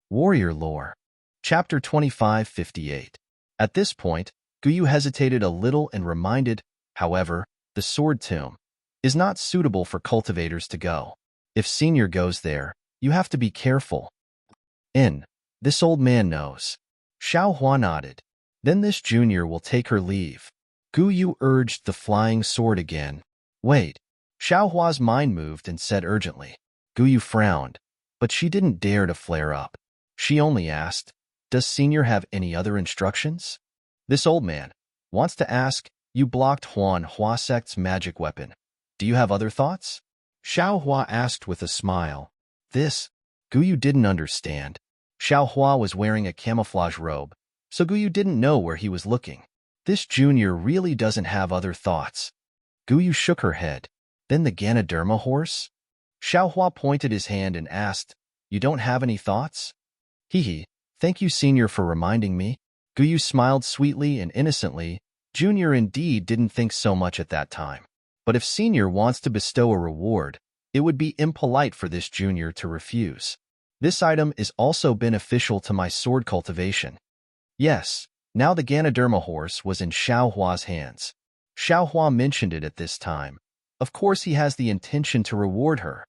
Warrior Lore. Chapter 2558. At this point, Guyu hesitated a little and reminded, however, the sword tomb is not suitable for cultivators to go. If Senior goes there, you have to be careful. This old man knows. Xiao Hua nodded. Then this junior will take her leave. Guyu urged the flying sword again. Wait. Xiao Hua's mind moved and said urgently. Guyu frowned, but she didn't dare to flare up. She only asked, does Senior have any other instructions? This old man wants to ask, you blocked Huan Hua sect's magic weapon. Do you have other thoughts? Xiao Hua asked with a smile. This? Guyu didn't understand. Xiao Hua was wearing a camouflage robe, so Guyu didn't know where he was looking. This junior really doesn't have other thoughts. Guyu shook her head. Then the Ganoderma horse? Xiao Hua pointed his hand and asked, you don't have any thoughts? Hee. Thank you, Senior, for reminding me. Guyu smiled sweetly and innocently. Junior indeed didn't think so much at that time. But if Senior wants to bestow a reward, it would be impolite for this junior to refuse. This item is also beneficial to my sword cultivation. Yes, now the Ganoderma horse was in Xiao Hua's hands. Xiao Hua mentioned it at this time. Of course he has the intention to reward her.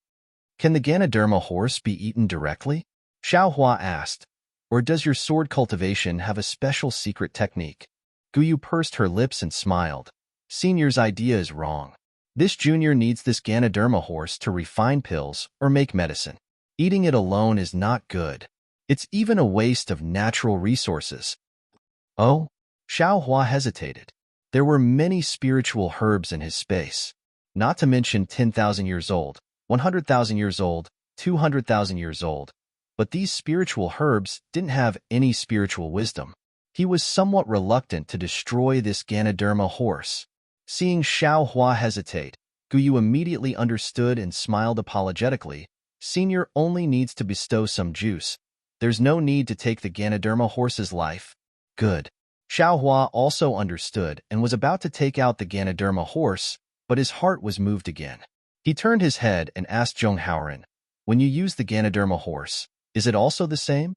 Can the Ganoderma horse be eaten directly? Xiao Hua asked. Or does your sword cultivation have a special secret technique? Guyu pursed her lips and smiled. Senior's idea is wrong. This junior needs this Ganoderma horse to refine pills or make medicine. Eating it alone is not good. It's even a waste of natural resources. Oh? Xiao Hua hesitated. There were many spiritual herbs in his space. Not to mention 10,000 years old, 100,000 years old, 200,000 years old. But these spiritual herbs didn't have any spiritual wisdom. He was somewhat reluctant to destroy this Ganoderma horse. Seeing Xiao Hua hesitate, Guyu immediately understood and smiled apologetically. Senior only needs to bestow some juice. There's no need to take the Ganoderma horse's life. Good. Xiao Hua also understood and was about to take out the Ganoderma horse, but his heart was moved again. He turned his head and asked Zhong Haoren, when you use the Ganoderma horse, is it also the same?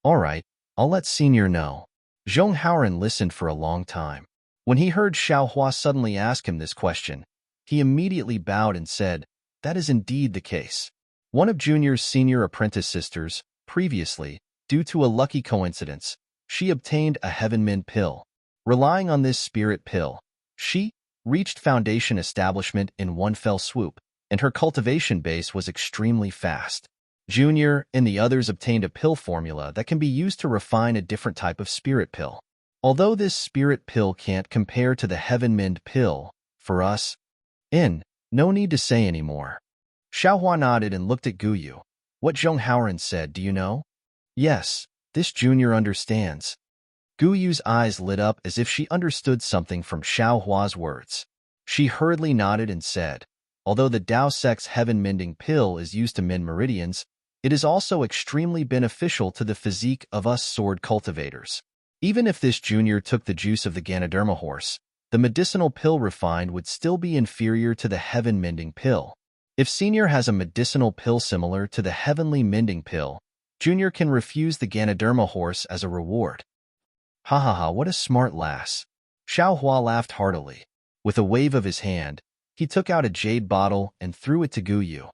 All right, I'll let Senior know. Zhong Haoren listened for a long time. When he heard Xiao Hua suddenly ask him this question, he immediately bowed and said, that is indeed the case. One of Junior's senior apprentice sisters, previously, due to a lucky coincidence, she obtained a Heavenmend pill. Relying on this spirit pill, she reached foundation establishment in one fell swoop, and her cultivation base was extremely fast. Junior and the others obtained a pill formula that can be used to refine a different type of spirit pill. Although this spirit pill can't compare to the Heavenmend pill, for us, no need to say any more. Xiao Hua nodded and looked at Guyu. What Zhong Haoren said, do you know? Yes, this junior understands. Guyu's eyes lit up as if she understood something from Xiao Hua's words. She hurriedly nodded and said, although the Dao Sect's heaven-mending pill is used to mend meridians, it is also extremely beneficial to the physique of us sword cultivators. Even if this junior took the juice of the Ganoderma horse, the medicinal pill refined would still be inferior to the heaven-mending pill. If Senior has a medicinal pill similar to the heavenly mending pill, Junior can refuse the Ganoderma horse as a reward. Ha ha ha, what a smart lass. Xiao Hua laughed heartily. With a wave of his hand, he took out a jade bottle and threw it to Guyu.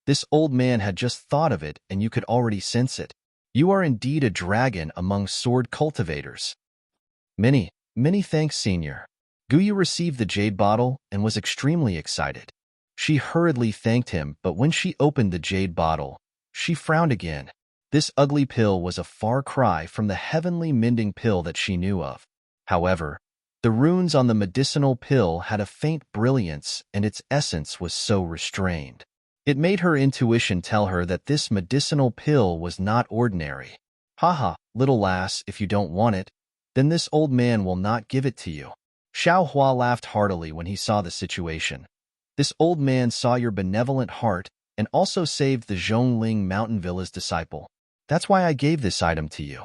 This old man had just thought of it, and you could already sense it. You are indeed a dragon among sword cultivators. Many thanks, Senior. Guyu received the jade bottle and was extremely excited. She hurriedly thanked him, but when she opened the jade bottle, she frowned again. This ugly pill was a far cry from the heavenly mending pill that she knew of. However, the runes on the medicinal pill had a faint brilliance, and its essence was so restrained. It made her intuition tell her that this medicinal pill was not ordinary. Haha, little lass, if you don't want it, then this old man will not give it to you. Xiao Hua laughed heartily when he saw the situation. This old man saw your benevolent heart and also saved the Zhongling Mountain Villa's disciple. That's why I gave this item to you.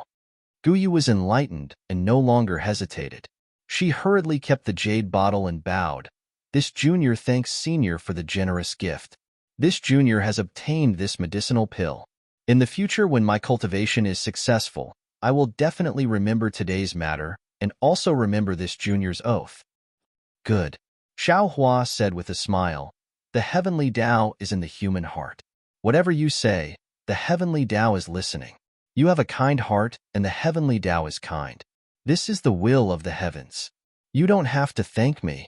Guyu was enlightened and no longer hesitated. She hurriedly kept the jade bottle and bowed. This junior thanks Senior for the generous gift. This junior has obtained this medicinal pill. In the future, when my cultivation is successful, I will definitely remember today's matter and also remember this junior's oath. Good. Xiao Hua said with a smile. The heavenly Tao is in the human heart. Whatever you say, the heavenly Tao is listening. You have a kind heart, and the heavenly Tao is kind. This is the will of the heavens. You don't have to thank me.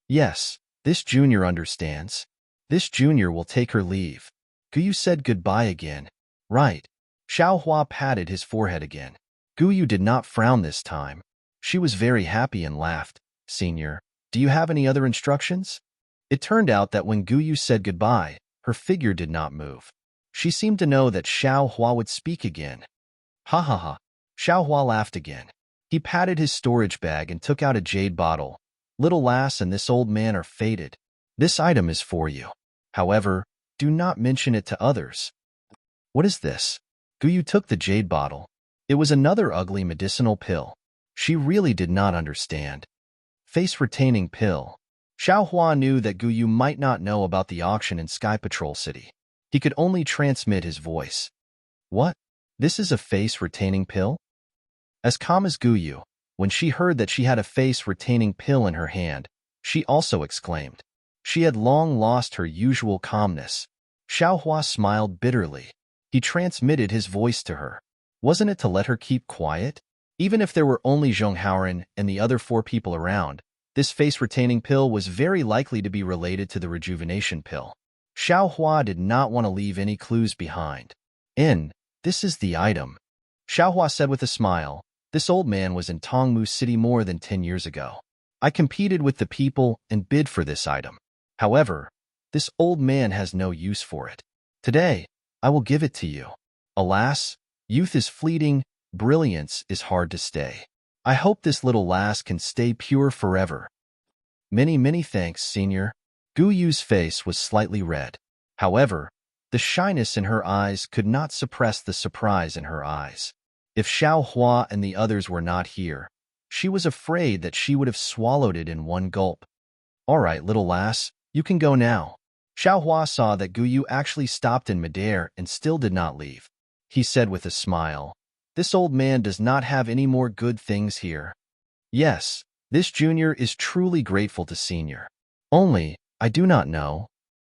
Yes, this junior understands. This junior will take her leave. Guyu said goodbye again. Right. Xiao Hua patted his forehead again. Guyu did not frown this time. She was very happy and laughed. Senior, do you have any other instructions? It turned out that when Guyu said goodbye, her figure did not move. She seemed to know that Xiao Hua would speak again. Ha ha ha. Xiao Hua laughed again. He patted his storage bag and took out a jade bottle. Little lass and this old man are fated. This item is for you. However, do not mention it to others. What is this? Guyu took the jade bottle. It was another ugly medicinal pill. She really did not understand. Face-retaining pill. Xiao Hua knew that Guyu might not know about the auction in Sky Patrol City. He could only transmit his voice. What? This is a face-retaining pill? As calm as Guyu, when she heard that she had a face-retaining pill in her hand, she also exclaimed. She had long lost her usual calmness. Xiao Hua smiled bitterly. He transmitted his voice to her. Wasn't it to let her keep quiet? Even if there were only Zhong Haoren and the other 4 people around, this face-retaining pill was very likely to be related to the rejuvenation pill. Xiao Hua did not want to leave any clues behind. This is the item. Xiao Hua said with a smile. This old man was in Tongmu City more than 10 years ago. I competed with the people and bid for this item. However, this old man has no use for it. Today, I will give it to you. Alas, youth is fleeting, brilliance is hard to stay. I hope this little lass can stay pure forever. Many thanks, Senior. Guyu's face was slightly red. However, the shyness in her eyes could not suppress the surprise in her eyes. If Xiao Hua and the others were not here, she was afraid that she would have swallowed it in one gulp. All right, little lass, you can go now. Xiao Hua saw that Guyu actually stopped in midair and still did not leave. He said with a smile, this old man does not have any more good things here. Yes, this junior is truly grateful to Senior. Only, I do not know.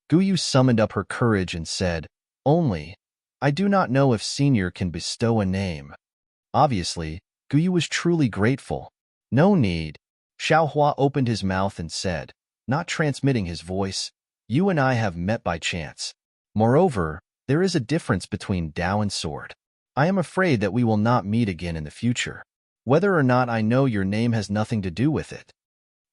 Guyu summoned up her courage and said, only, I do not know if Senior can bestow a name. Obviously, Guyu was truly grateful. No need. Xiao Hua opened his mouth and said, not transmitting his voice, you and I have met by chance. Moreover, there is a difference between Tao and sword. I am afraid that we will not meet again in the future. Whether or not I know your name has nothing to do with it.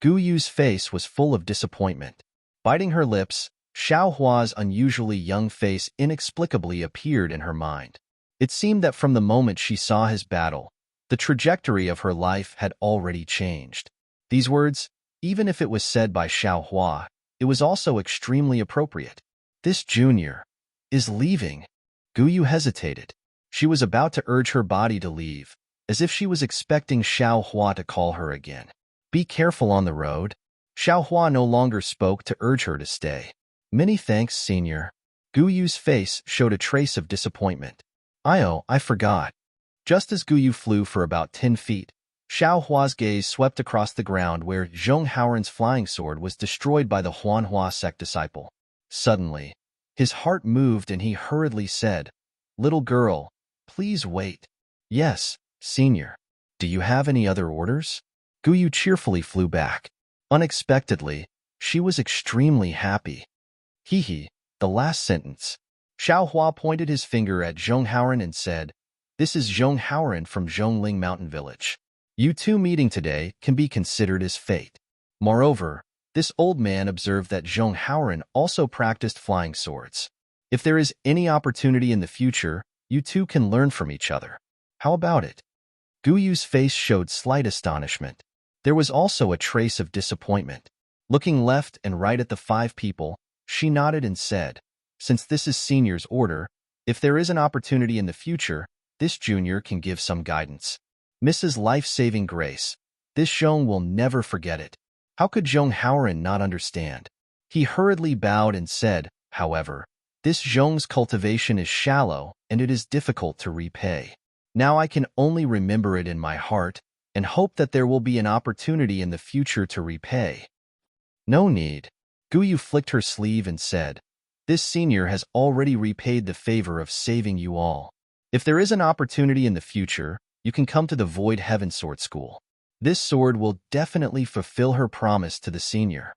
Guyu's face was full of disappointment. Biting her lips, Xiao Hua's unusually young face inexplicably appeared in her mind. It seemed that from the moment she saw his battle, the trajectory of her life had already changed. These words, even if it was said by Xiao Hua, it was also extremely appropriate. This junior is leaving. Guyu hesitated. She was about to urge her body to leave, as if she was expecting Xiao Hua to call her again. Be careful on the road. Xiao Hua no longer spoke to urge her to stay. Many thanks, Senior. Guyu's face showed a trace of disappointment. I forgot. Just as Guyu flew for about 10 feet, Xiao Hua's gaze swept across the ground where Zhong Haoren's flying sword was destroyed by the Huanhua sect disciple. Suddenly, his heart moved and he hurriedly said, Little girl, please wait. Yes, Senior. Do you have any other orders? Guyu cheerfully flew back. Unexpectedly, she was extremely happy. Hee, the last sentence. Xiao Hua pointed his finger at Zhong Haoren and said, This is Zhong Haoren from Zhongling Mountain Village. You two meeting today can be considered as fate. Moreover, this old man observed that Zhong Haoren also practiced flying swords. If there is any opportunity in the future, you two can learn from each other. How about it? Guyu's face showed slight astonishment. There was also a trace of disappointment. Looking left and right at the 5 people, she nodded and said, Since this is Senior's order, if there is an opportunity in the future, this junior can give some guidance. Mrs. Life-Saving Grace, this Zhong will never forget it. How could Zhong Haoren not understand? He hurriedly bowed and said, however, this Zhong's cultivation is shallow, and it is difficult to repay. Now I can only remember it in my heart and hope that there will be an opportunity in the future to repay. No need. Guyu flicked her sleeve and said, "This senior has already repaid the favor of saving you all. If there is an opportunity in the future, you can come to the Void Heaven Sword School. This sword will definitely fulfill her promise to the senior."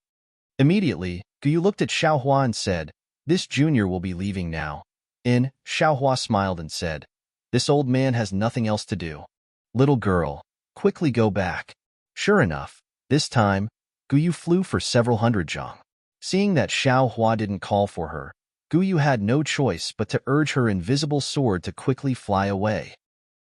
Immediately, Guyu looked at Xiaohua and said, "This junior will be leaving now." Xiaohua smiled and said, "This old man has nothing else to do. Little girl, quickly go back." Sure enough, this time, Guyu flew for several hundred zhang. Seeing that Xiaohua didn't call for her, Guyu had no choice but to urge her invisible sword to quickly fly away.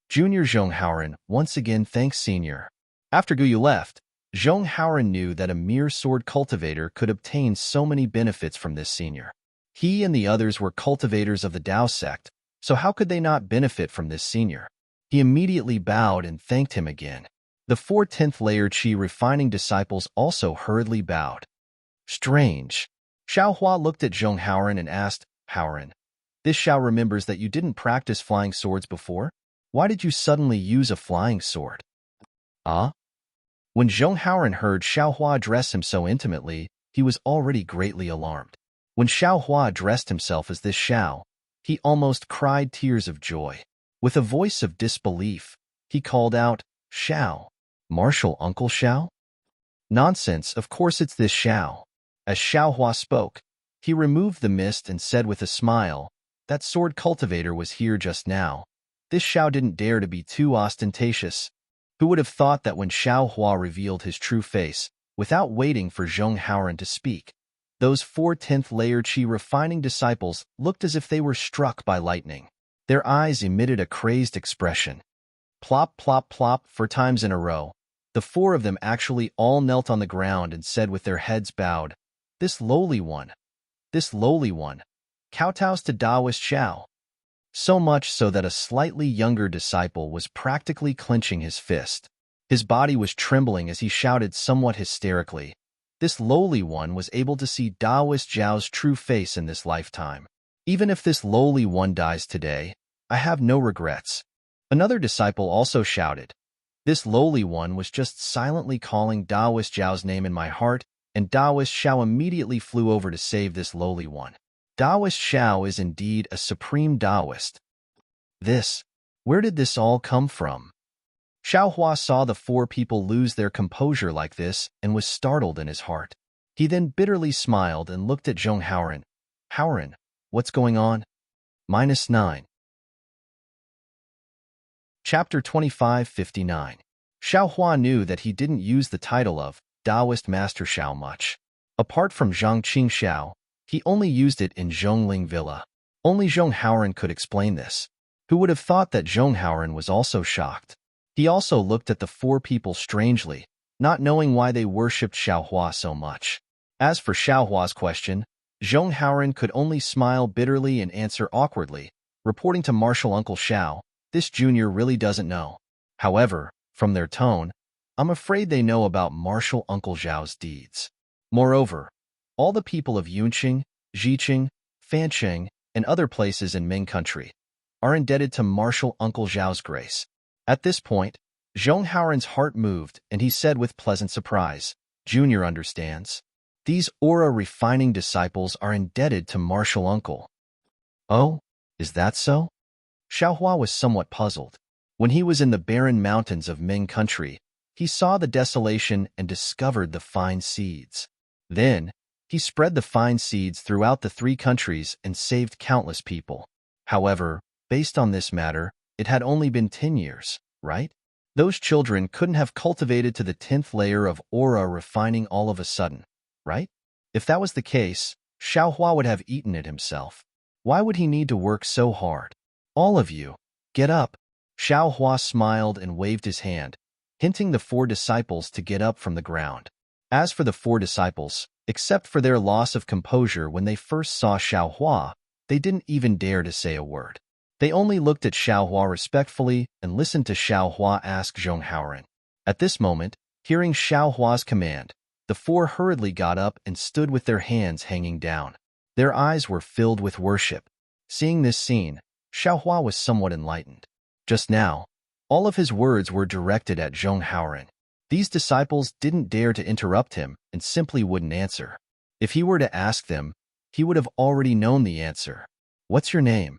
Junior Zhonghauren once again thanks Senior. After Guyu left, Zhonghauren knew that a mere sword cultivator could obtain so many benefits from this senior. He and the others were cultivators of the Dao sect, so how could they not benefit from this senior? He immediately bowed and thanked him again. The 4 10th layer Qi refining disciples also hurriedly bowed. Strange. Xiaohua looked at Zhonghauren and asked, "Hauren, this Xiao remembers that you didn't practice flying swords before? Why did you suddenly use a flying sword?" Ah? When Zhonghauren heard Xiaohua address him so intimately, he was already greatly alarmed. When Xiaohua addressed himself as this Xiao, he almost cried tears of joy. With a voice of disbelief, he called out, "Xiao, Martial Uncle Xiao?" "Nonsense, of course it's this Xiao." As Xiaohua spoke, he removed the mist and said with a smile, "That sword cultivator was here just now. This Xiao didn't dare to be too ostentatious." Who would have thought that when Xiaohua revealed his true face, without waiting for Zhonghauren to speak, those 4 10th layer Qi refining disciples looked as if they were struck by lightning. Their eyes emitted a crazed expression. Plop, plop, plop, 4 times in a row. The 4 of them actually all knelt on the ground and said with their heads bowed, this lowly one, kowtows to Taoist Xiao." So much so that a slightly younger disciple was practically clenching his fist. His body was trembling as he shouted somewhat hysterically, "This lowly one was able to see Taoist Zhao's true face in this lifetime. Even if this lowly one dies today, I have no regrets." Another disciple also shouted, "This lowly one was just silently calling Taoist Zhao's name in my heart, and Taoist Xiao immediately flew over to save this lowly one. Taoist Xiao is indeed a supreme Taoist." Where did this all come from? Xiaohua saw the 4 people lose their composure like this and was startled in his heart. He then bitterly smiled and looked at Zhonghauren. "Hauren, what's going on?" -9. Chapter 2559. Xiaohua knew that he didn't use the title of Taoist Master Xiao much. Apart from Zhangqing Xiao, he only used it in Zhongling Villa. Only Zhonghauren could explain this. Who would have thought that Zhonghauren was also shocked? He also looked at the 4 people strangely, not knowing why they worshipped Xiaohua so much. As for Xiaohua's question, Zhonghauren could only smile bitterly and answer awkwardly, reporting to Martial Uncle Xiao, "This junior really doesn't know." However, from their tone, I'm afraid they know about Martial Uncle Xiao's deeds. Moreover, all the people of Yunqing, Jiqing, Fancheng, and other places in Ming country are indebted to Martial Uncle Zhao's grace. At this point, Zhonghauren's heart moved, and he said with pleasant surprise, "Junior understands. These aura refining disciples are indebted to Martial Uncle." "Oh, is that so?" Xiaohua was somewhat puzzled. When he was in the barren mountains of Ming country, he saw the desolation and discovered the fine seeds. Then, he spread the fine seeds throughout the 3 countries and saved countless people. However, based on this matter, it had only been 10 years, right? Those children couldn't have cultivated to the 10th layer of aura refining all of a sudden, right? If that was the case, Xiaohua would have eaten it himself. Why would he need to work so hard? "All of you, get up." Xiaohua smiled and waved his hand, hinting the 4 disciples to get up from the ground. As for the 4 disciples, except for their loss of composure when they first saw Xiaohua, they didn't even dare to say a word. They only looked at Xiaohua respectfully and listened to Xiaohua ask Zhonghauren. At this moment, hearing Xiaohua's command, the 4 hurriedly got up and stood with their hands hanging down. Their eyes were filled with worship. Seeing this scene, Xiaohua was somewhat enlightened. Just now, all of his words were directed at Zhong Haoren. These disciples didn't dare to interrupt him and simply wouldn't answer. If he were to ask them, he would have already known the answer. "What's your name?"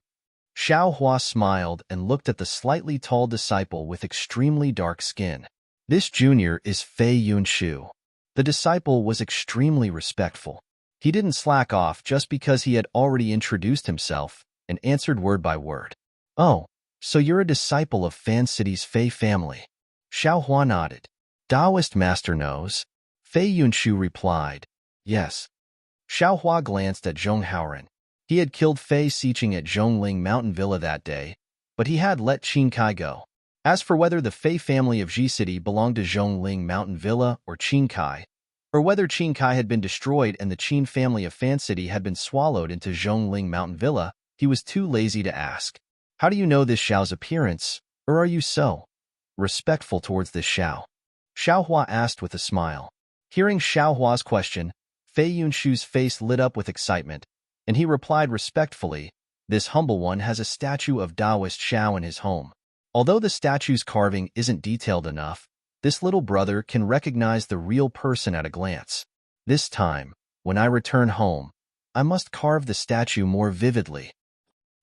Xiaohua smiled and looked at the slightly tall disciple with extremely dark skin. "This junior is Fei Yunshu." The disciple was extremely respectful. He didn't slack off just because he had already introduced himself and answered word by word. "Oh, so you're a disciple of Fan City's Fei family." Xiaohua nodded. "Taoist master knows." Fei Yunshu replied, "Yes." Xiaohua glanced at Zhong Haoren. He had killed Fei Xiqing at Zhongling Mountain Villa that day, but he had let Qin Kai go. As for whether the Fei family of Ji City belonged to Zhongling Mountain Villa or Qin Kai, or whether Qin Kai had been destroyed and the Qin family of Fan City had been swallowed into Zhongling Mountain Villa, he was too lazy to ask. "How do you know this Xiao's appearance, or are you so respectful towards this Xiao?" Xiaohua asked with a smile. Hearing Xiaohua's question, Fei Yunshu's face lit up with excitement, and he replied respectfully, "This humble one has a statue of Taoist Xiao in his home. Although the statue's carving isn't detailed enough, this little brother can recognize the real person at a glance. This time, when I return home, I must carve the statue more vividly."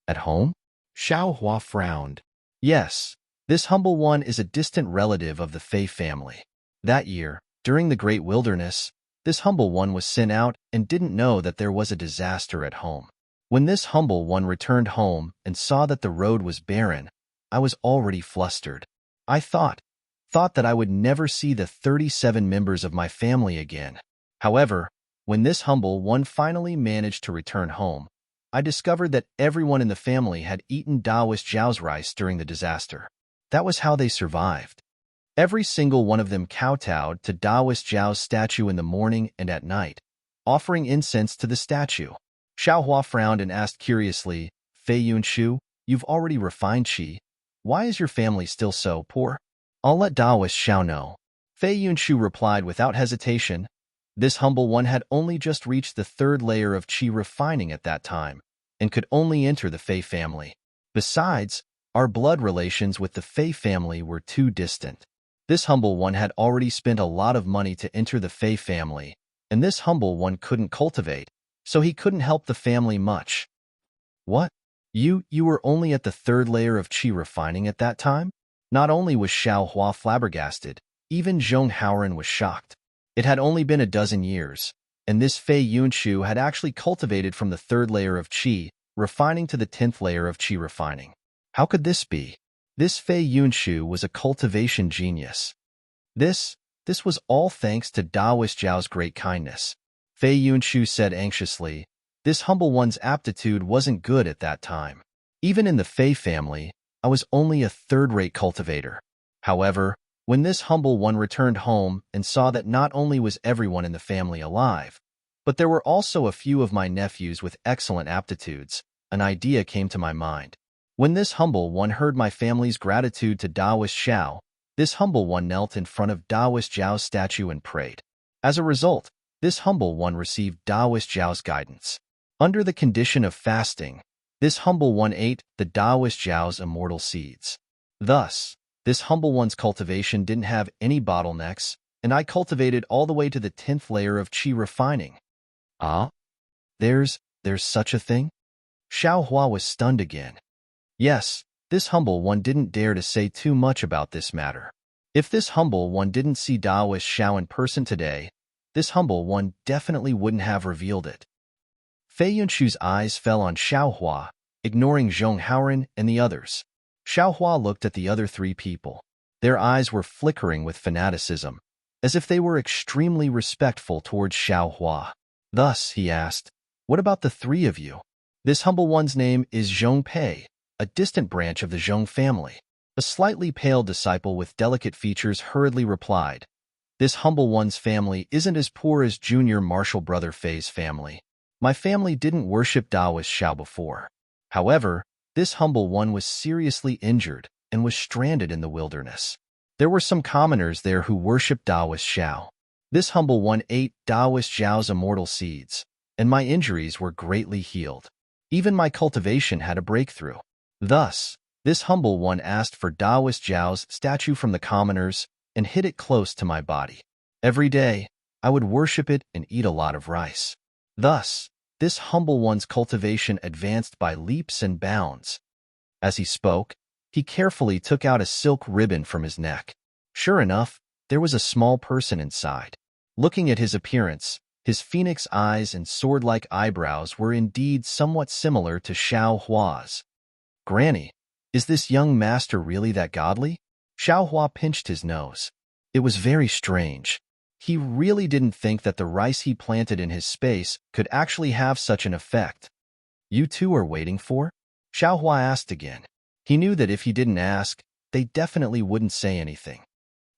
"At home?" Xiaohua frowned. "Yes, this humble one is a distant relative of the Fei family. That year, during the Great Wilderness, this humble one was sent out and didn't know that there was a disaster at home. When this humble one returned home and saw that the road was barren, I was already flustered. I thought that I would never see the 37 members of my family again. However, when this humble one finally managed to return home, I discovered that everyone in the family had eaten Taoist Zhao's rice during the disaster. That was how they survived. Every single one of them kowtowed to Taoist Zhao's statue in the morning and at night, offering incense to the statue." Xiaohua frowned and asked curiously, "Fei Yunshu, you've already refined qi. Why is your family still so poor?" "I'll let Taoist Xiao know." Fei Yunshu replied without hesitation. This humble one had only just reached the 3rd layer of qi refining at that time, and could only enter the Fei family. Besides, our blood relations with the Fei family were too distant. This humble one had already spent a lot of money to enter the Fei family, and this humble one couldn't cultivate, so he couldn't help the family much. "What? You were only at the 3rd layer of qi refining at that time?" Not only was Xiaohua flabbergasted, even Zhong Haoren was shocked. It had only been a dozen years, and this Fei Yunshu had actually cultivated from the 3rd layer of qi refining to the 10th layer of qi refining. How could this be? This Fei Yunshu was a cultivation genius. This was all thanks to Taoist Zhao's great kindness. Fei Yunshu said anxiously, "This humble one's aptitude wasn't good at that time. Even in the Fei family, I was only a 3rd-rate cultivator. However, when this humble one returned home and saw that not only was everyone in the family alive, but there were also a few of my nephews with excellent aptitudes, an idea came to my mind. When this humble one heard my family's gratitude to Taoist Xiao, this humble one knelt in front of Taoist Zhao's statue and prayed. As a result, this humble one received Taoist Zhao's guidance. Under the condition of fasting, this humble one ate the Taoist Zhao's immortal seeds. Thus, this humble one's cultivation didn't have any bottlenecks, and I cultivated all the way to the 10th layer of qi refining." "Ah? There's such a thing?" Xiaohua was stunned again. Yes, this humble one didn't dare to say too much about this matter. If this humble one didn't see Taoist Xiao in person today, this humble one definitely wouldn't have revealed it. Fei Yunshu's eyes fell on Xiaohua, ignoring Zhong Haoren and the others. Xiaohua looked at the other 3 people. Their eyes were flickering with fanaticism, as if they were extremely respectful towards Xiaohua. Thus, he asked, "What about the 3 of you?" "This humble one's name is Zhong Pei, a distant branch of the Zhong family." A slightly pale disciple with delicate features hurriedly replied, "This humble one's family isn't as poor as junior martial brother Fei's family. My family didn't worship Taoist Xiao before. However, this humble one was seriously injured and was stranded in the wilderness. There were some commoners there who worshipped Taoist Xiao. This humble one ate Taoist Zhao's immortal seeds, and my injuries were greatly healed. Even my cultivation had a breakthrough. Thus, this humble one asked for Taoist Zhao's statue from the commoners and hid it close to my body. Every day, I would worship it and eat a lot of rice. Thus, this humble one's cultivation advanced by leaps and bounds. As he spoke, he carefully took out a silk ribbon from his neck. Sure enough, there was a small person inside. Looking at his appearance, his phoenix eyes and sword-like eyebrows were indeed somewhat similar to Xiao Hua's. "Granny, is this young master really that godly?" Xiao Hua pinched his nose. It was very strange. He really didn't think that the rice he planted in his space could actually have such an effect. "You two are waiting for?" Xiao Hua asked again. He knew that if he didn't ask, they definitely wouldn't say anything.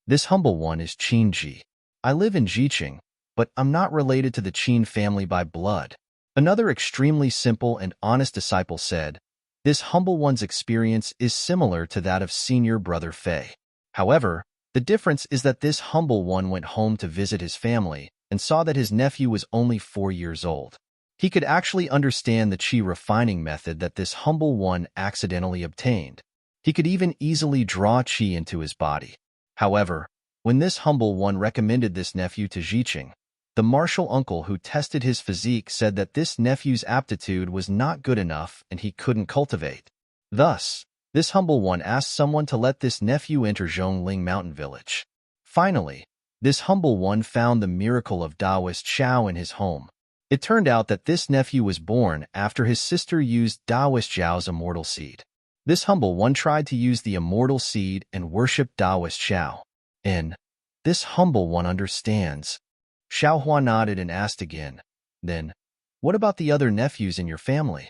"This humble one is Qin Ji. I live in Jiqing, but I'm not related to the Qin family by blood." Another extremely simple and honest disciple said, "This humble one's experience is similar to that of senior brother Fei. However, the difference is that this humble one went home to visit his family and saw that his nephew was only 4 years old. He could actually understand the qi refining method that this humble one accidentally obtained. He could even easily draw qi into his body. However, when this humble one recommended this nephew to Jiqing, the martial uncle who tested his physique said that this nephew's aptitude was not good enough and he couldn't cultivate. Thus, this humble one asked someone to let this nephew enter Zhongling Mountain Village. Finally, this humble one found the miracle of Taoist Xiao in his home. It turned out that this nephew was born after his sister used Taoist Zhao's immortal seed. This humble one tried to use the immortal seed and worship Taoist Xiao. And this humble one understands. Xiao Hua nodded and asked again, "Then, what about the other nephews in your family?"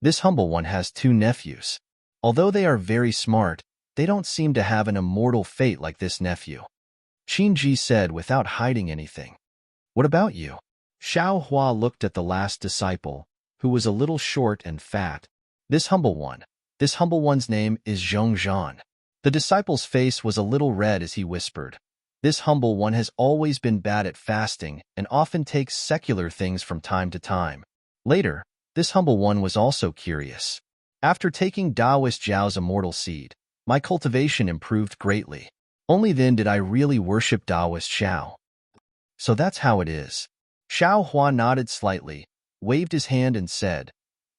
"This humble one has 2 nephews. Although they are very smart, they don't seem to have an immortal fate like this nephew," Qin Ji said without hiding anything. "What about you?" Xiao Hua looked at the last disciple, who was a little short and fat. This humble one's name is Zhong Zhan." The disciple's face was a little red as he whispered, "This humble one has always been bad at fasting and often takes secular things from time to time." Later, this humble one was also curious. "After taking Taoist Zhao's immortal seed, my cultivation improved greatly. Only then did I really worship Taoist Xiao." "So that's how it is." Xiao Hua nodded slightly, waved his hand and said,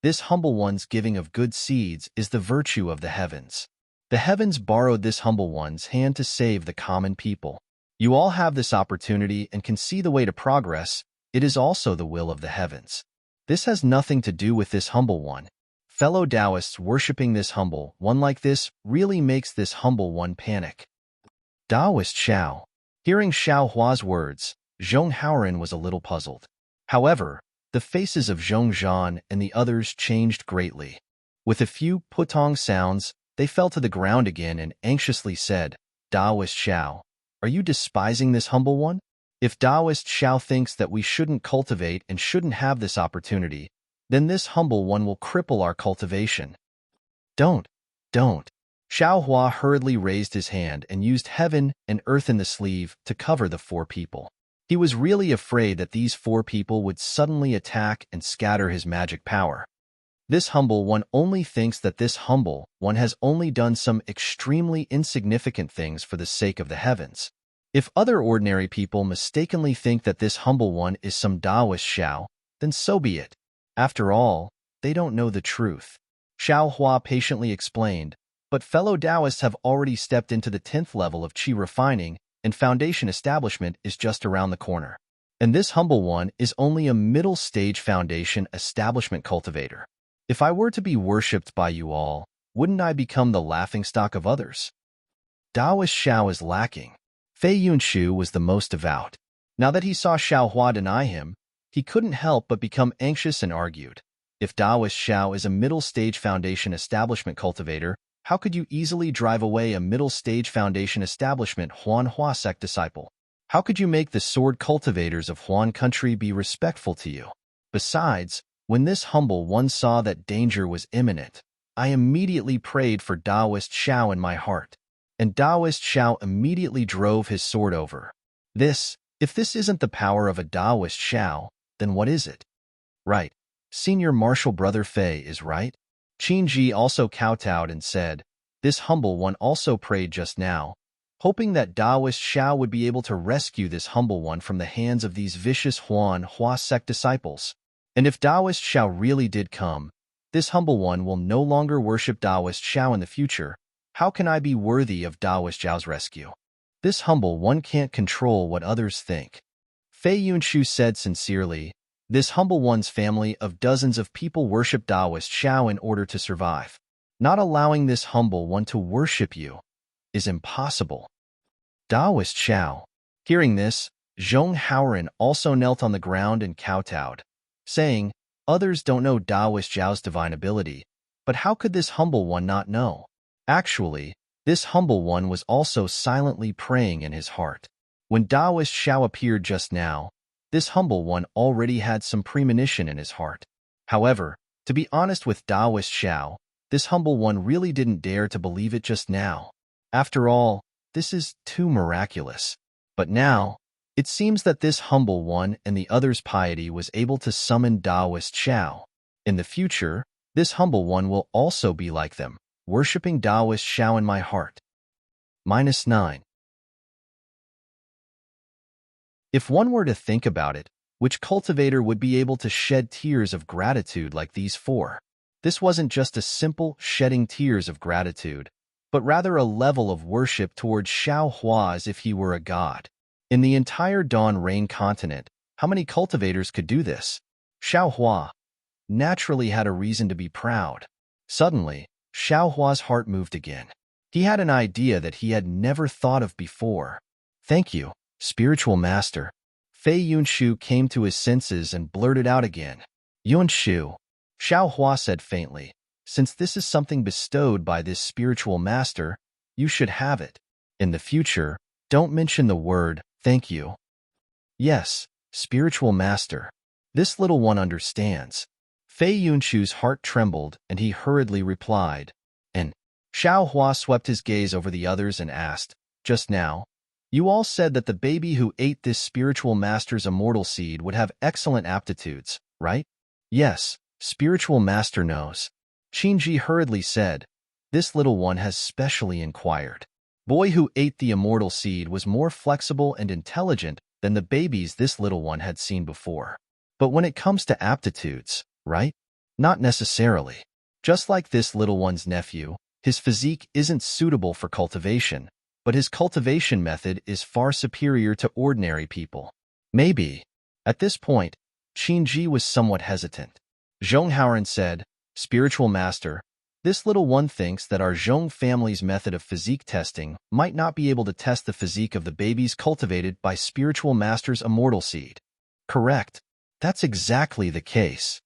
"This humble one's giving of good seeds is the virtue of the heavens. The heavens borrowed this humble one's hand to save the common people. You all have this opportunity and can see the way to progress. It is also the will of the heavens. This has nothing to do with this humble one. Fellow Taoists worshipping this humble one like this really makes this humble one panic." Taoist Xiao. Hearing Xiao Hua's words, Zhong Haoren was a little puzzled. However, the faces of Zhong Zhan and the others changed greatly. With a few putong sounds, they fell to the ground again and anxiously said, "Taoist Xiao, are you despising this humble one? If Taoist Xiao thinks that we shouldn't cultivate and shouldn't have this opportunity, then this humble one will cripple our cultivation." Don't. Xiao Hua hurriedly raised his hand and used heaven and earth in the sleeve to cover the 4 people. He was really afraid that these 4 people would suddenly attack and scatter his magic power. This humble one only thinks that this humble one has only done some extremely insignificant things for the sake of the heavens. If other ordinary people mistakenly think that this humble one is some Taoist Xiao, then so be it. After all, they don't know the truth. Xiao Hua patiently explained, but fellow Taoists have already stepped into the 10th level of qi refining, and foundation establishment is just around the corner. And this humble one is only a middle-stage foundation establishment cultivator. If I were to be worshipped by you all, wouldn't I become the laughingstock of others? Taoist Xiao is lacking. Fei Yunshu was the most devout. Now that he saw Xiao Hua deny him, he couldn't help but become anxious and argued. If Taoist Xiao is a middle-stage foundation establishment cultivator, how could you easily drive away a middle-stage foundation establishment Huan Hua sect disciple? How could you make the sword cultivators of Huan country be respectful to you? Besides, when this humble one saw that danger was imminent, I immediately prayed for Taoist Xiao in my heart, and Taoist Xiao immediately drove his sword over. If this isn't the power of a Taoist Xiao, then what is it? Right. Senior martial brother Fei is right. Qingji also kowtowed and said, "This humble one also prayed just now, hoping that Taoist Xiao would be able to rescue this humble one from the hands of these vicious Hua sect disciples. And if Taoist Xiao really did come, this humble one will no longer worship Taoist Xiao in the future. How can I be worthy of Taoist Xiao's rescue? This humble one can't control what others think." Fei Yunshu said sincerely, "This humble one's family of dozens of people worship Taoist Xiao in order to survive. Not allowing this humble one to worship you is impossible." Taoist Xiao. Hearing this, Zhong Haoran also knelt on the ground and kowtowed, saying, "Others don't know Taoist Xiao's divine ability, but how could this humble one not know?" Actually, this humble one was also silently praying in his heart. When Taoist Xiao appeared just now, this humble one already had some premonition in his heart. However, to be honest with Taoist Xiao, this humble one really didn't dare to believe it just now. After all, this is too miraculous. But now, it seems that this humble one and the others' piety was able to summon Taoist Xiao. In the future, this humble one will also be like them, worshipping Taoist Xiao in my heart. -9. If one were to think about it, which cultivator would be able to shed tears of gratitude like these four? This wasn't just a simple shedding tears of gratitude, but rather a level of worship towards Xiao Hua as if he were a god. In the entire Dawn Rain continent, how many cultivators could do this? Xiao Hua naturally had a reason to be proud. Suddenly, Xiao Hua's heart moved again. He had an idea that he had never thought of before. "Thank you, spiritual master." Fei Yunshu came to his senses and blurted out again. "Yunshu," Xiao Hua said faintly, "since this is something bestowed by this spiritual master, you should have it. In the future, don't mention the word, thank you." "Yes, spiritual master. This little one understands." Fei Yunshu's heart trembled, and he hurriedly replied. And Xiao Hua swept his gaze over the others and asked, "Just now, you all said that the baby who ate this spiritual master's immortal seed would have excellent aptitudes, right?" "Yes, spiritual master knows." Qingji hurriedly said, "This little one has specially inquired. Boy who ate the immortal seed was more flexible and intelligent than the babies this little one had seen before. But when it comes to aptitudes, right? Not necessarily. Just like this little one's nephew, his physique isn't suitable for cultivation, but his cultivation method is far superior to ordinary people. Maybe." At this point, Qingji was somewhat hesitant. Zhong Haoran said, "Spiritual master, this little one thinks that our Zhong family's method of physique testing might not be able to test the physique of the babies cultivated by spiritual master's immortal seed." "Correct. That's exactly the case."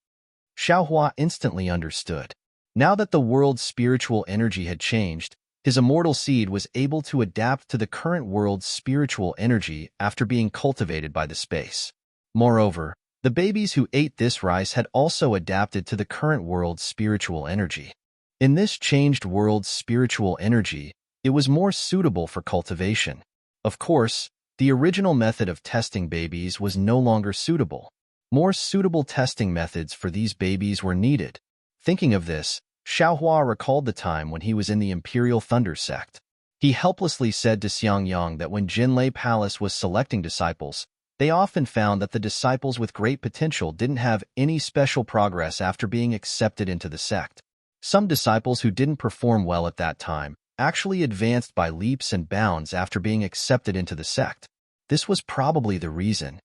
Xiao Hua instantly understood. Now that the world's spiritual energy had changed, his immortal seed was able to adapt to the current world's spiritual energy after being cultivated by the space. Moreover, the babies who ate this rice had also adapted to the current world's spiritual energy. In this changed world's spiritual energy, it was more suitable for cultivation. Of course, the original method of testing babies was no longer suitable. More suitable testing methods for these babies were needed. Thinking of this, Xiao Hua recalled the time when he was in the Imperial Thunder sect. He helplessly said to Xiangyang that when Jinlei Palace was selecting disciples, they often found that the disciples with great potential didn't have any special progress after being accepted into the sect. Some disciples who didn't perform well at that time actually advanced by leaps and bounds after being accepted into the sect. This was probably the reason.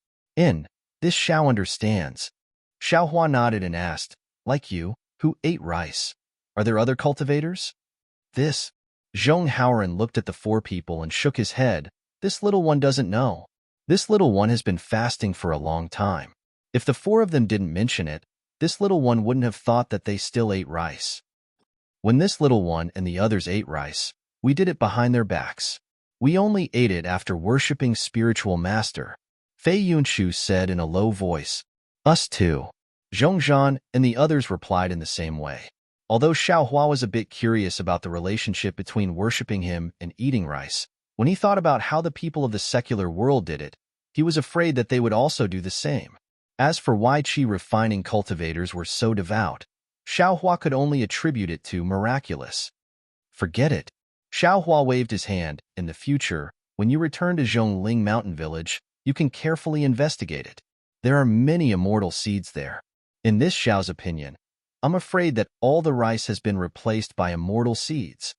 This Xiao understands. Xiao Hua nodded and asked, "Like you, who ate rice? Are there other cultivators?" This. Zhong Haoran looked at the four people and shook his head. "This little one doesn't know. This little one has been fasting for a long time. If the four of them didn't mention it, this little one wouldn't have thought that they still ate rice. When this little one and the others ate rice, we did it behind their backs. We only ate it after worshipping spiritual master." Fei Yunshu said in a low voice. "Us too." Zhongzhan and the others replied in the same way. Although Xiao Hua was a bit curious about the relationship between worshipping him and eating rice, when he thought about how the people of the secular world did it, he was afraid that they would also do the same. As for why Qi refining cultivators were so devout, Xiaohua could only attribute it to miraculous. Forget it. Xiaohua waved his hand. In the future, when you return to Zhongling Mountain Village, you can carefully investigate it. There are many immortal seeds there. In this Xiao's opinion, I'm afraid that all the rice has been replaced by immortal seeds.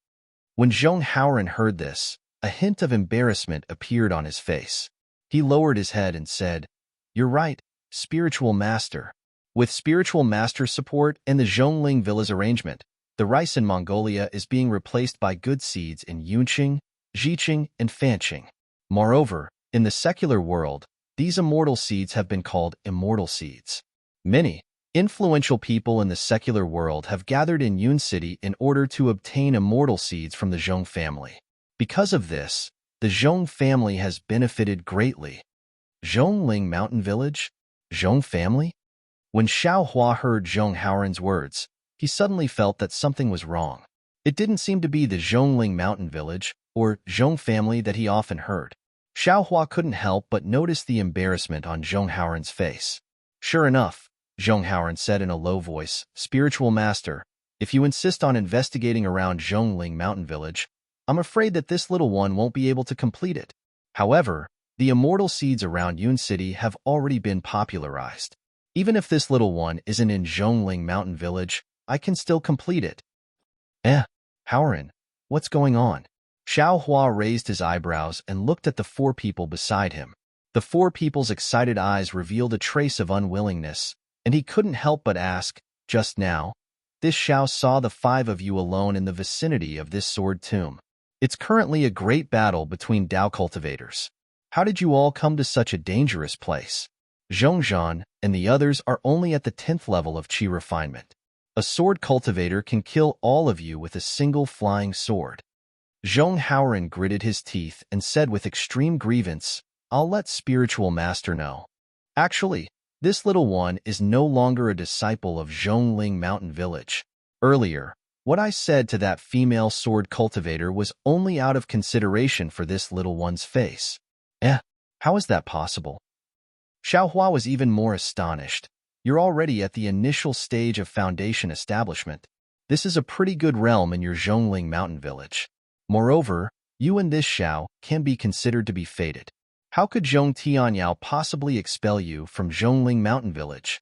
When Zhong Haoran heard this, a hint of embarrassment appeared on his face. He lowered his head and said, "You're right, spiritual master." With spiritual master's support and the Zhongling Village arrangement, the rice in Mongolia is being replaced by good seeds in Yunqing, Jiqing, and Fanqing. Moreover, in the secular world, these immortal seeds have been called immortal seeds. Many influential people in the secular world have gathered in Yun City in order to obtain immortal seeds from the Zhong family. Because of this, the Zhong family has benefited greatly. Zhongling Mountain Village? Zhong family? When Xiaohua heard Zhong Haoran's words, he suddenly felt that something was wrong. It didn't seem to be the Zhongling Mountain Village or Zhong family that he often heard. Xiaohua couldn't help but notice the embarrassment on Zhong Haoran's face. Sure enough, Zhong Haoran said in a low voice, "Spiritual master, if you insist on investigating around Zhongling Mountain Village, I'm afraid that this little one won't be able to complete it. However, the immortal seeds around Yun City have already been popularized. Even if this little one isn't in Zhongling Mountain Village, I can still complete it." Haoran, what's going on? Xiaohua raised his eyebrows and looked at the four people beside him. The four people's excited eyes revealed a trace of unwillingness, and he couldn't help but ask, "Just now, this Xiao saw the five of you alone in the vicinity of this sword tomb. It's currently a great battle between Dao cultivators. How did you all come to such a dangerous place? Zhongzhan and the others are only at the 10th level of Qi refinement. A sword cultivator can kill all of you with a single flying sword." Zhong Haoran gritted his teeth and said with extreme grievance, "I'll let spiritual master know. Actually, this little one is no longer a disciple of Zhongling Mountain Village. Earlier, what I said to that female sword cultivator was only out of consideration for this little one's face." How is that possible? Xiaohua was even more astonished. "You're already at the initial stage of foundation establishment. This is a pretty good realm in your Zhongling Mountain Village. Moreover, you and this Xiao can be considered to be fated. How could Zhong Tianyao possibly expel you from Zhongling Mountain Village?"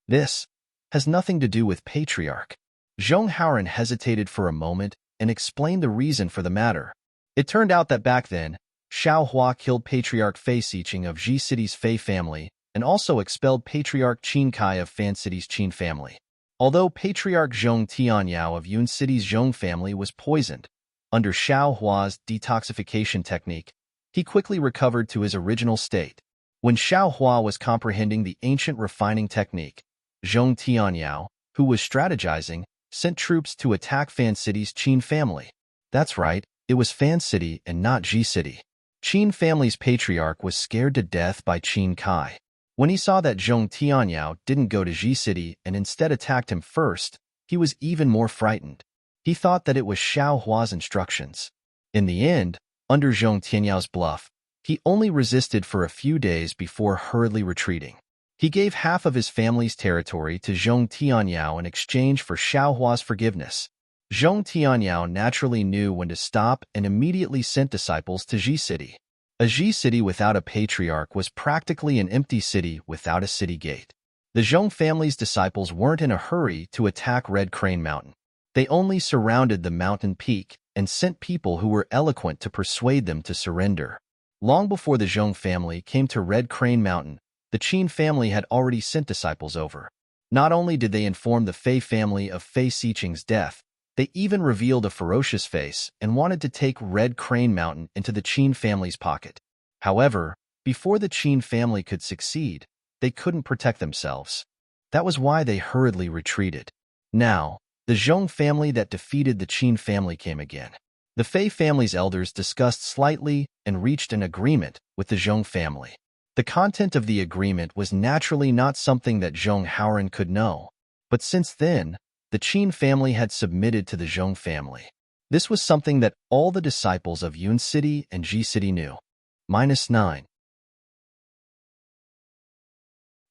"This has nothing to do with Patriarch." Zhong Haoran hesitated for a moment and explained the reason for the matter. It turned out that back then, Xiaohua killed Patriarch Fei Xiqing of Ji City's Fei family and also expelled Patriarch Qin Kai of Fan City's Qin family. Although Patriarch Zhong Tianyao of Yun City's Zhong family was poisoned, under Xiaohua's detoxification technique, he quickly recovered to his original state. When Xiaohua was comprehending the ancient refining technique, Zhong Tianyao, who was strategizing, sent troops to attack Fan City's Qin family. That's right, it was Fan City and not Ji City. Qin family's patriarch was scared to death by Qin Kai. When he saw that Zhong Tianyao didn't go to Ji City and instead attacked him first, he was even more frightened. He thought that it was Xiaohua's instructions. In the end, under Zhong Tianyao's bluff, he only resisted for a few days before hurriedly retreating. He gave half of his family's territory to Zhong Tianyao in exchange for Xiaohua's forgiveness. Zhong Tianyao naturally knew when to stop and immediately sent disciples to Ji City. A Ji City without a patriarch was practically an empty city without a city gate. The Zhong family's disciples weren't in a hurry to attack Red Crane Mountain. They only surrounded the mountain peak and sent people who were eloquent to persuade them to surrender. Long before the Zhong family came to Red Crane Mountain, the Qin family had already sent disciples over. Not only did they inform the Fei family of Fei Xiqing's death, they even revealed a ferocious face and wanted to take Red Crane Mountain into the Qin family's pocket. However, before the Qin family could succeed, they couldn't protect themselves. That was why they hurriedly retreated. Now, the Zhong family that defeated the Qin family came again. The Fei family's elders discussed slightly and reached an agreement with the Zhong family. The content of the agreement was naturally not something that Zhong Haoran could know, but since then, the Qin family had submitted to the Zhong family. This was something that all the disciples of Yun City and Ji City knew. -9.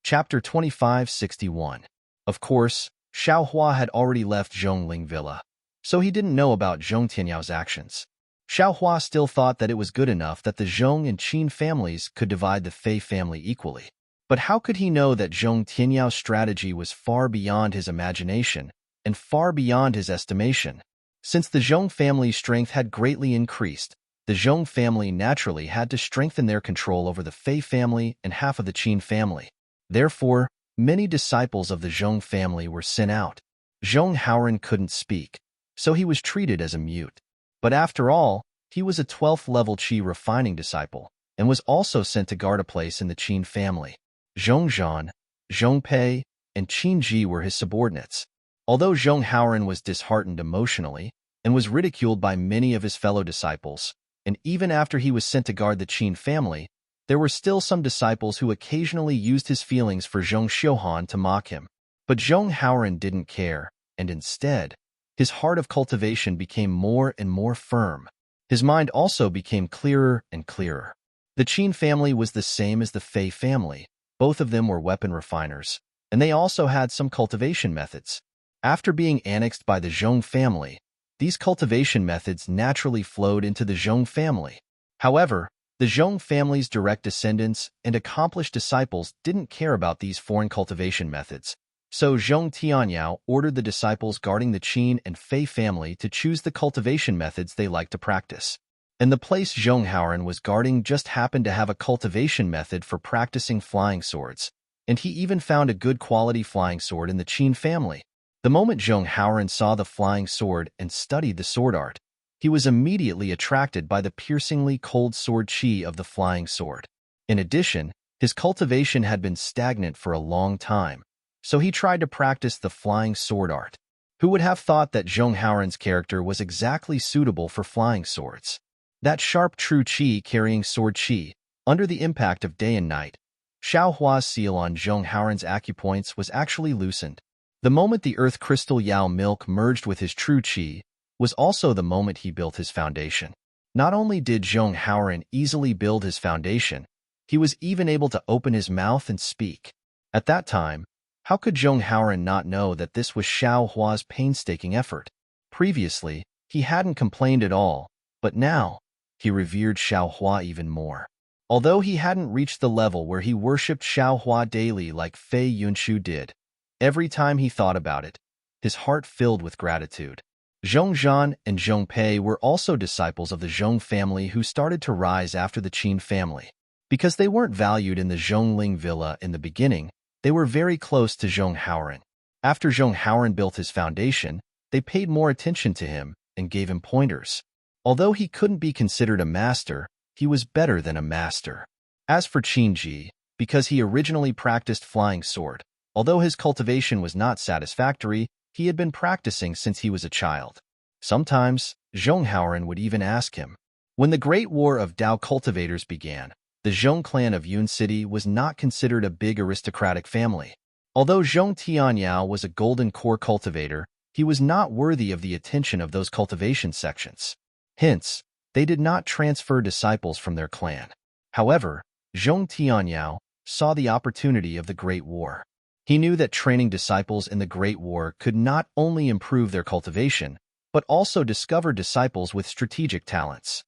Chapter 2561. Of course, Xiaohua had already left Zhongling Villa, so he didn't know about Zhong Tianyao actions. Xiaohua still thought that it was good enough that the Zhong and Qin families could divide the Fei family equally. But how could he know that Zhong Tianyao's strategy was far beyond his imagination and far beyond his estimation? Since the Zhong family's strength had greatly increased, the Zhong family naturally had to strengthen their control over the Fei family and half of the Qin family. Therefore, many disciples of the Zhong family were sent out. Zhong Haoran couldn't speak, so he was treated as a mute. But after all, he was a 12th level Qi refining disciple, and was also sent to guard a place in the Qin family. Zhong Zhan, Zhong Pei, and Qin Ji were his subordinates. Although Zhong Haoran was disheartened emotionally, and was ridiculed by many of his fellow disciples, and even after he was sent to guard the Qin family, there were still some disciples who occasionally used his feelings for Zhong Xiuhan to mock him. But Zhong Haoran didn't care, and instead, his heart of cultivation became more and more firm. His mind also became clearer and clearer. The Qin family was the same as the Fei family. Both of them were weapon refiners, and they also had some cultivation methods. After being annexed by the Zhong family, these cultivation methods naturally flowed into the Zhong family. However, the Zhong family's direct descendants and accomplished disciples didn't care about these foreign cultivation methods, so Zhong Tianyao ordered the disciples guarding the Qin and Fei family to choose the cultivation methods they liked to practice. And the place Zhong Haoran was guarding just happened to have a cultivation method for practicing flying swords, and he even found a good quality flying sword in the Qin family. The moment Zhong Haoran saw the flying sword and studied the sword art, he was immediately attracted by the piercingly cold sword qi of the flying sword. In addition, his cultivation had been stagnant for a long time, so he tried to practice the flying sword art. Who would have thought that Zhong Haoran's character was exactly suitable for flying swords? That sharp true qi carrying sword qi, under the impact of day and night, Xiaohua's seal on Zhong Haoran's acupoints was actually loosened. The moment the earth crystal Yao milk merged with his true qi was also the moment he built his foundation. Not only did Zhong Haoran easily build his foundation, he was even able to open his mouth and speak. At that time, how could Zhong Haoran not know that this was Xiaohua's painstaking effort? Previously, he hadn't complained at all, but now, he revered Xiaohua even more. Although he hadn't reached the level where he worshipped Xiaohua daily like Fei Yunshu did, every time he thought about it, his heart filled with gratitude. Zhong Zhan and Zhong Pei were also disciples of the Zhong family who started to rise after the Qin family. Because they weren't valued in the Zhongling villa in the beginning, they were very close to Zhong Haoran. After Zhong Haoran built his foundation, they paid more attention to him and gave him pointers. Although he couldn't be considered a master, he was better than a master. As for Qin Ji, because he originally practiced flying sword, although his cultivation was not satisfactory, he had been practicing since he was a child. Sometimes, Zhong Haoran would even ask him. When the Great War of Dao cultivators began, the Zhong clan of Yun City was not considered a big aristocratic family. Although Zhong Tianyao was a golden core cultivator, he was not worthy of the attention of those cultivation sections. Hence, they did not transfer disciples from their clan. However, Zhong Tianyao saw the opportunity of the Great War. He knew that training disciples in the Great War could not only improve their cultivation, but also discover disciples with strategic talents.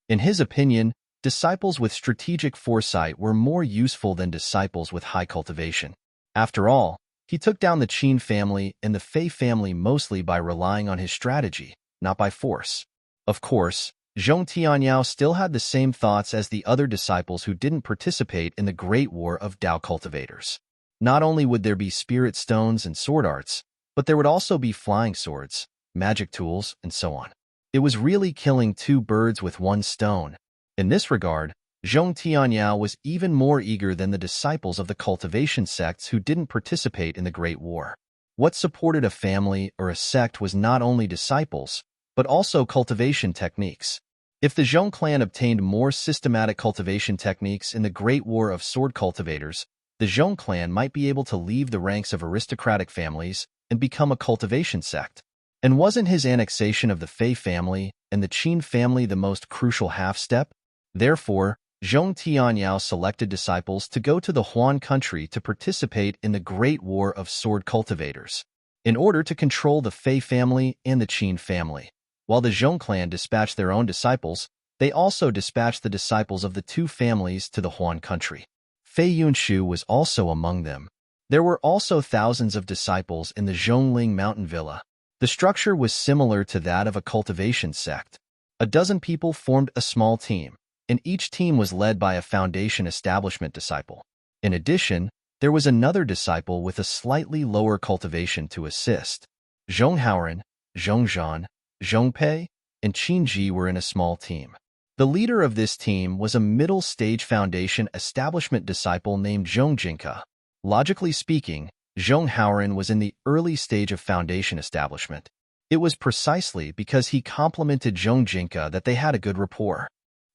In his opinion, disciples with strategic foresight were more useful than disciples with high cultivation. After all, he took down the Qin family and the Fei family mostly by relying on his strategy, not by force. Of course, Zhong Tianyao still had the same thoughts as the other disciples who didn't participate in the Great War of Dao cultivators. Not only would there be spirit stones and sword arts, but there would also be flying swords, magic tools, and so on. It was really killing two birds with one stone. In this regard, Zhong Tianyao was even more eager than the disciples of the cultivation sects who didn't participate in the Great War. What supported a family or a sect was not only disciples, but also cultivation techniques. If the Zhong clan obtained more systematic cultivation techniques in the Great War of Sword cultivators, the Zhong clan might be able to leave the ranks of aristocratic families and become a cultivation sect. And wasn't his annexation of the Fei family and the Qin family the most crucial half-step? Therefore, Zhong Tianyao selected disciples to go to the Huan country to participate in the Great War of Sword cultivators. in order to control the Fei family and the Qin family. While the Zhong clan dispatched their own disciples, they also dispatched the disciples of the two families to the Huan country. Fei Yunshu was also among them. There were also thousands of disciples in the Zhongling mountain villa. The structure was similar to that of a cultivation sect. A dozen people formed a small team, and each team was led by a foundation establishment disciple. In addition, there was another disciple with a slightly lower cultivation to assist. Zhonghaoren, Zhongzhan, Zhongpei, and Qinji were in a small team. The leader of this team was a middle-stage foundation establishment disciple named Zhongjinka. Logically speaking, Zhonghaoren was in the early stage of foundation establishment. It was precisely because he complimented Zhongjinka that they had a good rapport.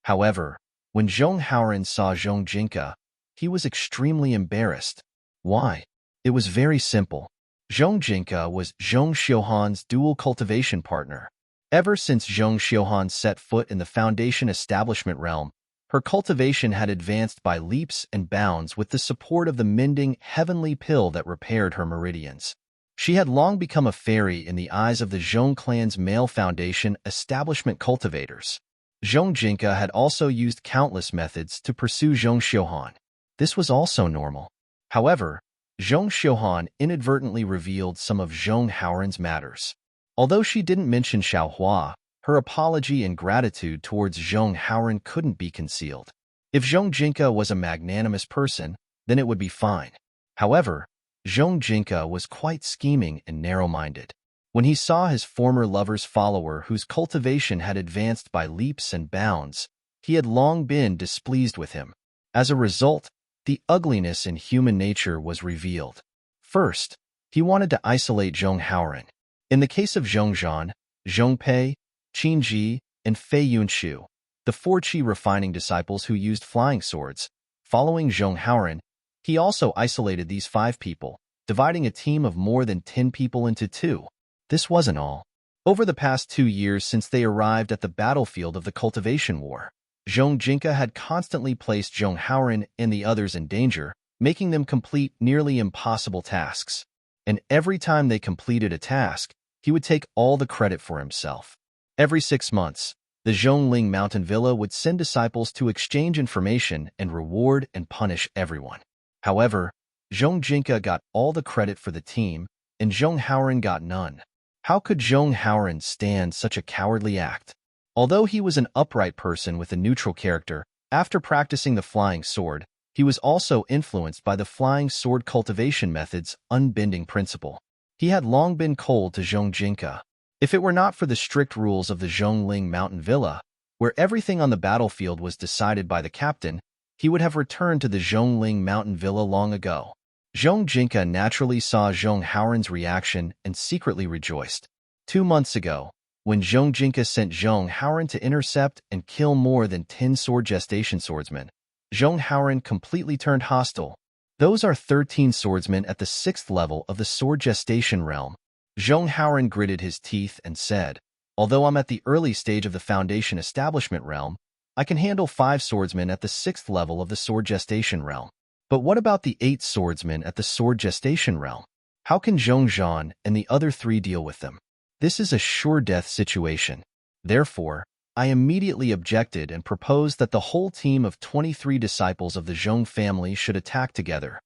However, when Zhonghaoren saw Zhongjinka, he was extremely embarrassed. Why? It was very simple. Zhongjinka was Zhong Xiuhan's dual cultivation partner. Ever since Zhong Xiuhan set foot in the foundation establishment realm, her cultivation had advanced by leaps and bounds with the support of the mending heavenly pill that repaired her meridians. She had long become a fairy in the eyes of the Zhong clan's male foundation establishment cultivators. Zhongjinka had also used countless methods to pursue Zhong Xiuhan. This was also normal. However, Zhong Xiuhan inadvertently revealed some of Zhonghaoren's matters. Although she didn't mention Xiaohua, her apology and gratitude towards Zhonghaoren couldn't be concealed. If Zhongjinka was a magnanimous person, then it would be fine. However, Zhongjinka was quite scheming and narrow-minded. When he saw his former lover's follower whose cultivation had advanced by leaps and bounds, he had long been displeased with him. As a result, the ugliness in human nature was revealed. First, he wanted to isolate Zhonghaoren. In the case of Zhongzhan, Zhongpei, Qinji, and Fei Yunshu, the four qi refining disciples who used flying swords, following Zhonghaoren, he also isolated these 5 people, dividing a team of more than 10 people into 2. This wasn't all. Over the past 2 years since they arrived at the battlefield of the cultivation war, Zhongjinka had constantly placed Zhonghaoren and the others in danger, making them complete nearly impossible tasks. And every time they completed a task, he would take all the credit for himself. Every 6 months, the Zhongling mountain villa would send disciples to exchange information and reward and punish everyone. However, Zhongjinka got all the credit for the team, and Zhonghaoren got none. How could Zhonghaoren stand such a cowardly act? Although he was an upright person with a neutral character, after practicing the flying sword, he was also influenced by the flying sword cultivation method's unbending principle. He had long been cold to Zhongjinka. If it were not for the strict rules of the Zhongling mountain villa, where everything on the battlefield was decided by the captain, he would have returned to the Zhongling mountain villa long ago. Zhongjinka naturally saw Zhonghaoren's reaction and secretly rejoiced. 2 months ago, when Zhongjinka sent Zhonghaoren to intercept and kill more than 10 sword gestation swordsmen, Zhonghaoren completely turned hostile. Those are 13 swordsmen at the 6th level of the sword gestation realm. Zhonghaoren gritted his teeth and said, "Although I'm at the early stage of the foundation establishment realm, I can handle 5 swordsmen at the 6th level of the sword gestation realm. But what about the 8 swordsmen at the sword gestation realm? How can Zhongzhan and the other 3 deal with them? This is a sure-death situation." Therefore, I immediately objected and proposed that the whole team of 23 disciples of the Zhong family should attack together.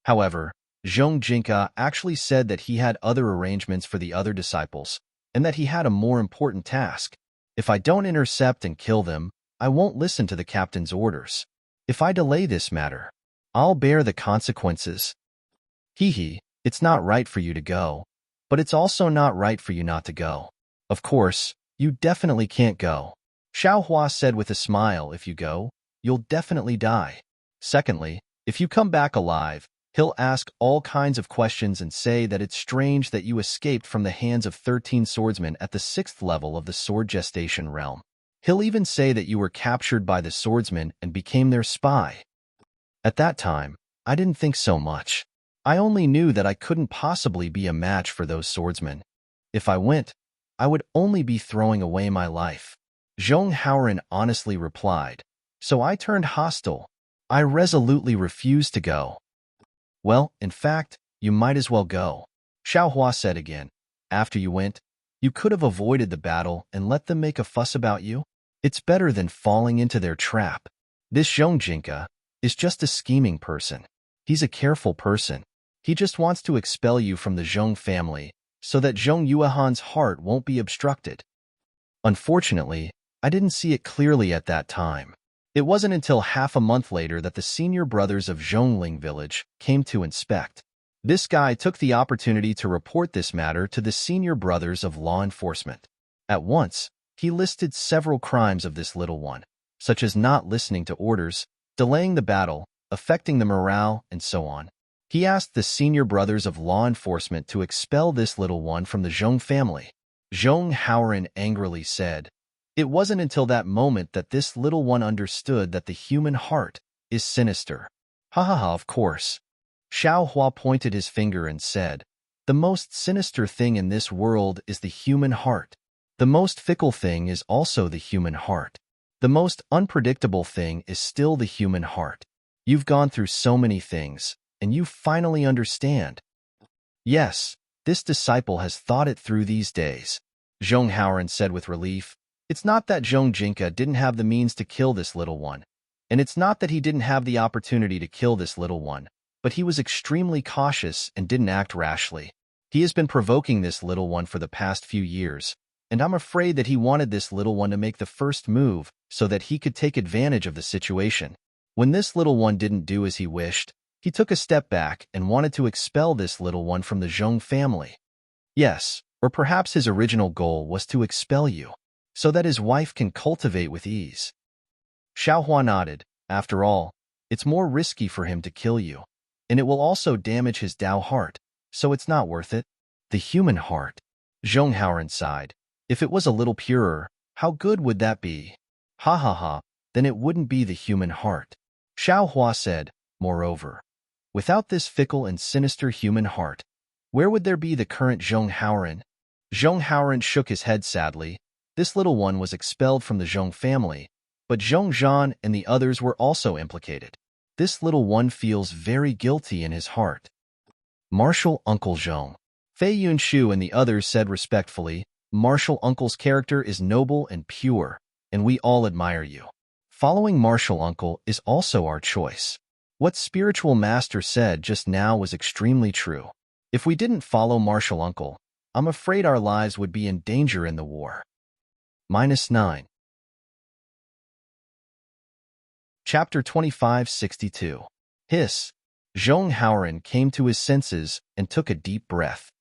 However, Zhongjinka actually said that he had other arrangements for the other disciples, and that he had a more important task. If I don't intercept and kill them, I won't listen to the captain's orders. If I delay this matter, I'll bear the consequences. It's not right for you to go, but it's also not right for you not to go. Of course, you definitely can't go. Xiaohua said with a smile, if you go, you'll definitely die. Secondly, if you come back alive, he'll ask all kinds of questions and say that it's strange that you escaped from the hands of 13 swordsmen at the 6th level of the sword gestation realm. He'll even say that you were captured by the swordsmen and became their spy. At that time, I didn't think so much. I only knew that I couldn't possibly be a match for those swordsmen. If I went, I would only be throwing away my life. Zhonghaoren honestly replied, so I turned hostile. I resolutely refused to go. Well, in fact, you might as well go. Xiaohua said again. After you went, you could have avoided the battle and let them make a fuss about you. It's better than falling into their trap. This Zhongjinka is just a scheming person. He's a careful person. He just wants to expel you from the Zhong family so that Zhong Yuehan's heart won't be obstructed. Unfortunately, I didn't see it clearly at that time. It wasn't until half a month later that the senior brothers of Zhongling village came to inspect. This guy took the opportunity to report this matter to the senior brothers of law enforcement. At once, he listed several crimes of this little one, such as not listening to orders, delaying the battle, affecting the morale, and so on. He asked the senior brothers of law enforcement to expel this little one from the Zhong family. Zhong Haoran angrily said, "It wasn't until that moment that this little one understood that the human heart is sinister." Ha ha ha, of course. Xiao Hua pointed his finger and said, "The most sinister thing in this world is the human heart. The most fickle thing is also the human heart. The most unpredictable thing is still the human heart. You've gone through so many things, and you finally understand." "Yes, this disciple has thought it through these days," Zhong Haoran said with relief. "It's not that Zhong Jinka didn't have the means to kill this little one, and it's not that he didn't have the opportunity to kill this little one, but he was extremely cautious and didn't act rashly. He has been provoking this little one for the past few years, and I'm afraid that he wanted this little one to make the first move so that he could take advantage of the situation. When this little one didn't do as he wished, he took a step back and wanted to expel this little one from the Zhong family. Yes, or perhaps his original goal was to expel you, so that his wife can cultivate with ease." Xiaohua nodded. "After all, it's more risky for him to kill you, and it will also damage his Dao heart, so it's not worth it." "The human heart," Zhong Haoran sighed. "If it was a little purer, how good would that be?" "Ha ha ha, then it wouldn't be the human heart." Xiaohua said, "Moreover, without this fickle and sinister human heart, where would there be the current Zhong Haoran?" Zhong Haoran shook his head sadly. This little one was expelled from the Zhong family, but Zhong Zhan and the others were also implicated. This little one feels very guilty in his heart. "Martial Uncle Zhong," Fei Yunshu and the others said respectfully, "Martial Uncle's character is noble and pure, and we all admire you. Following Martial Uncle is also our choice. What Spiritual Master said just now was extremely true. If we didn't follow Martial Uncle, I'm afraid our lives would be in danger in the war." -9. Chapter 2562. Hiss. Zhong Haoran came to his senses and took a deep breath.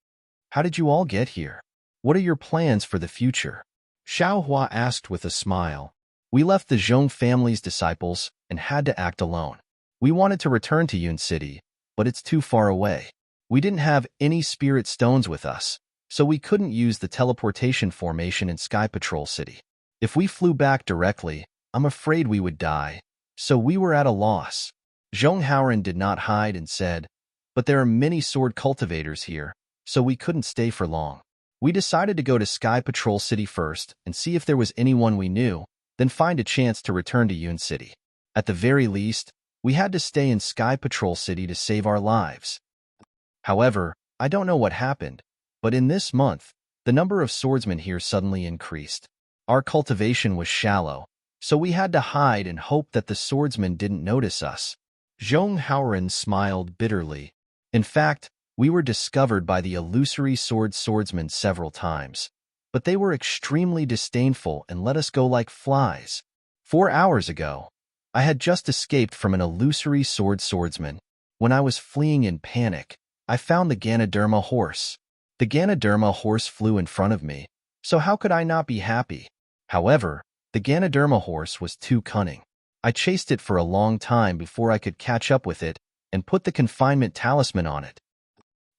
"How did you all get here? What are your plans for the future?" Xiaohua asked with a smile. "We left the Zhong family's disciples and had to act alone. We wanted to return to Yun City, but it's too far away. We didn't have any spirit stones with us, so we couldn't use the teleportation formation in Sky Patrol City. If we flew back directly, I'm afraid we would die, so we were at a loss." Zhong Haoran did not hide and said, "But there are many sword cultivators here, so we couldn't stay for long. We decided to go to Sky Patrol City first and see if there was anyone we knew, then find a chance to return to Yun City. At the very least, we had to stay in Sky Patrol City to save our lives. However, I don't know what happened, but in this month, the number of swordsmen here suddenly increased. Our cultivation was shallow, so we had to hide and hope that the swordsmen didn't notice us." Zhong Haoran smiled bitterly. "In fact, we were discovered by the illusory swordsmen several times, but they were extremely disdainful and let us go like flies. 4 hours ago, I had just escaped from an illusory swordsman. When I was fleeing in panic, I found the Ganoderma horse. The Ganoderma horse flew in front of me, so how could I not be happy? However, the Ganoderma horse was too cunning. I chased it for a long time before I could catch up with it and put the confinement talisman on it.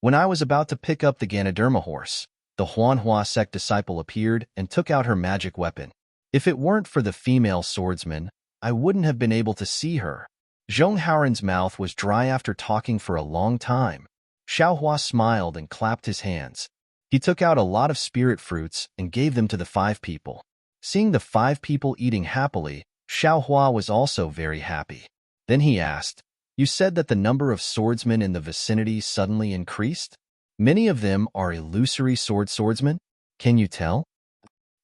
When I was about to pick up the Ganoderma horse, the Huanhua sect disciple appeared and took out her magic weapon. If it weren't for the female swordsman, I wouldn't have been able to see her." Zhong Haoran's mouth was dry after talking for a long time. Xiaohua smiled and clapped his hands. He took out a lot of spirit fruits and gave them to the 5 people. Seeing the 5 people eating happily, Xiaohua was also very happy. Then he asked, "You said that the number of swordsmen in the vicinity suddenly increased?" Many of them are illusory swordsmen. Can you tell?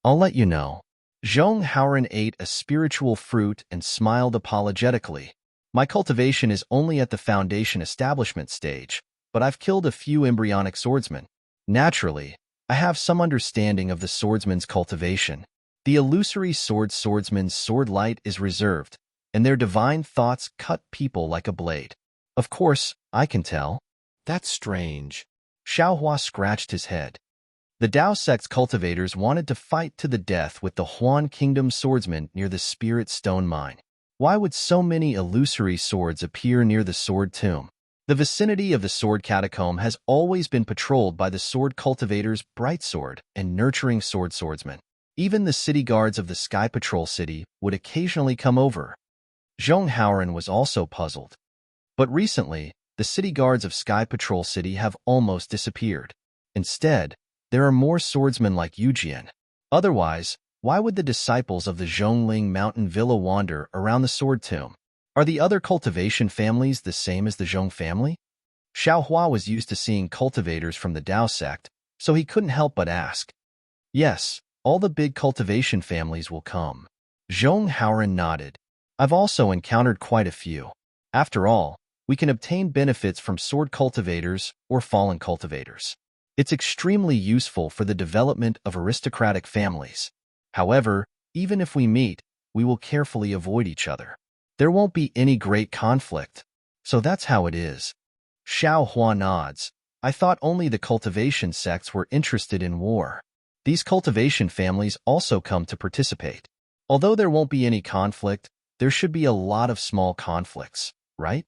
I'll let you know. Zhong Haoran ate a spiritual fruit and smiled apologetically. My cultivation is only at the foundation establishment stage, but I've killed a few embryonic swordsmen. Naturally, I have some understanding of the swordsman's cultivation. The illusory swordsman's sword light is reserved, and their divine thoughts cut people like a blade. Of course, I can tell. That's strange. Xiaohua scratched his head. The Dao sect's cultivators wanted to fight to the death with the Huan Kingdom swordsmen near the Spirit Stone Mine. Why would so many illusory swords appear near the Sword Tomb? The vicinity of the Sword Catacomb has always been patrolled by the sword cultivators Bright Sword and Nurturing Swordsmen. Even the city guards of the Sky Patrol City would occasionally come over. Zhong Haoran was also puzzled. But recently, the city guards of Sky Patrol City have almost disappeared. Instead, there are more swordsmen like Yujian. Otherwise, why would the disciples of the Zhongling Mountain Villa wander around the Sword Tomb? Are the other cultivation families the same as the Zhong family? Xiaohua was used to seeing cultivators from the Dao sect, so he couldn't help but ask. Yes, all the big cultivation families will come. Zhong Haoran nodded. I've also encountered quite a few. After all, we can obtain benefits from sword cultivators or fallen cultivators. It's extremely useful for the development of aristocratic families. However, even if we meet, we will carefully avoid each other. There won't be any great conflict. So that's how it is. Xiaohua nods. I thought only the cultivation sects were interested in war. These cultivation families also come to participate. Although there won't be any conflict, there should be a lot of small conflicts, right?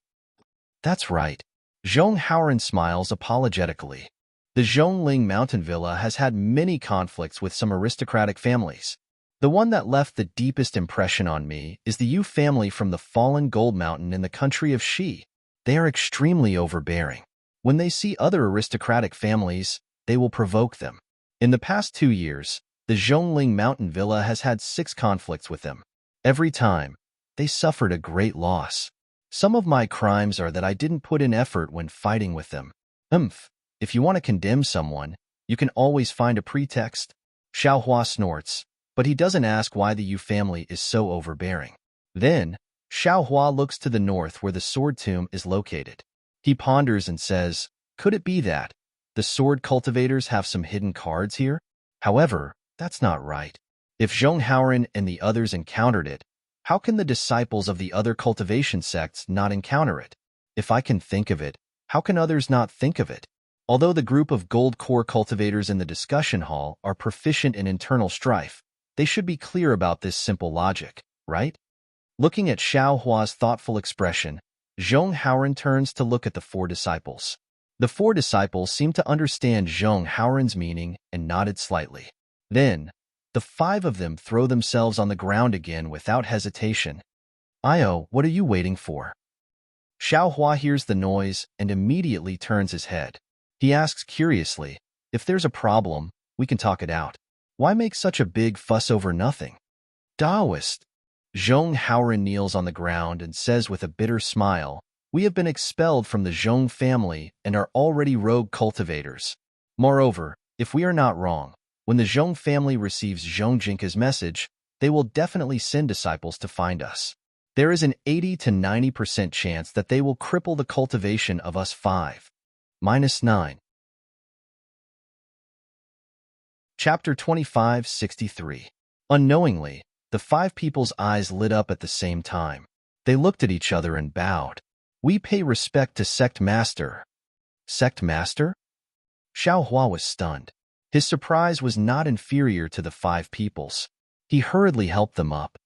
That's right. Zhong Haoran smiles apologetically. The Zhongling Mountain Villa has had many conflicts with some aristocratic families. The one that left the deepest impression on me is the Yu family from the fallen gold mountain in the country of Shi. They are extremely overbearing. When they see other aristocratic families, they will provoke them. In the past 2 years, the Zhongling Mountain Villa has had 6 conflicts with them. Every time, they suffered a great loss. Some of my crimes are that I didn't put in effort when fighting with them. If you want to condemn someone, you can always find a pretext. Xiaohua snorts, but he doesn't ask why the Yu family is so overbearing. Then, Xiaohua looks to the north where the sword tomb is located. He ponders and says, could it be that the sword cultivators have some hidden cards here? However, that's not right. If Zhong Haoran and the others encountered it, how can the disciples of the other cultivation sects not encounter it? If I can think of it, how can others not think of it? Although the group of gold core cultivators in the discussion hall are proficient in internal strife, they should be clear about this simple logic, right? Looking at Xiaohua's thoughtful expression, Zhong Haoran turns to look at the 4 disciples. The 4 disciples seem to understand Zhong Haoran's meaning and nodded slightly. Then, the 5 of them throw themselves on the ground again without hesitation. Io, what are you waiting for? Xiaohua hears the noise and immediately turns his head. He asks curiously, if there's a problem, we can talk it out. Why make such a big fuss over nothing? Taoist. Zhong Haoran kneels on the ground and says with a bitter smile, we have been expelled from the Zhong family and are already rogue cultivators. Moreover, if we are not wrong, when the Zhong family receives Zhong Jinka's message, they will definitely send disciples to find us. There is an 80 to 90% chance that they will cripple the cultivation of us 5. -9. Chapter 2563. Unknowingly, the 5 people's eyes lit up at the same time. They looked at each other and bowed. We pay respect to Sect Master. Sect Master? Xiaohua was stunned. His surprise was not inferior to the 5 people's. He hurriedly helped them up.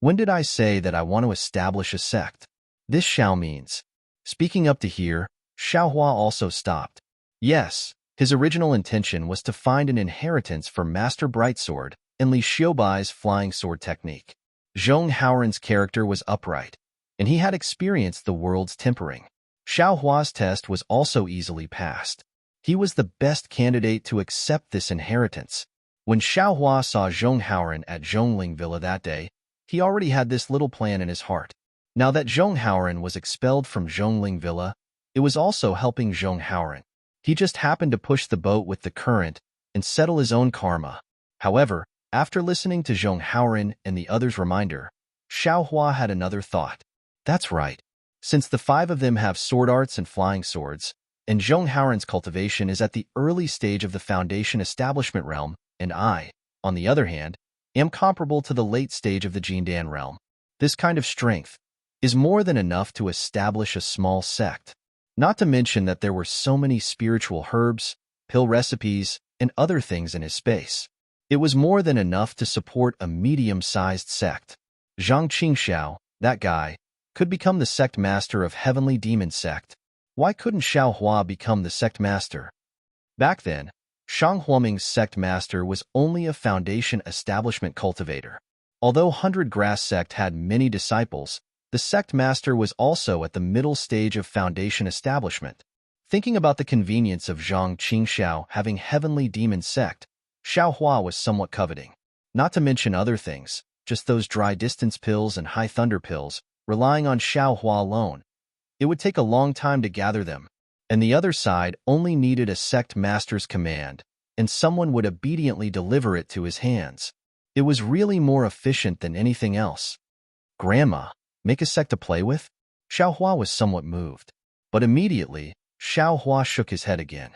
When did I say that I want to establish a sect? This Xiao means. Speaking up to here, Xiaohua also stopped. Yes, his original intention was to find an inheritance for Master Brightsword and Li Xiaobai's flying sword technique. Zhong Haoran's character was upright, and he had experienced the world's tempering. Xiaohua's test was also easily passed. He was the best candidate to accept this inheritance. When Xiaohua saw Zhong Haoran at Zhongling Villa that day, he already had this little plan in his heart. Now that Zhong Haoran was expelled from Zhongling Villa, it was also helping Zhong Haoran. He just happened to push the boat with the current and settle his own karma. However, after listening to Zhong Haoren and the others' reminder, Xiao Hua had another thought. That's right. Since the 5 of them have sword arts and flying swords, and Zhong Haoren's cultivation is at the early stage of the foundation establishment realm, and I, on the other hand, am comparable to the late stage of the Jindan realm, this kind of strength is more than enough to establish a small sect. Not to mention that there were so many spiritual herbs, pill recipes, and other things in his space. It was more than enough to support a medium-sized sect. Zhang Qingxiao, that guy, could become the sect master of Heavenly Demon Sect. Why couldn't Xiao Hua become the sect master? Back then, Shang Huoming's sect master was only a foundation establishment cultivator. Although 100 Grass Sect had many disciples, the sect master was also at the middle stage of foundation establishment. Thinking about the convenience of Zhang Qingxiao having Heavenly Demon Sect, Xiao Hua was somewhat coveting. Not to mention other things, just those dry distance pills and high thunder pills, relying on Xiao Hua alone. It would take a long time to gather them, and the other side only needed a sect master's command, and someone would obediently deliver it to his hands. It was really more efficient than anything else. Grandma, make a sect to play with? Xiao Hua was somewhat moved, but immediately, Xiao Hua shook his head again.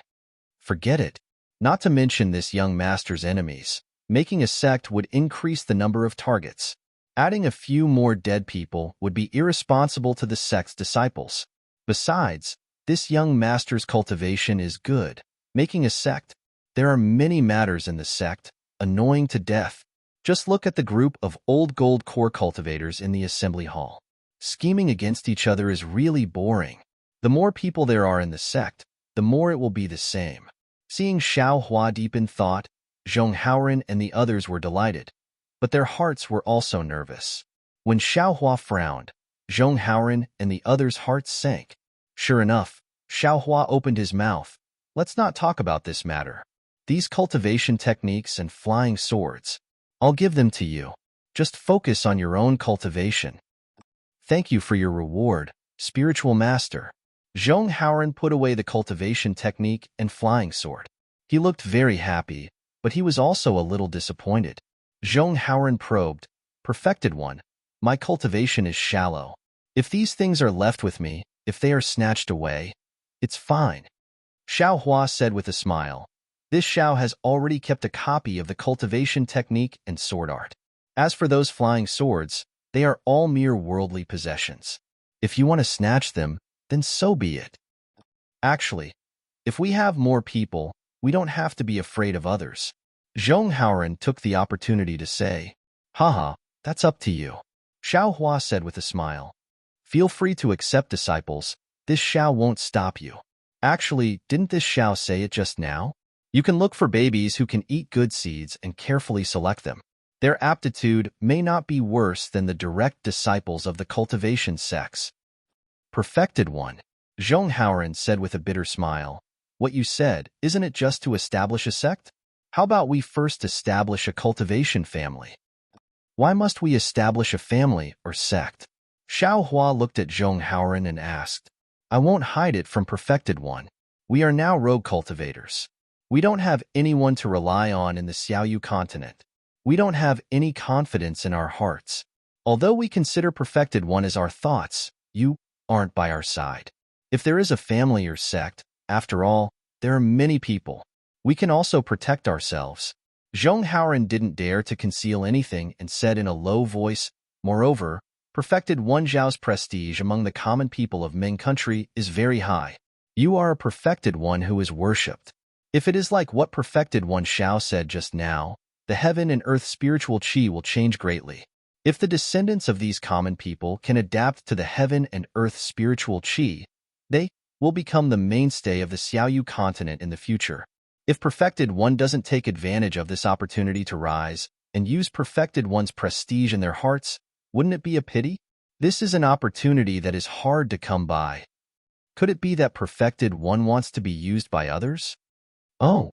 Forget it. Not to mention this young master's enemies. Making a sect would increase the number of targets. Adding a few more dead people would be irresponsible to the sect's disciples. Besides, this young master's cultivation is good. Making a sect? There are many matters in the sect, annoying to death. Just look at the group of old gold core cultivators in the assembly hall. Scheming against each other is really boring. The more people there are in the sect, the more it will be the same. Seeing Xiao Hua deep in thought, Zhong Haoren and the others were delighted, but their hearts were also nervous. When Xiao Hua frowned, Zhong Haoren and the others' hearts sank. Sure enough, Xiao Hua opened his mouth. Let's not talk about this matter. These cultivation techniques and flying swords, I'll give them to you. Just focus on your own cultivation. Thank you for your reward, spiritual master. Zhong Haoren put away the cultivation technique and flying sword. He looked very happy, but he was also a little disappointed. Zhong Haoren probed, Perfected One, my cultivation is shallow. If these things are left with me, if they are snatched away, it's fine. Xiao Hua said with a smile. This Xiao has already kept a copy of the cultivation technique and sword art. As for those flying swords, they are all mere worldly possessions. If you want to snatch them, then so be it. Actually, if we have more people, we don't have to be afraid of others. Zhong Haoren took the opportunity to say, Haha, that's up to you. Xiao Hua said with a smile. Feel free to accept disciples, this Xiao won't stop you. Actually, didn't this Xiao say it just now? You can look for babies who can eat good seeds and carefully select them. Their aptitude may not be worse than the direct disciples of the cultivation sects. Perfected One, Zhong Haoren said with a bitter smile. What you said, isn't it just to establish a sect? How about we first establish a cultivation family? Why must we establish a family or sect? Xiao Hua looked at Zhong Haoren and asked, I won't hide it from Perfected One. We are now rogue cultivators. We don't have anyone to rely on in the Xiaoyu continent. We don't have any confidence in our hearts. Although we consider Perfected One as our thoughts, you aren't by our side. If there is a family or sect, after all, there are many people. We can also protect ourselves. Zhong Haoren didn't dare to conceal anything and said in a low voice, Moreover, Perfected One Zhao's prestige among the common people of Ming country is very high. You are a Perfected One who is worshipped. If it is like what Perfected One Xiao said just now, the heaven and earth spiritual qi will change greatly. If the descendants of these common people can adapt to the heaven and earth spiritual qi, they will become the mainstay of the Xiaoyu continent in the future. If Perfected One doesn't take advantage of this opportunity to rise and use Perfected One's prestige in their hearts, wouldn't it be a pity? This is an opportunity that is hard to come by. Could it be that Perfected One wants to be used by others? Oh.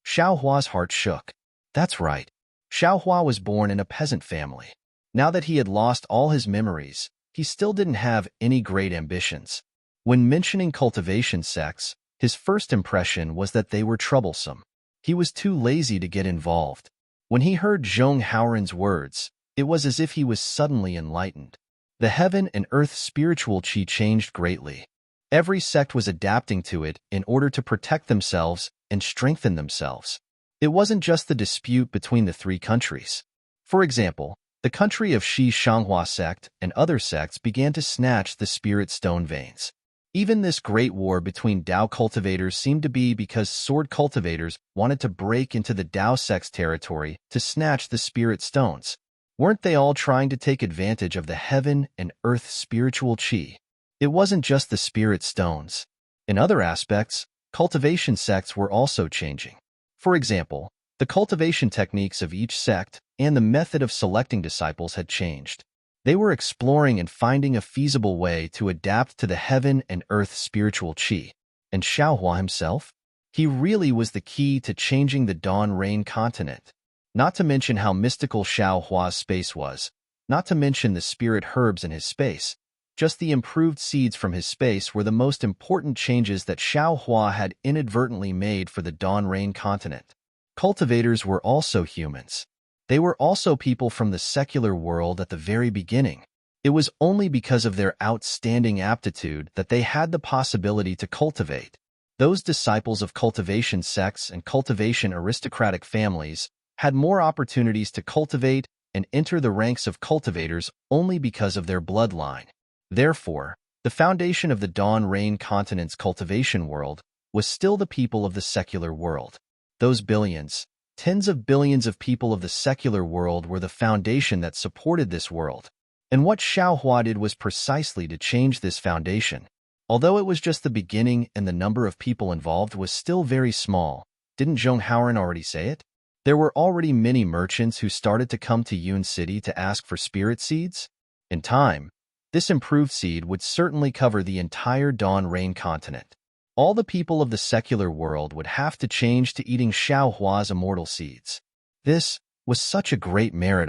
Xiao Hua's heart shook. That's right. Xiao Hua was born in a peasant family. Now that he had lost all his memories, he still didn't have any great ambitions. When mentioning cultivation sects, His first impression was that they were troublesome. He was too lazy to get involved. When he heard Zhong Haoran's words, it was as if he was suddenly enlightened. The heaven and earth spiritual qi changed greatly. Every sect was adapting to it in order to protect themselves and strengthen themselves. It wasn't just the dispute between the three countries. For example, the country of Shi Shanghua sect and other sects began to snatch the spirit stone veins. Even this great war between Dao cultivators seemed to be because sword cultivators wanted to break into the Dao sect's territory to snatch the spirit stones. Weren't they all trying to take advantage of the heaven and earth spiritual qi? It wasn't just the spirit stones. In other aspects, cultivation sects were also changing. For example, the cultivation techniques of each sect and the method of selecting disciples had changed. They were exploring and finding a feasible way to adapt to the heaven and earth spiritual qi. And Xiaohua himself? He really was the key to changing the Dawn Rain continent. Not to mention how mystical Xiaohua's space was. Not to mention the spirit herbs in his space. Just the improved seeds from his space were the most important changes that Xiaohua had inadvertently made for the Dawn Rain continent. Cultivators were also humans. They were also people from the secular world at the very beginning. It was only because of their outstanding aptitude that they had the possibility to cultivate. Those disciples of cultivation sects and cultivation aristocratic families had more opportunities to cultivate and enter the ranks of cultivators only because of their bloodline. Therefore, the foundation of the Dawn Rain continent's cultivation world was still the people of the secular world. Those billions, tens of billions of people of the secular world were the foundation that supported this world. And what Xiaohua did was precisely to change this foundation. Although it was just the beginning and the number of people involved was still very small, didn't Zhong Haoran already say it? There were already many merchants who started to come to Yun City to ask for spirit seeds. In time, this improved seed would certainly cover the entire Dawn Rain continent. All the people of the secular world would have to change to eating Xiaohua's immortal seeds. This was such a great merit.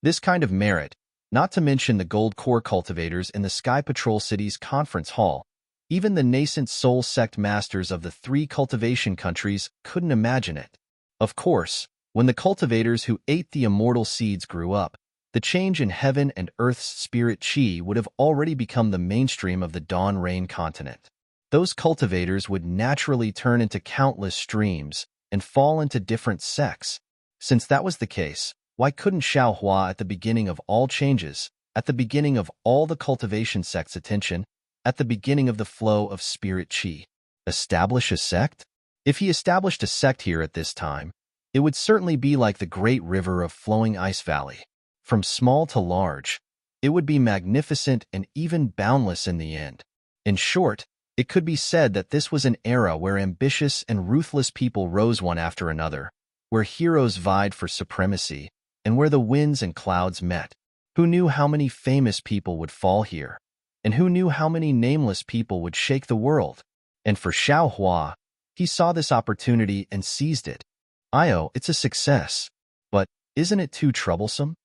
This kind of merit, not to mention the gold core cultivators in the Sky Patrol City's conference hall, even the nascent soul sect masters of the three cultivation countries couldn't imagine it. Of course, when the cultivators who ate the immortal seeds grew up, the change in heaven and earth's spirit qi would have already become the mainstream of the Dawn Rain continent. Those cultivators would naturally turn into countless streams and fall into different sects. Since that was the case, why couldn't Xiaohua at the beginning of all changes, at the beginning of all the cultivation sects' attention, at the beginning of the flow of spirit qi, establish a sect? If he established a sect here at this time, it would certainly be like the great river of flowing ice valley. From small to large, it would be magnificent and even boundless in the end. In short, it could be said that this was an era where ambitious and ruthless people rose one after another, where heroes vied for supremacy, and where the winds and clouds met. Who knew how many famous people would fall here? And who knew how many nameless people would shake the world? And for Xiaohua, he saw this opportunity and seized it. It's a success. But isn't it too troublesome?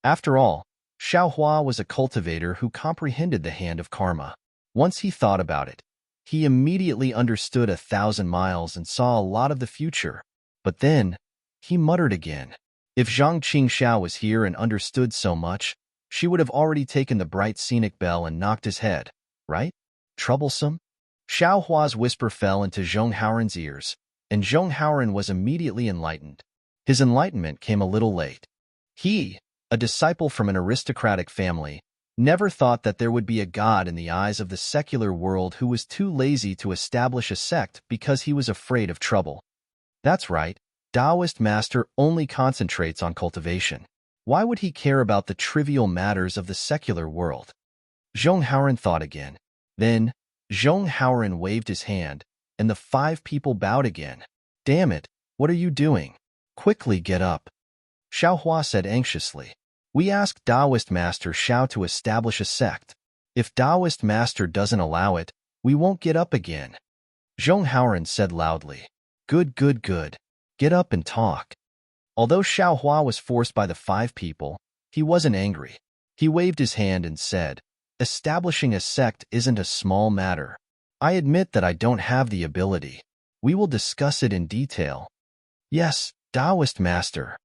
After all, Xiaohua was a cultivator who comprehended the hand of karma. Once he thought about it, he immediately understood 1,000 miles and saw a lot of the future. But then, he muttered again. If Zhang Qingxiao was here and understood so much, she would have already taken the bright scenic bell and knocked his head, right? Troublesome? Xiaohua's whisper fell into Zhong Haoran's ears, and Zhong Haoran was immediately enlightened. His enlightenment came a little late. He, a disciple from an aristocratic family, never thought that there would be a god in the eyes of the secular world who was too lazy to establish a sect because he was afraid of trouble. That's right, Taoist master only concentrates on cultivation. Why would he care about the trivial matters of the secular world? Zhong Haoran thought again. Then, Zhong Haoran waved his hand, and the 5 people bowed again. Damn it, what are you doing? Quickly get up. Xiaohua said anxiously. We asked Taoist Master Xiao to establish a sect. If Taoist Master doesn't allow it, we won't get up again. Zhong Haoran said loudly. Good, good, good. Get up and talk. Although Xiaohua was forced by the 5 people, he wasn't angry. He waved his hand and said, establishing a sect isn't a small matter. I admit that I don't have the ability. We will discuss it in detail. Yes, Taoist master.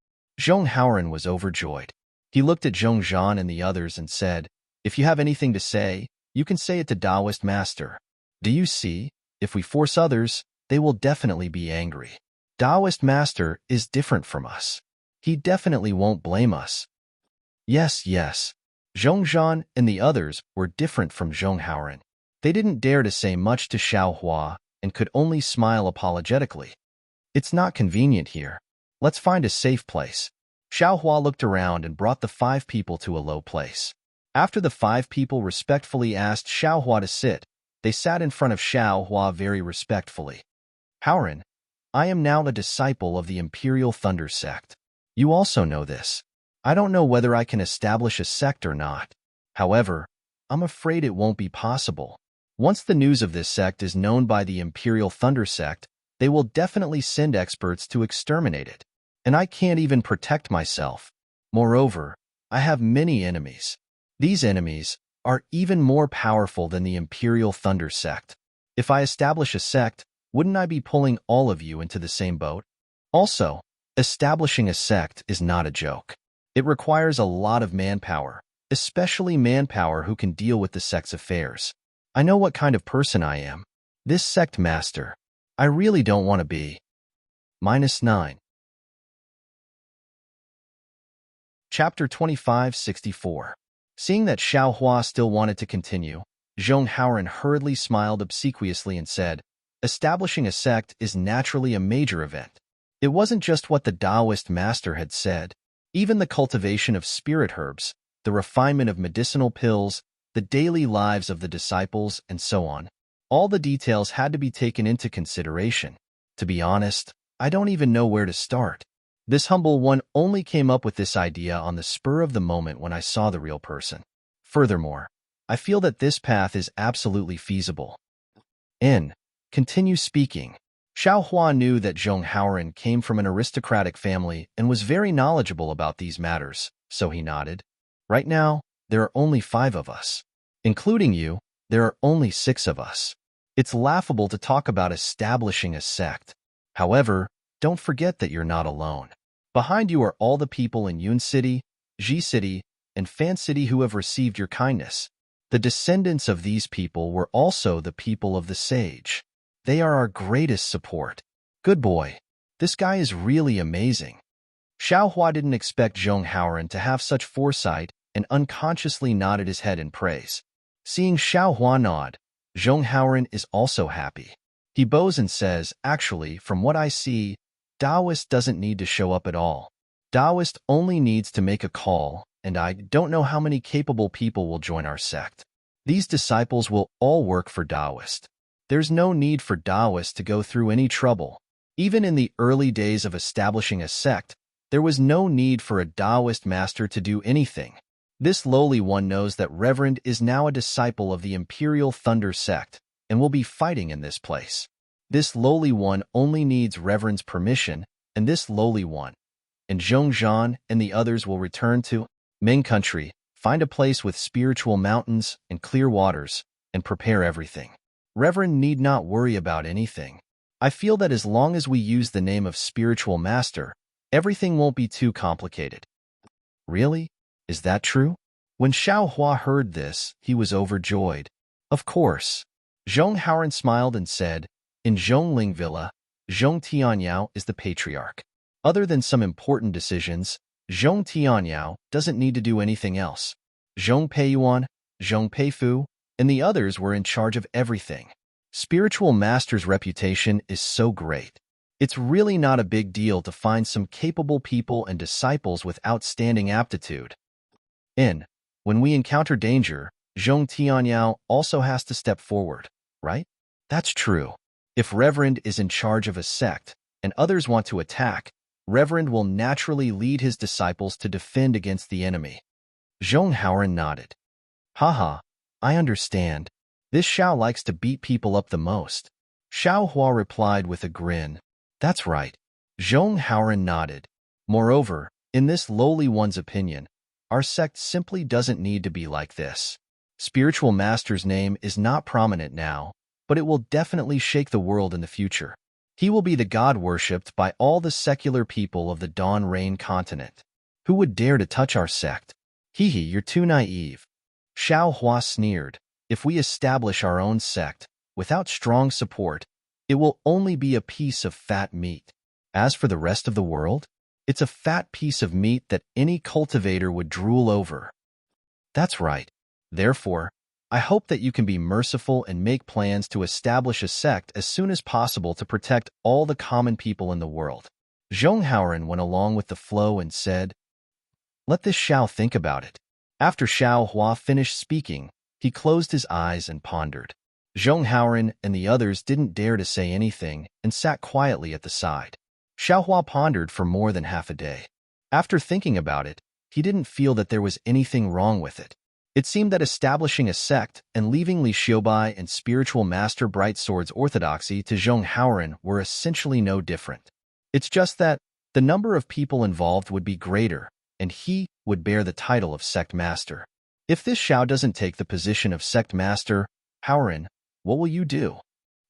Zhong Haoran was overjoyed. He looked at Zhong Zhan and the others and said, if you have anything to say, you can say it to Taoist master. Do you see? If we force others, they will definitely be angry. Taoist master is different from us. He definitely won't blame us. Yes, yes. Zhong Zhan and the others were different from Zhong Haoran. They didn't dare to say much to Xiao Hua and could only smile apologetically. It's not convenient here. Let's find a safe place. Xiao Hua looked around and brought the 5 people to a low place. After the 5 people respectfully asked Xiao Hua to sit, they sat in front of Xiao Hua very respectfully. Haoran, I am now a disciple of the Imperial Thunder sect. You also know this. I don't know whether I can establish a sect or not. However, I'm afraid it won't be possible. Once the news of this sect is known by the Imperial Thunder sect, they will definitely send experts to exterminate it. And I can't even protect myself. Moreover, I have many enemies. These enemies are even more powerful than the Imperial Thunder sect. If I establish a sect, wouldn't I be pulling all of you into the same boat? Also, establishing a sect is not a joke. It requires a lot of manpower, especially manpower who can deal with the sect's affairs. I know what kind of person I am. This sect master. I really don't want to be. -9. Chapter 2564. Seeing that Xiao Hua still wanted to continue, Zhong Haoran hurriedly smiled obsequiously and said, establishing a sect is naturally a major event. It wasn't just what the Taoist master had said. Even the cultivation of spirit herbs, the refinement of medicinal pills, the daily lives of the disciples, and so on. All the details had to be taken into consideration. To be honest, I don't even know where to start. This humble one only came up with this idea on the spur of the moment when I saw the real person. Furthermore, I feel that this path is absolutely feasible. Continue speaking. Xiao Hua knew that Zhong Haoran came from an aristocratic family and was very knowledgeable about these matters, so he nodded. Right now, there are only 5 of us. Including you, there are only 6 of us. It's laughable to talk about establishing a sect. However, don't forget that you're not alone. Behind you are all the people in Yun City, Ji City, and Fan City who have received your kindness. The descendants of these people were also the people of the sage. They are our greatest support. Good boy. This guy is really amazing. Xiao Hua didn't expect Zhong Haoran to have such foresight and unconsciously nodded his head in praise. Seeing Xiao Hua nod, Zhong Haoran is also happy. He bows and says, actually, from what I see, Taoist doesn't need to show up at all. Taoist only needs to make a call, and I don't know how many capable people will join our sect. These disciples will all work for Taoist. There's no need for Taoist to go through any trouble. Even in the early days of establishing a sect, there was no need for a Taoist master to do anything. This lowly one knows that Reverend is now a disciple of the Imperial Thunder sect and will be fighting in this place. This lowly one only needs Reverend's permission, and this lowly one, and Zhong Zhan and the others will return to Ming country, find a place with spiritual mountains and clear waters, and prepare everything. Reverend need not worry about anything. I feel that as long as we use the name of spiritual master, everything won't be too complicated. Really? Is that true? When Xiao Hua heard this, he was overjoyed. Of course. Zhong Haoran smiled and said, in Zhongling Villa, Zhong Tianyao is the patriarch. Other than some important decisions, Zhong Tianyao doesn't need to do anything else. Zhong Peiyuan, Zhong Peifu, and the others were in charge of everything. Spiritual master's reputation is so great. It's really not a big deal to find some capable people and disciples with outstanding aptitude. When we encounter danger, Zhong Tianyao also has to step forward, right? That's true. If Reverend is in charge of a sect, and others want to attack, Reverend will naturally lead his disciples to defend against the enemy. Zhong Haoran nodded. Haha, I understand. This Xiao likes to beat people up the most. Xiao Hua replied with a grin. That's right. Zhong Haoran nodded. Moreover, in this lowly one's opinion, our sect simply doesn't need to be like this. Spiritual master's name is not prominent now, but it will definitely shake the world in the future. He will be the god worshipped by all the secular people of the Dawn Rain continent. Who would dare to touch our sect? Hee hee, you're too naive. Xiao Hua sneered. If we establish our own sect, without strong support, it will only be a piece of fat meat. As for the rest of the world, it's a fat piece of meat that any cultivator would drool over. That's right. Therefore, I hope that you can be merciful and make plans to establish a sect as soon as possible to protect all the common people in the world. Zhong Haoren went along with the flow and said, "Let this Xiao think about it." After Xiao Hua finished speaking, he closed his eyes and pondered. Zhong Haoren and the others didn't dare to say anything and sat quietly at the side. Xiao Hua pondered for more than half a day. After thinking about it, he didn't feel that there was anything wrong with it. It seemed that establishing a sect and leaving Li Xiaobai and spiritual master Brightsword's orthodoxy to Zhong Haoren were essentially no different. It's just that the number of people involved would be greater, and he would bear the title of sect master. If this Xiao doesn't take the position of sect master, Haoren, what will you do?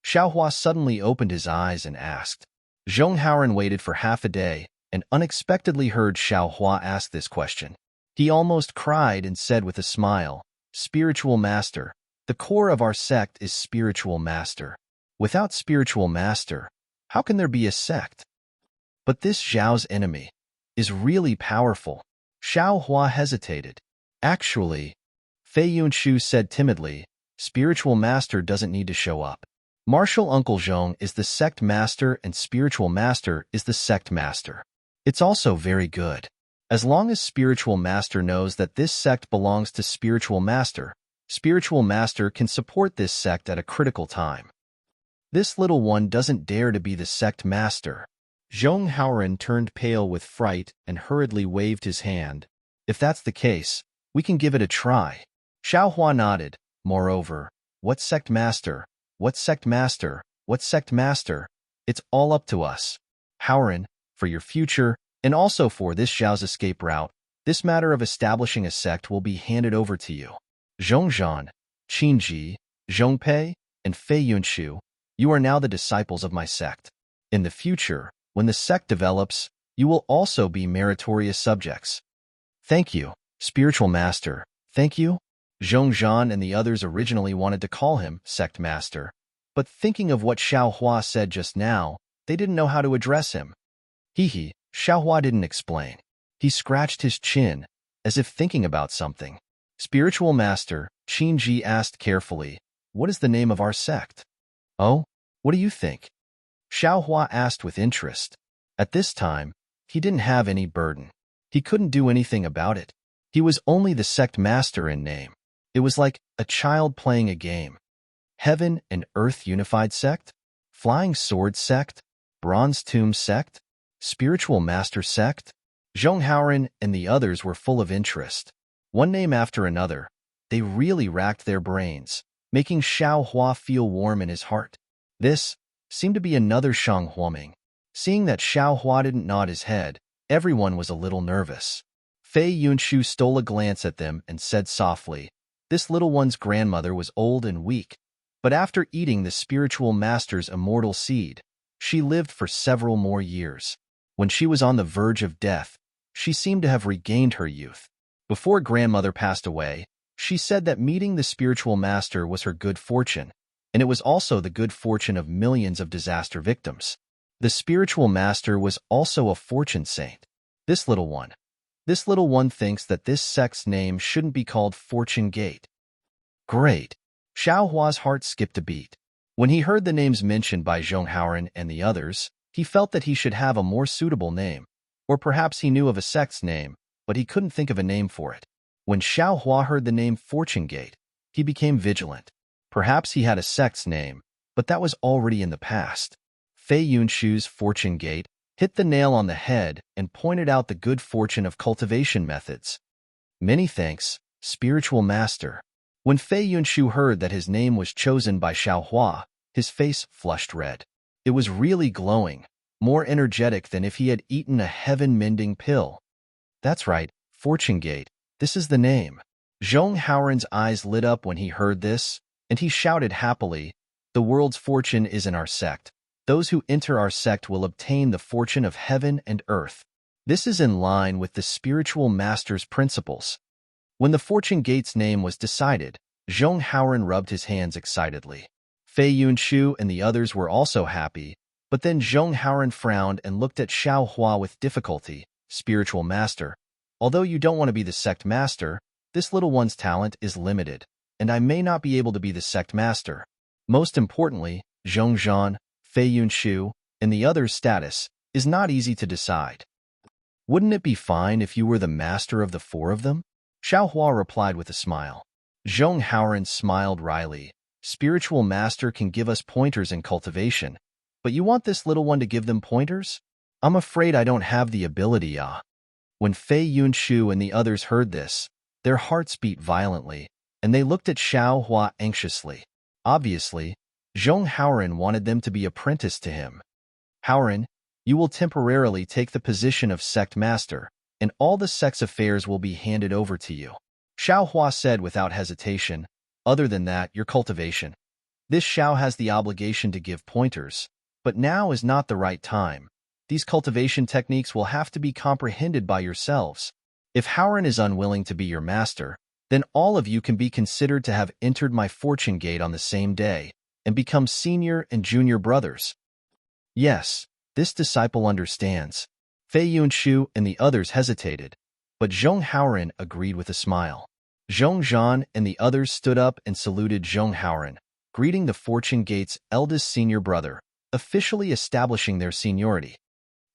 Xiao Hua suddenly opened his eyes and asked. Zhong Haoren waited for half a day and unexpectedly heard Xiao Hua ask this question. He almost cried and said with a smile, "Spiritual master, the core of our sect is spiritual master. Without spiritual master, how can there be a sect?" But this Xiao's enemy is really powerful. Xiao Hua hesitated. Actually, Fei Yunshu said timidly, "Spiritual master doesn't need to show up. Martial Uncle Zhong is the sect master and spiritual master is the sect master. It's also very good. As long as spiritual master knows that this sect belongs to spiritual master can support this sect at a critical time. This little one doesn't dare to be the sect master." Zhong Haoren turned pale with fright and hurriedly waved his hand. "If that's the case, we can give it a try." Xiao Hua nodded. "Moreover, what sect master? What sect master? What sect master? It's all up to us. Haoren, for your future, and also for this Xiao's escape route, this matter of establishing a sect will be handed over to you. Zhongzhan, Qinji, Zhongpei, and Fei Yunshu, you are now the disciples of my sect. In the future, when the sect develops, you will also be meritorious subjects." "Thank you, spiritual master, thank you." Zhongzhan and the others originally wanted to call him sect master, but thinking of what Xiao Hua said just now, they didn't know how to address him. Hee, Xiao Hua didn't explain. He scratched his chin, as if thinking about something. "Spiritual master," Qinji asked carefully, "what is the name of our sect?" "Oh, what do you think?" Xiao Hua asked with interest. At this time, he didn't have any burden. He couldn't do anything about it. He was only the sect master in name. It was like a child playing a game. Heaven and Earth Unified Sect? Flying Sword Sect? Bronze Tomb Sect? Spiritual Master Sect? Zhong Haoren and the others were full of interest. One name after another, they really racked their brains, making Xiao Hua feel warm in his heart. This seemed to be another Shang Huaming. Seeing that Xiao Hua didn't nod his head, everyone was a little nervous. Fei Yunshu stole a glance at them and said softly, "This little one's grandmother was old and weak, but after eating the spiritual master's immortal seed, she lived for several more years. When she was on the verge of death, she seemed to have regained her youth. Before grandmother passed away, she said that meeting the spiritual master was her good fortune, and it was also the good fortune of millions of disaster victims. The spiritual master was also a fortune saint. This little one thinks that this sect's name shouldn't be called Fortune Gate." Great. Xiao Hua's heart skipped a beat. When he heard the names mentioned by Zhong Haoren and the others, he felt that he should have a more suitable name, or perhaps he knew of a sect's name, but he couldn't think of a name for it. When Xiao Hua heard the name Fortune Gate, he became vigilant. Perhaps he had a sect's name, but that was already in the past. Fei Yunshu's Fortune Gate hit the nail on the head and pointed out the good fortune of cultivation methods. "Many thanks, spiritual master." When Fei Yunshu heard that his name was chosen by Xiao Hua, his face flushed red. It was really glowing, more energetic than if he had eaten a heaven-mending pill. "That's right, Fortune Gate, this is the name." Zhong Haoren's eyes lit up when he heard this, and he shouted happily, The world's fortune is in our sect. Those who enter our sect will obtain the fortune of heaven and earth. This is in line with the spiritual master's principles. When the fortune gate's name was decided, Zhong Haoren rubbed his hands excitedly. Fei Yunshu and the others were also happy, but then Zhong Haoren frowned and looked at Xiao Hua with difficulty. Spiritual master, although you don't want to be the sect master, this little one's talent is limited, and I may not be able to be the sect master. Most importantly, Zhong Zhan, Fei Yunshu, and the others' status is not easy to decide. Wouldn't it be fine if you were the master of the four of them? Xiao Hua replied with a smile. Zhong Haoren smiled wryly. Spiritual master can give us pointers in cultivation, but you want this little one to give them pointers? I'm afraid I don't have the ability, When Fei Yunshu and the others heard this, their hearts beat violently, and they looked at Xiao Hua anxiously. Obviously, Zhong Haoren wanted them to be apprenticed to him. Haoren, you will temporarily take the position of sect master, and all the sect's affairs will be handed over to you. Xiao Hua said without hesitation, other than that, your cultivation. This Xiao has the obligation to give pointers, but now is not the right time. These cultivation techniques will have to be comprehended by yourselves. If Haoren is unwilling to be your master, then all of you can be considered to have entered my fortune gate on the same day and become senior and junior brothers. Yes, this disciple understands. Fei Yunshu and the others hesitated, but Zhong Haoren agreed with a smile. Zhong Zhan and the others stood up and saluted Zhong Haoren, greeting the fortune gate's eldest senior brother, officially establishing their seniority.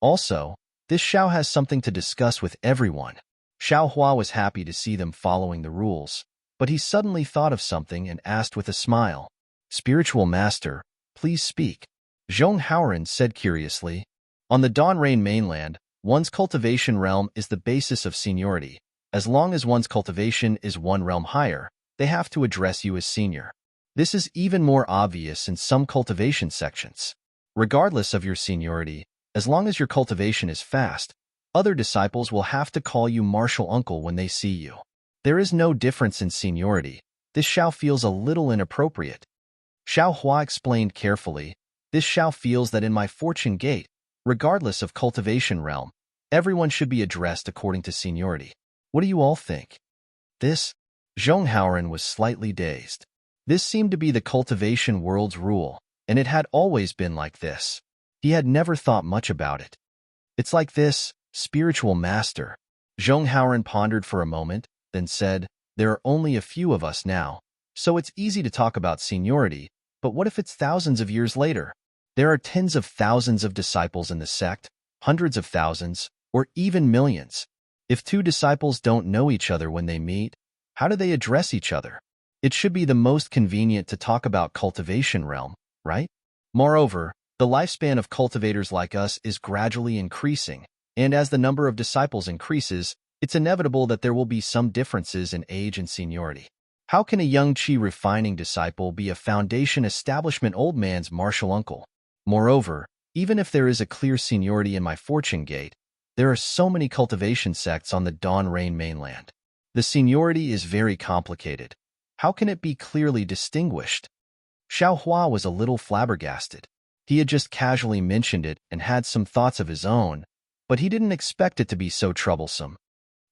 Also, this Xiao has something to discuss with everyone. Xiao Hua was happy to see them following the rules, but he suddenly thought of something and asked with a smile, Spiritual Master, please speak. Zhong Haoren said curiously, on the Dawn Rain mainland, one's cultivation realm is the basis of seniority. As long as one's cultivation is one realm higher, they have to address you as senior. This is even more obvious in some cultivation sections. Regardless of your seniority, as long as your cultivation is fast, other disciples will have to call you martial uncle when they see you. There is no difference in seniority. This Xiao feels a little inappropriate. Xiao Hua explained carefully, this Xiao feels that in my fortune gate, regardless of cultivation realm, everyone should be addressed according to seniority. What do you all think? This? Zhong Haoren was slightly dazed. This seemed to be the cultivation world's rule, and it had always been like this. He had never thought much about it. It's like this, spiritual master. Zhong Haoren pondered for a moment, then said, there are only a few of us now, so it's easy to talk about seniority, but what if it's thousands of years later? There are tens of thousands of disciples in the sect, hundreds of thousands, or even millions. If two disciples don't know each other when they meet, how do they address each other? It should be the most convenient to talk about cultivation realm, right? Moreover, the lifespan of cultivators like us is gradually increasing, and as the number of disciples increases, it's inevitable that there will be some differences in age and seniority. How can a young Qi refining disciple be a foundation establishment old man's martial uncle? Moreover, even if there is a clear seniority in my fortune gate, there are so many cultivation sects on the Dawn Rain mainland. The seniority is very complicated. How can it be clearly distinguished? Xiao Hua was a little flabbergasted. He had just casually mentioned it and had some thoughts of his own, but he didn't expect it to be so troublesome.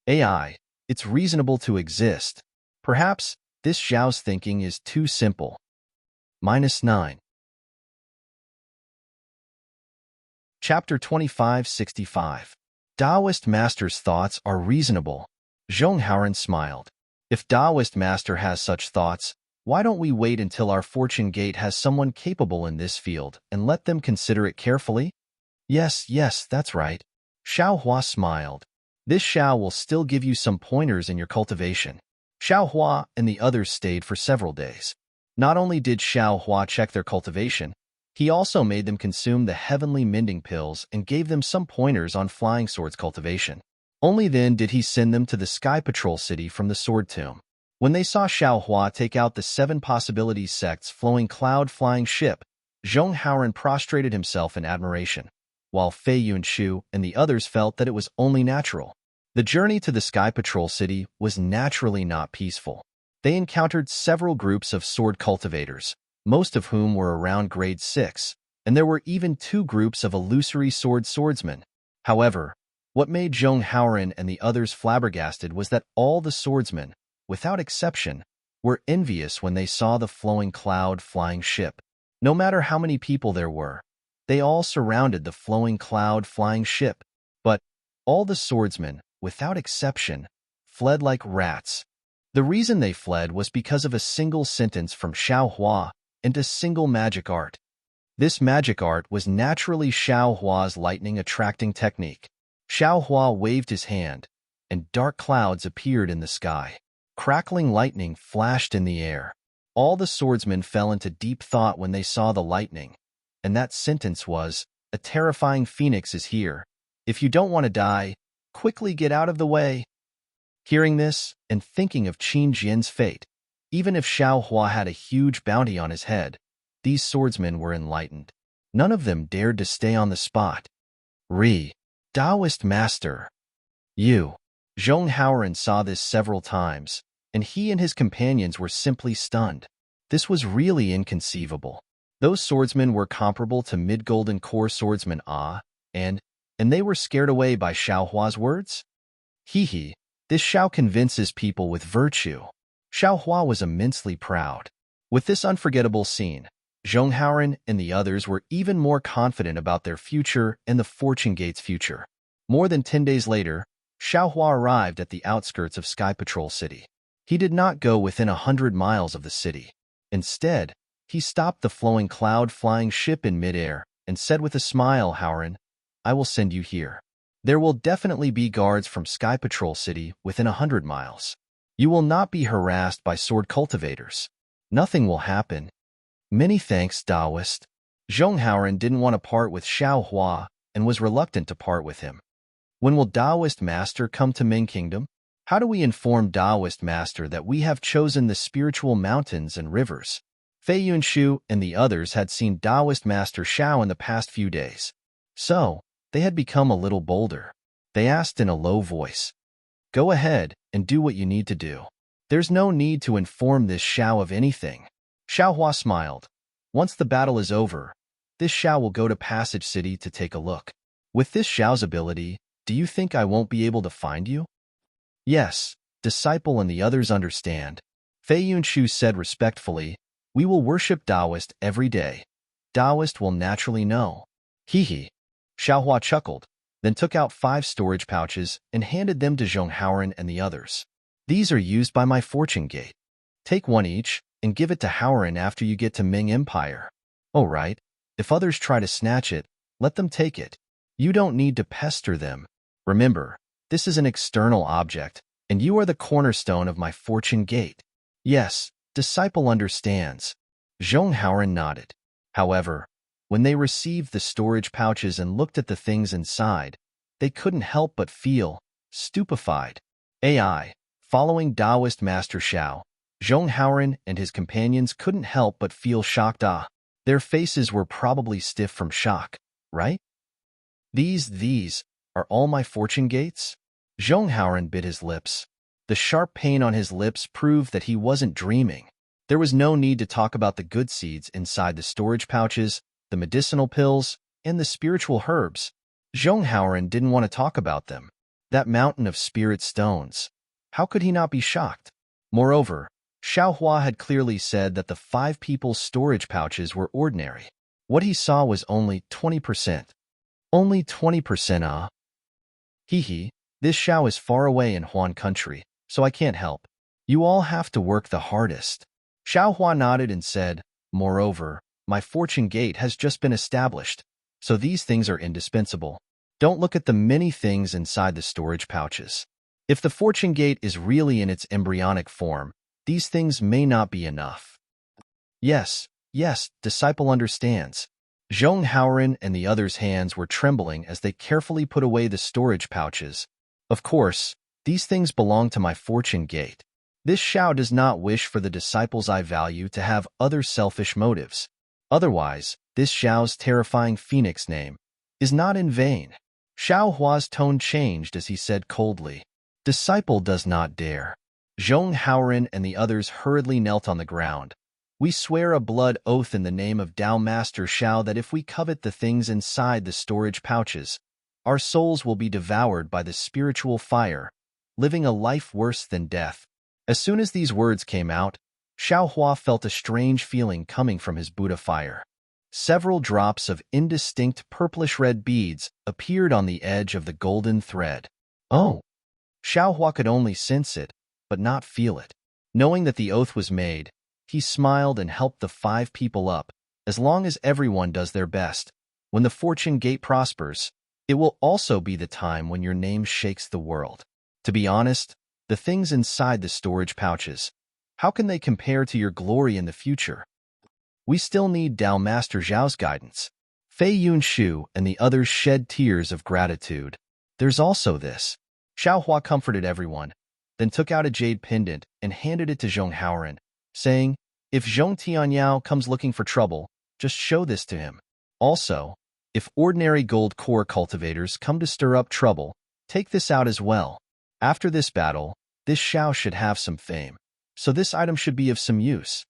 AI, it's reasonable to exist. Perhaps this Xiao's thinking is too simple. -9. Chapter 2565. Taoist Master's thoughts are reasonable. Zhong Haoren smiled. If Taoist Master has such thoughts, why don't we wait until our fortune gate has someone capable in this field and let them consider it carefully? Yes, that's right. Xiao Hua smiled. This Xiao will still give you some pointers in your cultivation. Xiao Hua and the others stayed for several days. Not only did Xiao Hua check their cultivation, he also made them consume the heavenly mending pills and gave them some pointers on flying swords cultivation. Only then did he send them to the Sky Patrol City from the Sword Tomb. When they saw Xiao Hua take out the 7 possibilities sect's flowing cloud-flying ship, Zhong Haoren prostrated himself in admiration, while Fei Yunshu and the others felt that it was only natural. The journey to the Sky Patrol City was naturally not peaceful. They encountered several groups of sword cultivators, most of whom were around grade 6, and there were even 2 groups of illusory swordsmen. However, what made Zhong Haoran and the others flabbergasted was that all the swordsmen, without exception, were envious when they saw the flowing cloud flying ship. No matter how many people there were, they all surrounded the flowing cloud flying ship. But all the swordsmen, without exception, fled like rats. The reason they fled was because of a single sentence from Xiao Hua and a single magic art. This magic art was naturally Xiao Hua's lightning-attracting technique. Xiao Hua waved his hand, and dark clouds appeared in the sky. Crackling lightning flashed in the air. All the swordsmen fell into deep thought when they saw the lightning, and that sentence was, "A terrifying phoenix is here. If you don't want to die, quickly get out of the way." Hearing this, and thinking of Qin Jian's fate, even if Xiao Hua had a huge bounty on his head, these swordsmen were enlightened. None of them dared to stay on the spot. Taoist Master. Zhong Haoran saw this several times, and he and his companions were simply stunned. This was really inconceivable. Those swordsmen were comparable to mid-golden core swordsman and they were scared away by Xiao Hua's words? This Xiao convinces people with virtue. Xiao Hua was immensely proud. With this unforgettable scene, Zhong Haoran and the others were even more confident about their future and the Fortune Gate's future. More than 10 days later, Xiao Hua arrived at the outskirts of Sky Patrol City. He did not go within 100 miles of the city. Instead, he stopped the flowing cloud-flying ship in midair and said with a smile, "Haoran, I will send you here. There will definitely be guards from Sky Patrol City within 100 miles. You will not be harassed by sword cultivators. Nothing will happen. Many thanks, Taoist." Zhong Haoran didn't want to part with Xiao Hua and was reluctant to part with him. When will Taoist Master come to Ming Kingdom? How do we inform Taoist Master that we have chosen the spiritual mountains and rivers? Fei Yunshu and the others had seen Taoist Master Xiao in the past few days, so they had become a little bolder. They asked in a low voice, "Go ahead and do what you need to do. There's no need to inform this Xiao of anything." Xiao Hua smiled. "Once the battle is over, this Xiao will go to Passage City to take a look. With this Xiao's ability, do you think I won't be able to find you?" "Yes, disciple and the others understand." Fei Yunshu said respectfully, "We will worship Taoist every day. Taoist will naturally know." Xiao Hua chuckled, then took out 5 storage pouches and handed them to Zhong Haoran and the others. "These are used by my Fortune Gate. Take one each and give it to Haoran after you get to Ming Empire. Oh right, if others try to snatch it, let them take it. You don't need to pester them. Remember, this is an external object, and you are the cornerstone of my Fortune Gate." "Yes, disciple understands." Zhong Haoran nodded. However, when they received the storage pouches and looked at the things inside, they couldn't help but feel stupefied. Following Taoist Master Xiao, Zhong Haoran and his companions couldn't help but feel shocked. Their faces were probably stiff from shock, right? These are all my Fortune Gates? Zhong Haoran bit his lips. The sharp pain on his lips proved that he wasn't dreaming. There was no need to talk about the good seeds inside the storage pouches, the medicinal pills, and the spiritual herbs. Zhong Haoran didn't want to talk about them. That mountain of spirit stones. How could he not be shocked? Moreover, Xiao Hua had clearly said that the 5 people's storage pouches were ordinary. What he saw was only 20%. Only 20%, This Xiao is far away in Huan country, so I can't help. You all have to work the hardest. Xiao Hua nodded and said, "Moreover, my Fortune Gate has just been established, so these things are indispensable. Don't look at the many things inside the storage pouches. If the Fortune Gate is really in its embryonic form, these things may not be enough." Yes, disciple understands." Zhong Haoran and the others' hands were trembling as they carefully put away the storage pouches. "Of course, these things belong to my Fortune Gate. This Xiao does not wish for the disciples I value to have other selfish motives. Otherwise, this Xiao's terrifying phoenix name is not in vain." Xiao Hua's tone changed as he said coldly, "Disciple does not dare." Zhong Haoran and the others hurriedly knelt on the ground. We swear a blood oath in the name of Tao Master Shao that if we covet the things inside the storage pouches, our souls will be devoured by the spiritual fire, living a life worse than death. As soon as these words came out, Xiao Hua felt a strange feeling coming from his Buddha fire. Several drops of indistinct purplish-red beads appeared on the edge of the golden thread. Oh! Xiao Hua could only sense it, but not feel it. Knowing that the oath was made, he smiled and helped the 5 people up. As long as everyone does their best, when the fortune gate prospers, it will also be the time when your name shakes the world. To be honest, the things inside the storage pouches, how can they compare to your glory in the future? We still need Tao Master Zhao's guidance. Fei Yunshu and the others shed tears of gratitude. There's also this. Xiao Hua comforted everyone, then took out a jade pendant and handed it to Zhong Haoran, saying, if Zhong Tianyao comes looking for trouble, just show this to him. Also, if ordinary gold core cultivators come to stir up trouble, take this out as well. After this battle, this Xiao should have some fame, so this item should be of some use.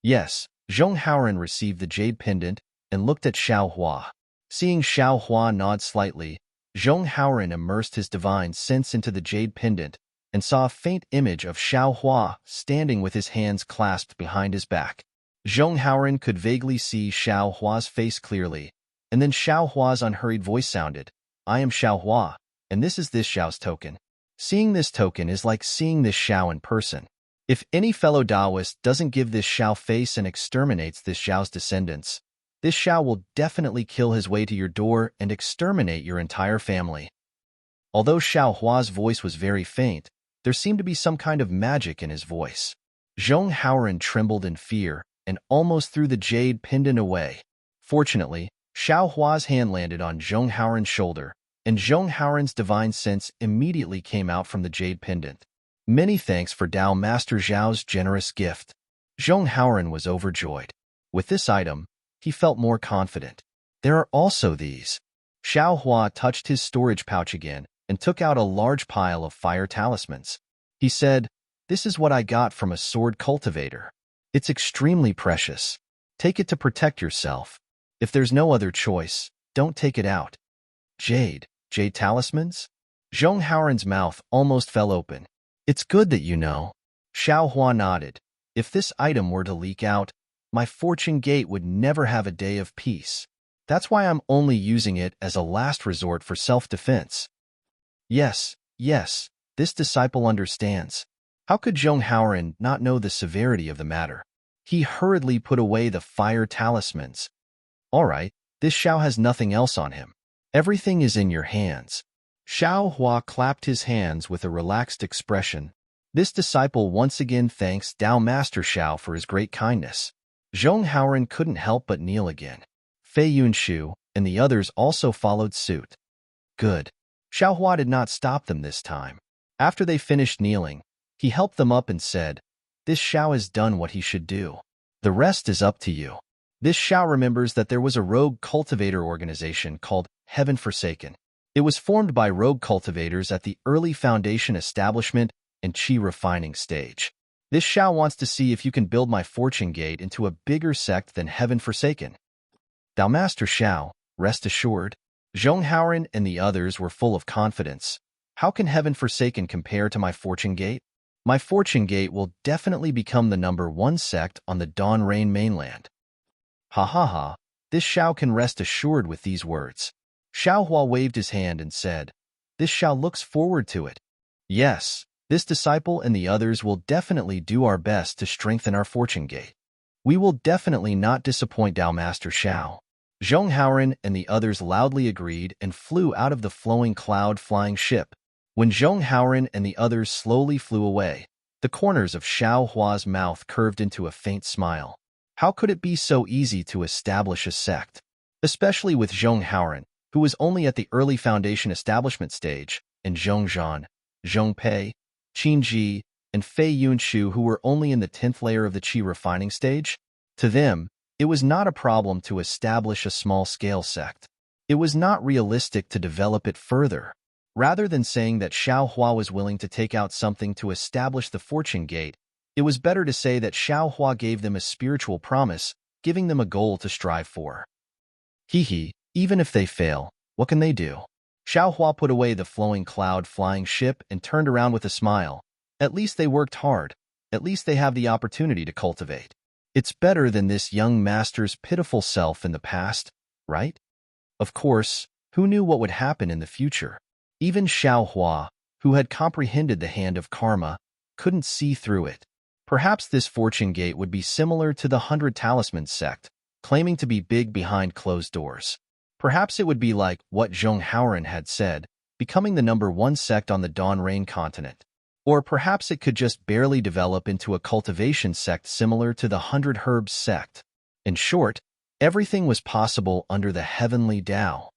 Yes, Zhong Haoran received the jade pendant and looked at Xiao Hua. Seeing Xiao Hua nod slightly, Zhong Haoran immersed his divine sense into the jade pendant and saw a faint image of Xiao Hua standing with his hands clasped behind his back. Zhong Haoran could vaguely see Xiao Hua's face clearly, and then Xiao Hua's unhurried voice sounded, I am Xiao Hua, and this is this Xiao's token. Seeing this token is like seeing this Xiao in person. If any fellow Taoist doesn't give this Xiao face and exterminates this Xiao's descendants, this Xiao will definitely kill his way to your door and exterminate your entire family. Although Xiao Hua's voice was very faint, there seemed to be some kind of magic in his voice. Zhong Haoran trembled in fear and almost threw the jade pendant away. Fortunately, Xiao Hua's hand landed on Zhong Haoran's shoulder, and Zhong Haoran's divine sense immediately came out from the jade pendant. Many thanks for Tao Master Zhao's generous gift. Zhong Haoran was overjoyed. With this item, he felt more confident. There are also these. Xiao Hua touched his storage pouch again and took out a large pile of fire talismans. He said, this is what I got from a sword cultivator. It's extremely precious. Take it to protect yourself. If there's no other choice, don't take it out. Jade talismans? Zhong Haoran's mouth almost fell open. It's good that you know. Xiao Hua nodded. If this item were to leak out, my fortune gate would never have a day of peace. That's why I'm only using it as a last resort for self-defense. Yes, this disciple understands. How could Zhong Haoran not know the severity of the matter? He hurriedly put away the fire talismans. All right, this Xiao has nothing else on him. Everything is in your hands. Xiao Hua clapped his hands with a relaxed expression. This disciple once again thanks Tao Master Xiao for his great kindness. Zhong Haoran couldn't help but kneel again. Fei Yunshu and the others also followed suit. Good. Xiao Hua did not stop them this time. After they finished kneeling, he helped them up and said, this Xiao has done what he should do. The rest is up to you. This Xiao remembers that there was a rogue cultivator organization called Heaven Forsaken. It was formed by rogue cultivators at the early foundation establishment and qi refining stage. This Xiao wants to see if you can build my fortune gate into a bigger sect than Heaven Forsaken. Tao Master Xiao, rest assured. Zhong Haoran and the others were full of confidence. How can Heaven Forsaken compare to my fortune gate? My fortune gate will definitely become the #1 sect on the Dawn Rain mainland. Ha ha ha, this Xiao can rest assured with these words. Xiao Hua waved his hand and said, this Xiao looks forward to it. Yes, this disciple and the others will definitely do our best to strengthen our fortune gate. We will definitely not disappoint Tao Master Xiao. Zhong Haoran and the others loudly agreed and flew out of the flowing cloud-flying ship. When Zhong Haoran and the others slowly flew away, the corners of Xiao Hua's mouth curved into a faint smile. How could it be so easy to establish a sect? Especially with Zhong Haoran, who was only at the early foundation establishment stage, and Zhong Zhan, Zhong Pei, Qin Ji, and Fei Yunshu, who were only in the 10th layer of the qi refining stage. To them, it was not a problem to establish a small-scale sect. It was not realistic to develop it further. Rather than saying that Xiao Hua was willing to take out something to establish the fortune gate, It was better to say that Xiao Hua gave them a spiritual promise, giving them a goal to strive for. Hee, even if they fail, what can they do? Xiao Hua put away the flowing cloud-flying ship and turned around with a smile. At least they worked hard. At least they have the opportunity to cultivate. It's better than this young master's pitiful self in the past, right? Of course, who knew what would happen in the future? Even Xiao Hua, who had comprehended the hand of karma, couldn't see through it. Perhaps this fortune gate would be similar to the 100 Talismans sect, claiming to be big behind closed doors. Perhaps it would be like what Zhong Haoran had said, becoming the #1 sect on the Dawn Rain continent. Or perhaps it could just barely develop into a cultivation sect similar to the 100 Herbs sect. In short, everything was possible under the heavenly Tao.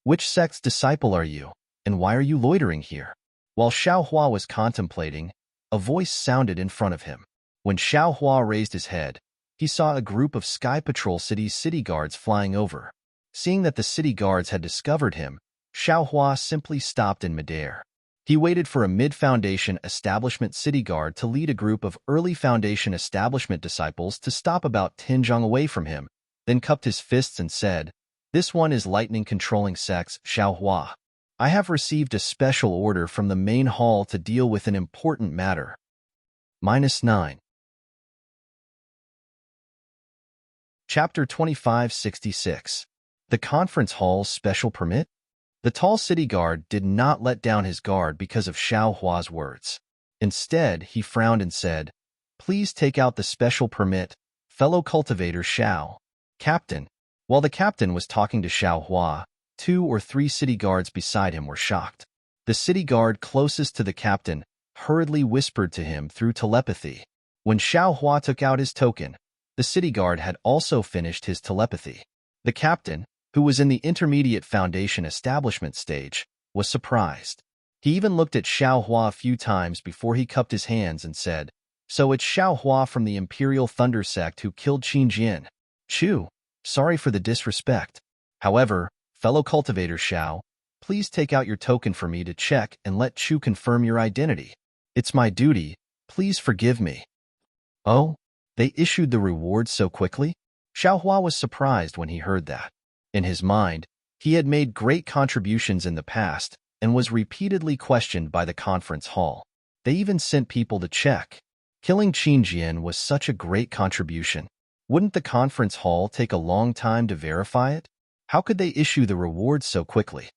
Which sect's disciple are you, and why are you loitering here? While Xiao Hua was contemplating, a voice sounded in front of him. When Xiao Hua raised his head, he saw a group of Sky Patrol City's city guards flying over. Seeing that the city guards had discovered him, Xiao Hua simply stopped in midair. He waited for a mid-foundation establishment city guard to lead a group of early foundation establishment disciples to stop about 10 zhang away from him, then cupped his fists and said, "This one is lightning controlling sects, Xiao Hua. I have received a special order from the main hall to deal with an important matter." -9. Chapter 2566. The Conference Hall's Special Permit? The tall city guard did not let down his guard because of Xiao Hua's words. Instead, he frowned and said, "Please take out the special permit, fellow cultivator Xiao." Captain. While the captain was talking to Xiao Hua, 2 or 3 city guards beside him were shocked. The city guard closest to the captain hurriedly whispered to him through telepathy. When Xiao Hua took out his token, the city guard had also finished his telepathy. The captain, who was in the intermediate foundation establishment stage, was surprised. He even looked at Xiao Hua a few times before he cupped his hands and said, "So it's Xiao Hua from the Imperial Thunder sect who killed Qin Jian. Chu, sorry for the disrespect. However, fellow cultivator Xiao, please take out your token for me to check and let Chu confirm your identity. It's my duty, please forgive me." Oh? They issued the reward so quickly? Xiao Hua was surprised when he heard that. In his mind, he had made great contributions in the past and was repeatedly questioned by the conference hall. They even sent people to check. Killing Qin Jian was such a great contribution. Wouldn't the conference hall take a long time to verify it? How could they issue the reward so quickly?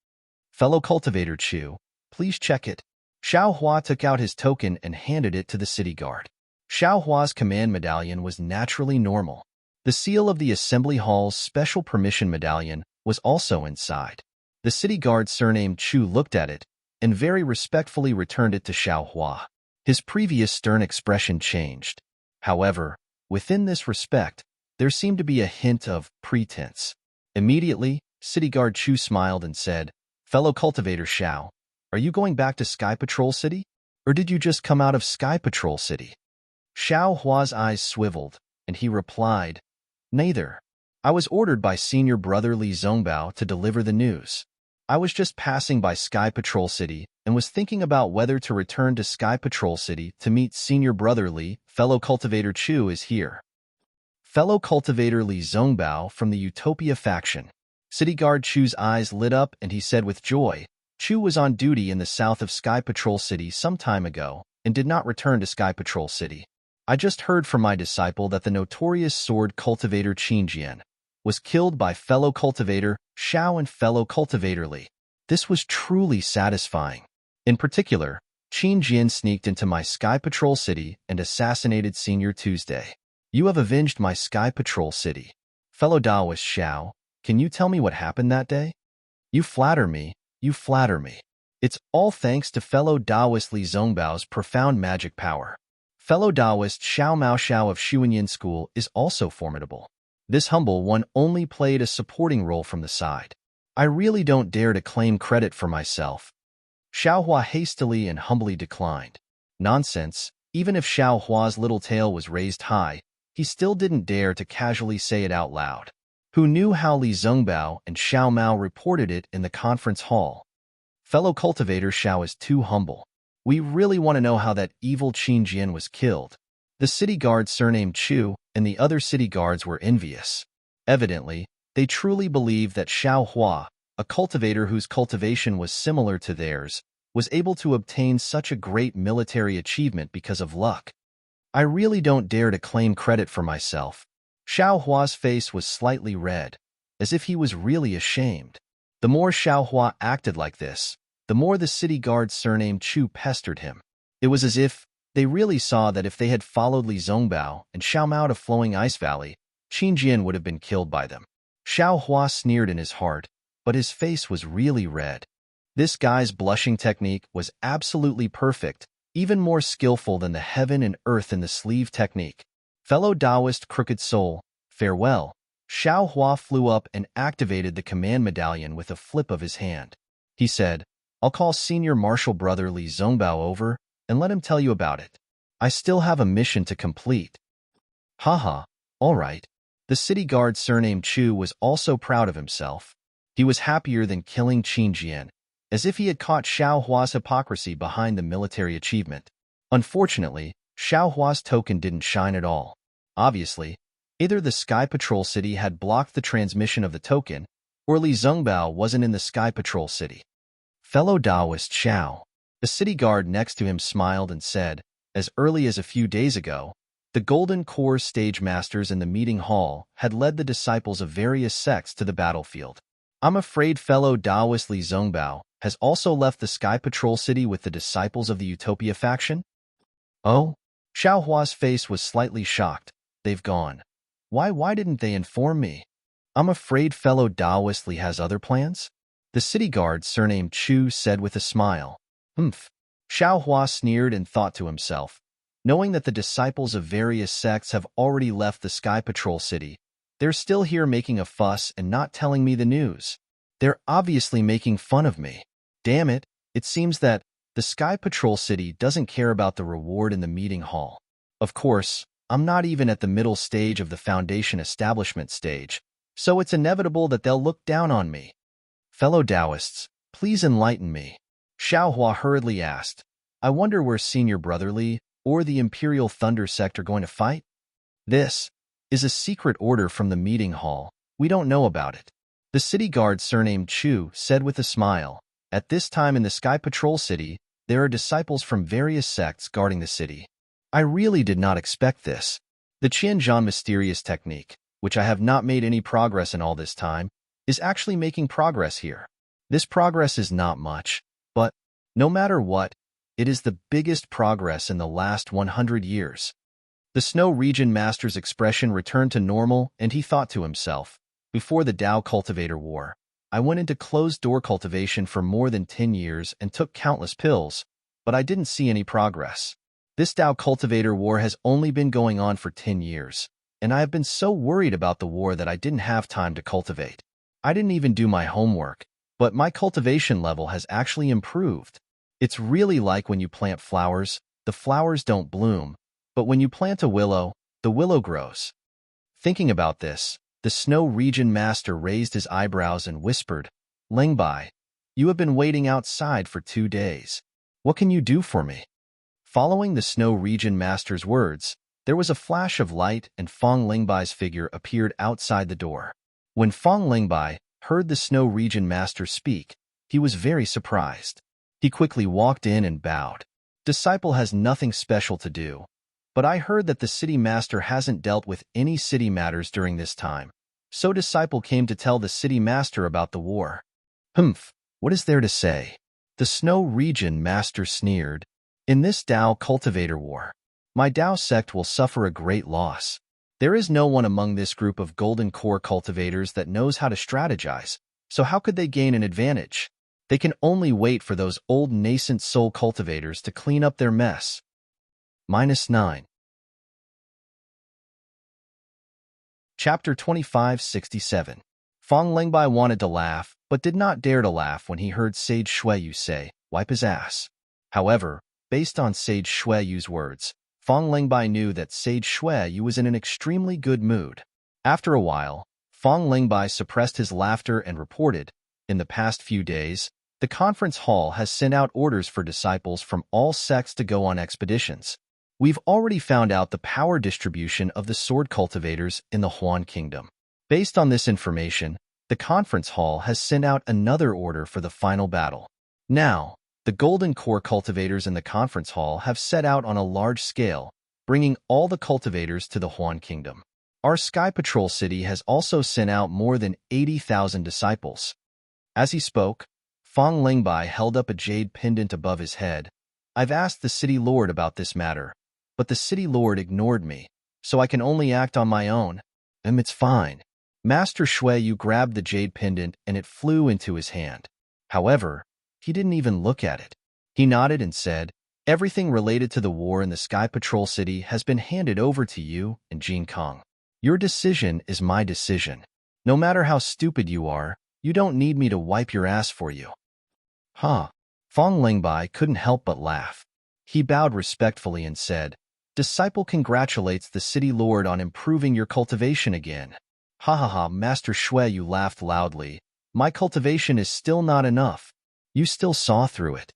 Fellow cultivator Chu, please check it. Xiao Hua took out his token and handed it to the city guard. Xiao Hua's command medallion was naturally normal. The seal of the Assembly Hall's special permission medallion was also inside. The city guard surnamed Chu looked at it and very respectfully returned it to Xiao Hua. His previous stern expression changed. However, within this respect, there seemed to be a hint of pretense. Immediately, city guard Chu smiled and said, "Fellow cultivator Xiao, are you going back to Sky Patrol City? Or did you just come out of Sky Patrol City?" Xiao Hua's eyes swiveled, and he replied, "Neither. I was ordered by Senior Brother Li Zongbao to deliver the news. I was just passing by Sky Patrol City and was thinking about whether to return to Sky Patrol City to meet Senior Brother Li. Fellow Cultivator Chu is here." Fellow Cultivator Li Zongbao from the Utopia faction. City Guard Chu's eyes lit up and he said with joy, "Chu was on duty in the south of Sky Patrol City some time ago and did not return to Sky Patrol City. I just heard from my disciple that the notorious sword cultivator Qin Jian was killed by fellow cultivator Xiao and fellow cultivator Li. This was truly satisfying. In particular, Qin Jian sneaked into my Sky Patrol City and assassinated Senior Tuesday. You have avenged my Sky Patrol City. Fellow Taoist Xiao, can you tell me what happened that day?" You flatter me, you flatter me. It's all thanks to fellow Taoist Li Zongbao's profound magic power. Fellow Taoist Xiao Mao Xiao of Xuanyin School is also formidable. This humble one only played a supporting role from the side. I really don't dare to claim credit for myself. Xiao Hua hastily and humbly declined. Nonsense, even if Xiao Hua's little tail was raised high, he still didn't dare to casually say it out loud. Who knew how Li Zongbao and Xiao Mao reported it in the conference hall? Fellow cultivator Xiao is too humble. We really want to know how that evil Qin Jian was killed. The city guard surnamed Chu and the other city guards were envious. Evidently, they truly believed that Xiao Hua, a cultivator whose cultivation was similar to theirs, was able to obtain such a great military achievement because of luck. I really don't dare to claim credit for myself. Xiao Hua's face was slightly red, as if he was really ashamed. The more Xiao Hua acted like this, the more the city guard surnamed Chu pestered him. It was as if they really saw that if they had followed Li Zongbao and Xiao Mao to Flowing Ice Valley, Qin Jian would have been killed by them. Xiao Hua sneered in his heart, but his face was really red. This guy's blushing technique was absolutely perfect, even more skillful than the heaven and earth in the sleeve technique. Fellow Taoist Crooked Soul, farewell. Xiao Hua flew up and activated the command medallion with a flip of his hand. He said, I'll call Senior Marshal Brother Li Zongbao over and let him tell you about it. I still have a mission to complete. Haha, all right. The city guard surnamed Chu was also proud of himself. He was happier than killing Qin Jian, as if he had caught Xiao Hua's hypocrisy behind the military achievement. Unfortunately, Xiao Hua's token didn't shine at all. Obviously, either the Sky Patrol City had blocked the transmission of the token, or Li Zongbao wasn't in the Sky Patrol City. Fellow Taoist Xiao. The city guard next to him smiled and said, as early as a few days ago, the Golden Core stage masters in the meeting hall had led the disciples of various sects to the battlefield. I'm afraid fellow Taoist Li Zongbao has also left the Sky Patrol City with the disciples of the Utopia faction? Oh? Xiao Hua's face was slightly shocked. They've gone. Why didn't they inform me? I'm afraid fellow Taoist Li has other plans? The city guard surnamed Chu said with a smile. Humph. Xiao Hua sneered and thought to himself, knowing that the disciples of various sects have already left the Sky Patrol City, they're still here making a fuss and not telling me the news. They're obviously making fun of me. Damn it, it seems that the Sky Patrol City doesn't care about the reward in the meeting hall. Of course, I'm not even at the middle stage of the Foundation establishment stage, so it's inevitable that they'll look down on me. Fellow Taoists, please enlighten me. Xiao Hua hurriedly asked, I wonder where Senior Brother Li or the Imperial Thunder Sect are going to fight? This is a secret order from the meeting hall. We don't know about it. The city guard surnamed Chu said with a smile, at this time in the Sky Patrol City, there are disciples from various sects guarding the city. I really did not expect this. The Qianzhan mysterious technique, which I have not made any progress in all this time, is actually making progress here. This progress is not much, but no matter what, it is the biggest progress in the last 100 years. The Snow Region Master's expression returned to normal, and he thought to himself, before the Tao Cultivator War, I went into closed-door cultivation for more than 10 years and took countless pills, but I didn't see any progress. This Tao Cultivator War has only been going on for 10 years, and I have been so worried about the war that I didn't have time to cultivate. I didn't even do my homework, but my cultivation level has actually improved. It's really like when you plant flowers, the flowers don't bloom, but when you plant a willow, the willow grows. Thinking about this, the Snow Region Master raised his eyebrows and whispered, Lingbai, you have been waiting outside for 2 days. What can you do for me? Following the Snow Region Master's words, there was a flash of light and Fong Lingbai's figure appeared outside the door. When Fong Lingbai heard the Snow Region Master speak, he was very surprised. He quickly walked in and bowed. Disciple has nothing special to do, but I heard that the city master hasn't dealt with any city matters during this time, so Disciple came to tell the city master about the war. Humph, what is there to say? The Snow Region Master sneered. In this Tao Cultivator War, my Tao sect will suffer a great loss. There is no one among this group of Golden Core cultivators that knows how to strategize, so how could they gain an advantage? They can only wait for those old nascent soul cultivators to clean up their mess. -9. Chapter 2567. Fong Lingbai wanted to laugh, but did not dare to laugh when he heard Sage Xueyu say, wipe his ass. However, based on Sage Xueyu's words, Fong Lingbai knew that Sage Xueyu was in an extremely good mood. After a while, Fong Lingbai suppressed his laughter and reported, in the past few days, the conference hall has sent out orders for disciples from all sects to go on expeditions. We've already found out the power distribution of the sword cultivators in the Huan Kingdom. Based on this information, the conference hall has sent out another order for the final battle. Now, the golden core cultivators in the conference hall have set out on a large scale, bringing all the cultivators to the Huan Kingdom. Our Sky Patrol City has also sent out more than 80,000 disciples. As he spoke, Fong Lingbai held up a jade pendant above his head. I've asked the city lord about this matter, but the city lord ignored me, so I can only act on my own. It's fine. Master Shui Yu grabbed the jade pendant and it flew into his hand. However, he didn't even look at it. He nodded and said, everything related to the war in the Sky Patrol City has been handed over to you and Jin Kong. Your decision is my decision. No matter how stupid you are, you don't need me to wipe your ass for you. Huh. Fong Lingbai couldn't help but laugh. He bowed respectfully and said, Disciple congratulates the city lord on improving your cultivation again. Ha ha ha, Master Shui Yu laughed loudly. My cultivation is still not enough. You still saw through it.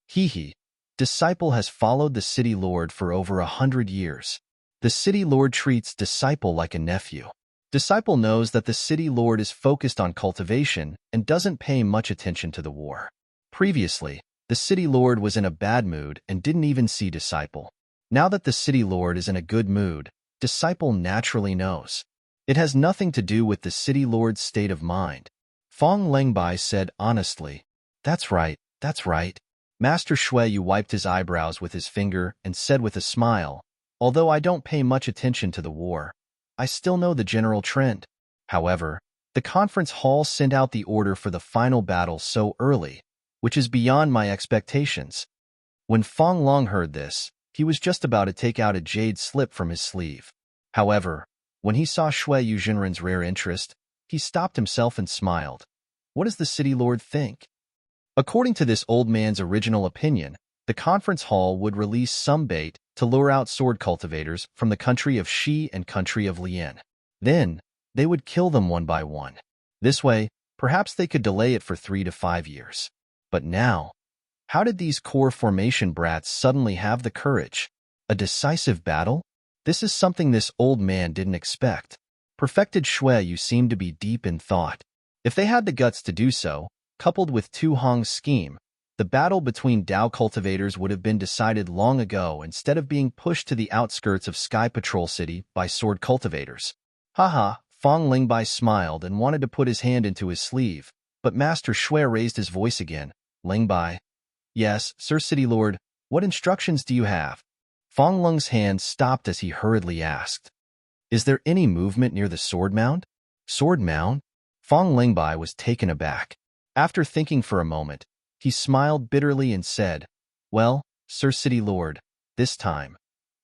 Hee hee. Disciple has followed the city lord for over 100 years. The city lord treats Disciple like a nephew. Disciple knows that the city lord is focused on cultivation and doesn't pay much attention to the war. Previously, the city lord was in a bad mood and didn't even see Disciple. Now that the city lord is in a good mood, Disciple naturally knows. It has nothing to do with the city lord's state of mind. Fong Lingbai said honestly, That's right, that's right. Master Shui Yu wiped his eyebrows with his finger and said with a smile, Although I don't pay much attention to the war, I still know the general trend. However, the conference hall sent out the order for the final battle so early, which is beyond my expectations. When Fong Long heard this, he was just about to take out a jade slip from his sleeve. However, when he saw Shui Yu Jinren's rare interest, he stopped himself and smiled. What does the city lord think? According to this old man's original opinion, the conference hall would release some bait to lure out sword cultivators from the country of Shi and country of Lian. Then, they would kill them one by one. This way, perhaps they could delay it for 3 to 5 years. But now, how did these core formation brats suddenly have the courage? A decisive battle? This is something this old man didn't expect. Perfected Shui Yu seemed to be deep in thought. If they had the guts to do so, coupled with Tu Hong's scheme, the battle between Dao cultivators would have been decided long ago instead of being pushed to the outskirts of Sky Patrol City by sword cultivators. Haha, Fong Lingbai smiled and wanted to put his hand into his sleeve, but Master Shui raised his voice again. Lingbai. Yes, Sir City Lord, what instructions do you have? Fong Lung's hand stopped as he hurriedly asked. Is there any movement near the sword mound? Sword mound? Fong Lingbai was taken aback. After thinking for a moment, he smiled bitterly and said, Well, Sir City Lord, this time,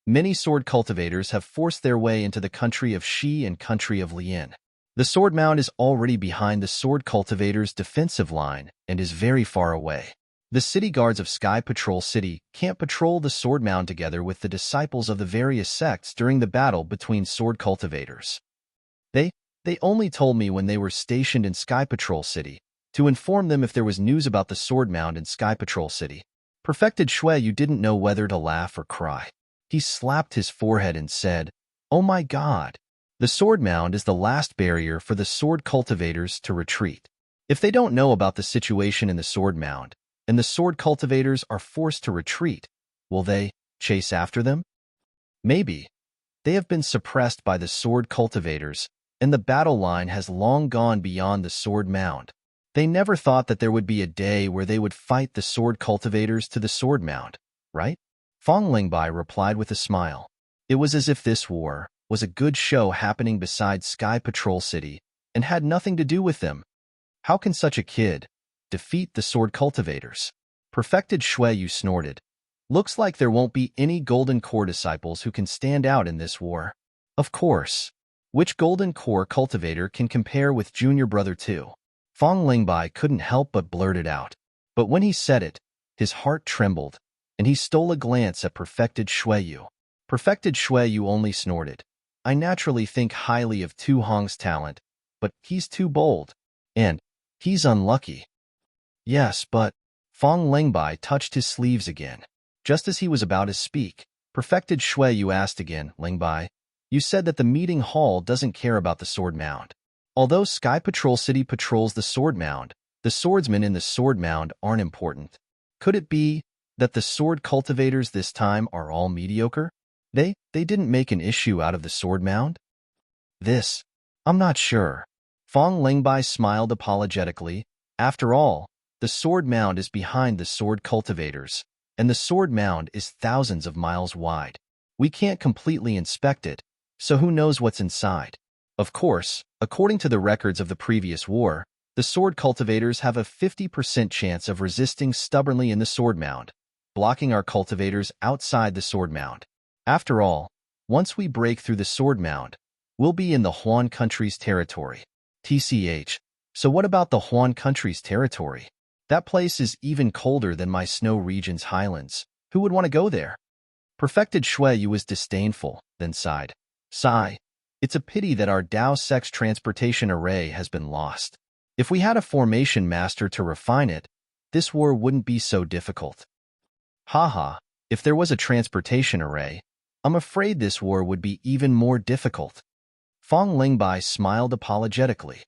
many sword cultivators have forced their way into the country of Shi and country of Lian. The sword mound is already behind the sword cultivators' defensive line and is very far away. The city guards of Sky Patrol City can't patrol the sword mound together with the disciples of the various sects during the battle between sword cultivators. They only told me when they were stationed in Sky Patrol City to inform them if there was news about the sword mound in Sky Patrol City. Perfected Shui Yu didn't know whether to laugh or cry. He slapped his forehead and said, Oh my God! The sword mound is the last barrier for the sword cultivators to retreat. If they don't know about the situation in the sword mound, and the sword cultivators are forced to retreat, will they chase after them? Maybe. They have been suppressed by the sword cultivators, and the battle line has long gone beyond the sword mound. They never thought that there would be a day where they would fight the sword cultivators to the sword mound, right? Fong Lingbai replied with a smile. It was as if this war was a good show happening beside Sky Patrol City and had nothing to do with them. How can such a kid defeat the sword cultivators? Perfected Shui Yu snorted. Looks like there won't be any Golden Core disciples who can stand out in this war. Of course. Which Golden Core cultivator can compare with Junior Brother 2? Fong Lingbai couldn't help but blurt it out. But when he said it, his heart trembled, and he stole a glance at Perfected Shui Yu. Perfected Shui Yu only snorted. I naturally think highly of Tu Hong's talent, but he's too bold. And he's unlucky. Yes, but Fong Lingbai touched his sleeves again. Just as he was about to speak, Perfected Shui Yu asked again, Lingbai. You said that the meeting hall doesn't care about the sword mound. Although Sky Patrol City patrols the sword mound, the swordsmen in the sword mound aren't important. Could it be that the sword cultivators this time are all mediocre? They didn't make an issue out of the sword mound? I'm not sure. Fong Lingbai smiled apologetically. After all, the sword mound is behind the sword cultivators, and the sword mound is thousands of miles wide. We can't completely inspect it, so who knows what's inside? Of course, according to the records of the previous war, the sword cultivators have a 50% chance of resisting stubbornly in the sword mound, blocking our cultivators outside the sword mound. After all, once we break through the sword mound, we'll be in the Huan country's territory. TCH. So what about the Huan country's territory? That place is even colder than my snow region's highlands. Who would want to go there? Perfected Shui Yu was disdainful, then sighed. Sigh. It's a pity that our Dao Sex transportation array has been lost. If we had a formation master to refine it, this war wouldn't be so difficult. Haha, if there was a transportation array, I'm afraid this war would be even more difficult. Fong Lingbai smiled apologetically.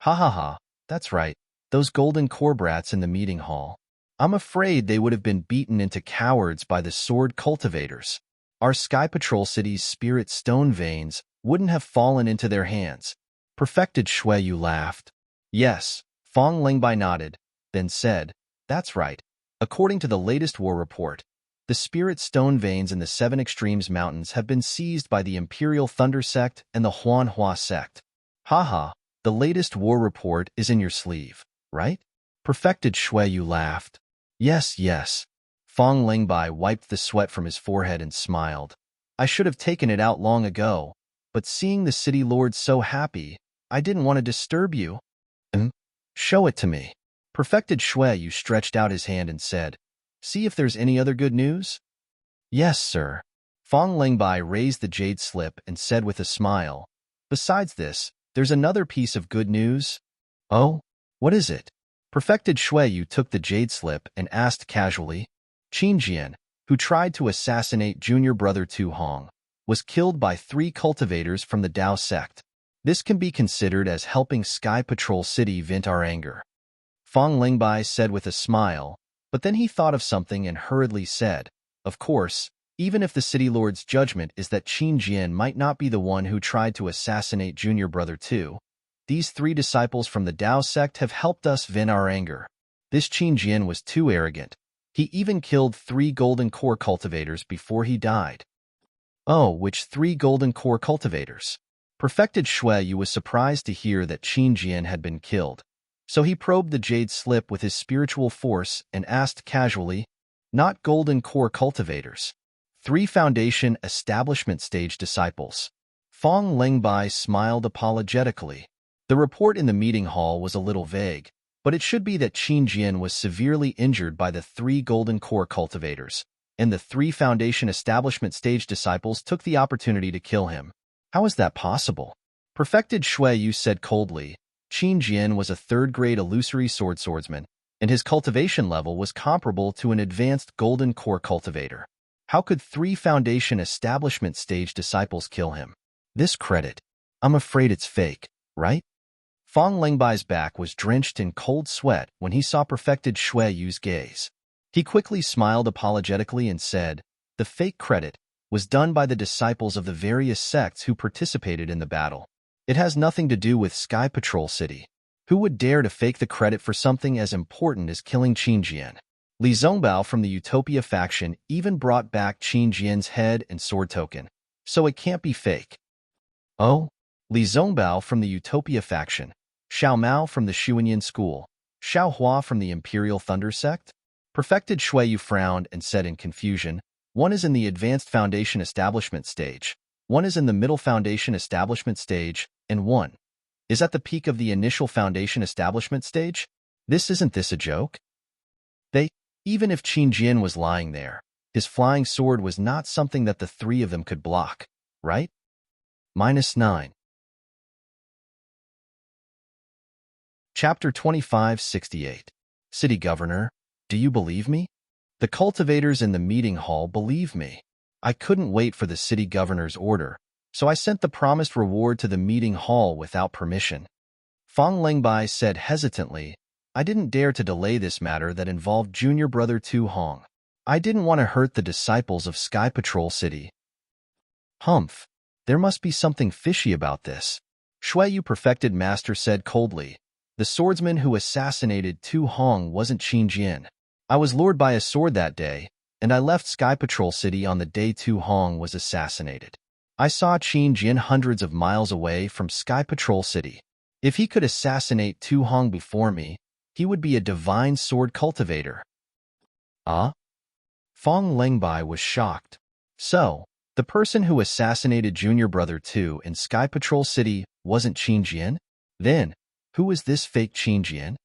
Ha ha ha, that's right, those golden core brats in the meeting hall. I'm afraid they would have been beaten into cowards by the sword cultivators. Our Sky Patrol City's spirit stone veins wouldn't have fallen into their hands. Perfected Shui Yu laughed. Yes, Fong Lingbai nodded, then said, that's right. According to the latest war report, the spirit stone veins in the Seven Extremes Mountains have been seized by the Imperial Thunder Sect and the Huan Hua Sect. Haha, the latest war report is in your sleeve, right? Perfected Shui Yu laughed. Yes, yes. Fong Lingbai wiped the sweat from his forehead and smiled. I should have taken it out long ago, but seeing the city lord so happy, I didn't want to disturb you. Show it to me. Perfected Shui Yu stretched out his hand and said, see if there's any other good news? Yes, sir. Fong Lingbai raised the jade slip and said with a smile, besides this, there's another piece of good news. Oh, what is it? Perfected Shui Yu took the jade slip and asked casually. Qin Jian, who tried to assassinate junior brother Tu Hong, was killed by 3 cultivators from the Dao sect. This can be considered as helping Sky Patrol City vent our anger. Fong Lingbai said with a smile, but then he thought of something and hurriedly said, of course, even if the city lord's judgment is that Qin Jian might not be the one who tried to assassinate junior brother Tu, these 3 disciples from the Dao sect have helped us vent our anger. This Qin Jian was too arrogant. He even killed 3 golden core cultivators before he died. Oh, which 3 golden core cultivators? Perfected Shui Yu was surprised to hear that Qin Jian had been killed. So he probed the jade slip with his spiritual force and asked casually, not golden core cultivators. 3 foundation establishment stage disciples. Fong Lingbai smiled apologetically. The report in the meeting hall was a little vague, but it should be that Qin Jian was severely injured by the 3 golden core cultivators, and the 3 foundation establishment stage disciples took the opportunity to kill him. How is that possible? Perfected Shui Yu said coldly. Qin Jian was a 3rd-grade illusory swordsman, and his cultivation level was comparable to an advanced golden core cultivator. How could 3 foundation establishment stage disciples kill him? This credit. I'm afraid it's fake, right? Fong Lingbai's back was drenched in cold sweat when he saw Perfected Shui Yu's gaze. He quickly smiled apologetically and said, the fake credit was done by the disciples of the various sects who participated in the battle. It has nothing to do with Sky Patrol City. Who would dare to fake the credit for something as important as killing Qin Jian? Li Zongbao from the Utopia faction even brought back Qin Jian's head and sword token, so it can't be fake. Oh? Li Zongbao from the Utopia faction, Xiao Mao from the Xuanyan school, Xiao Hua from the Imperial Thunder sect? Perfected Shui Yu frowned and said in confusion, one is in the Advanced Foundation Establishment stage, one is in the Middle Foundation Establishment stage, and one is at the peak of the Initial Foundation Establishment stage? Isn't this a joke? Even if Qin Jian was lying there, his flying sword was not something that the 3 of them could block, right? -9. Chapter 2568. City Governor, do you believe me? The cultivators in the meeting hall believe me. I couldn't wait for the city governor's order, so I sent the promised reward to the meeting hall without permission. Fang Lingbai said hesitantly, I didn't dare to delay this matter that involved junior brother Tu Hong. I didn't want to hurt the disciples of Sky Patrol City. Humph. There must be something fishy about this. Shui Yu Perfected Master said coldly. The swordsman who assassinated Tu Hong wasn't Qin Jian. I was lured by a sword that day, and I left Sky Patrol City on the day Tu Hong was assassinated. I saw Qin Jian hundreds of miles away from Sky Patrol City. If he could assassinate Tu Hong before me, he would be a divine sword cultivator. Ah? Fang Lingbai was shocked. So, the person who assassinated Junior Brother 2 in Sky Patrol City wasn't Qin Jian? Then, who was this fake Qin Jian?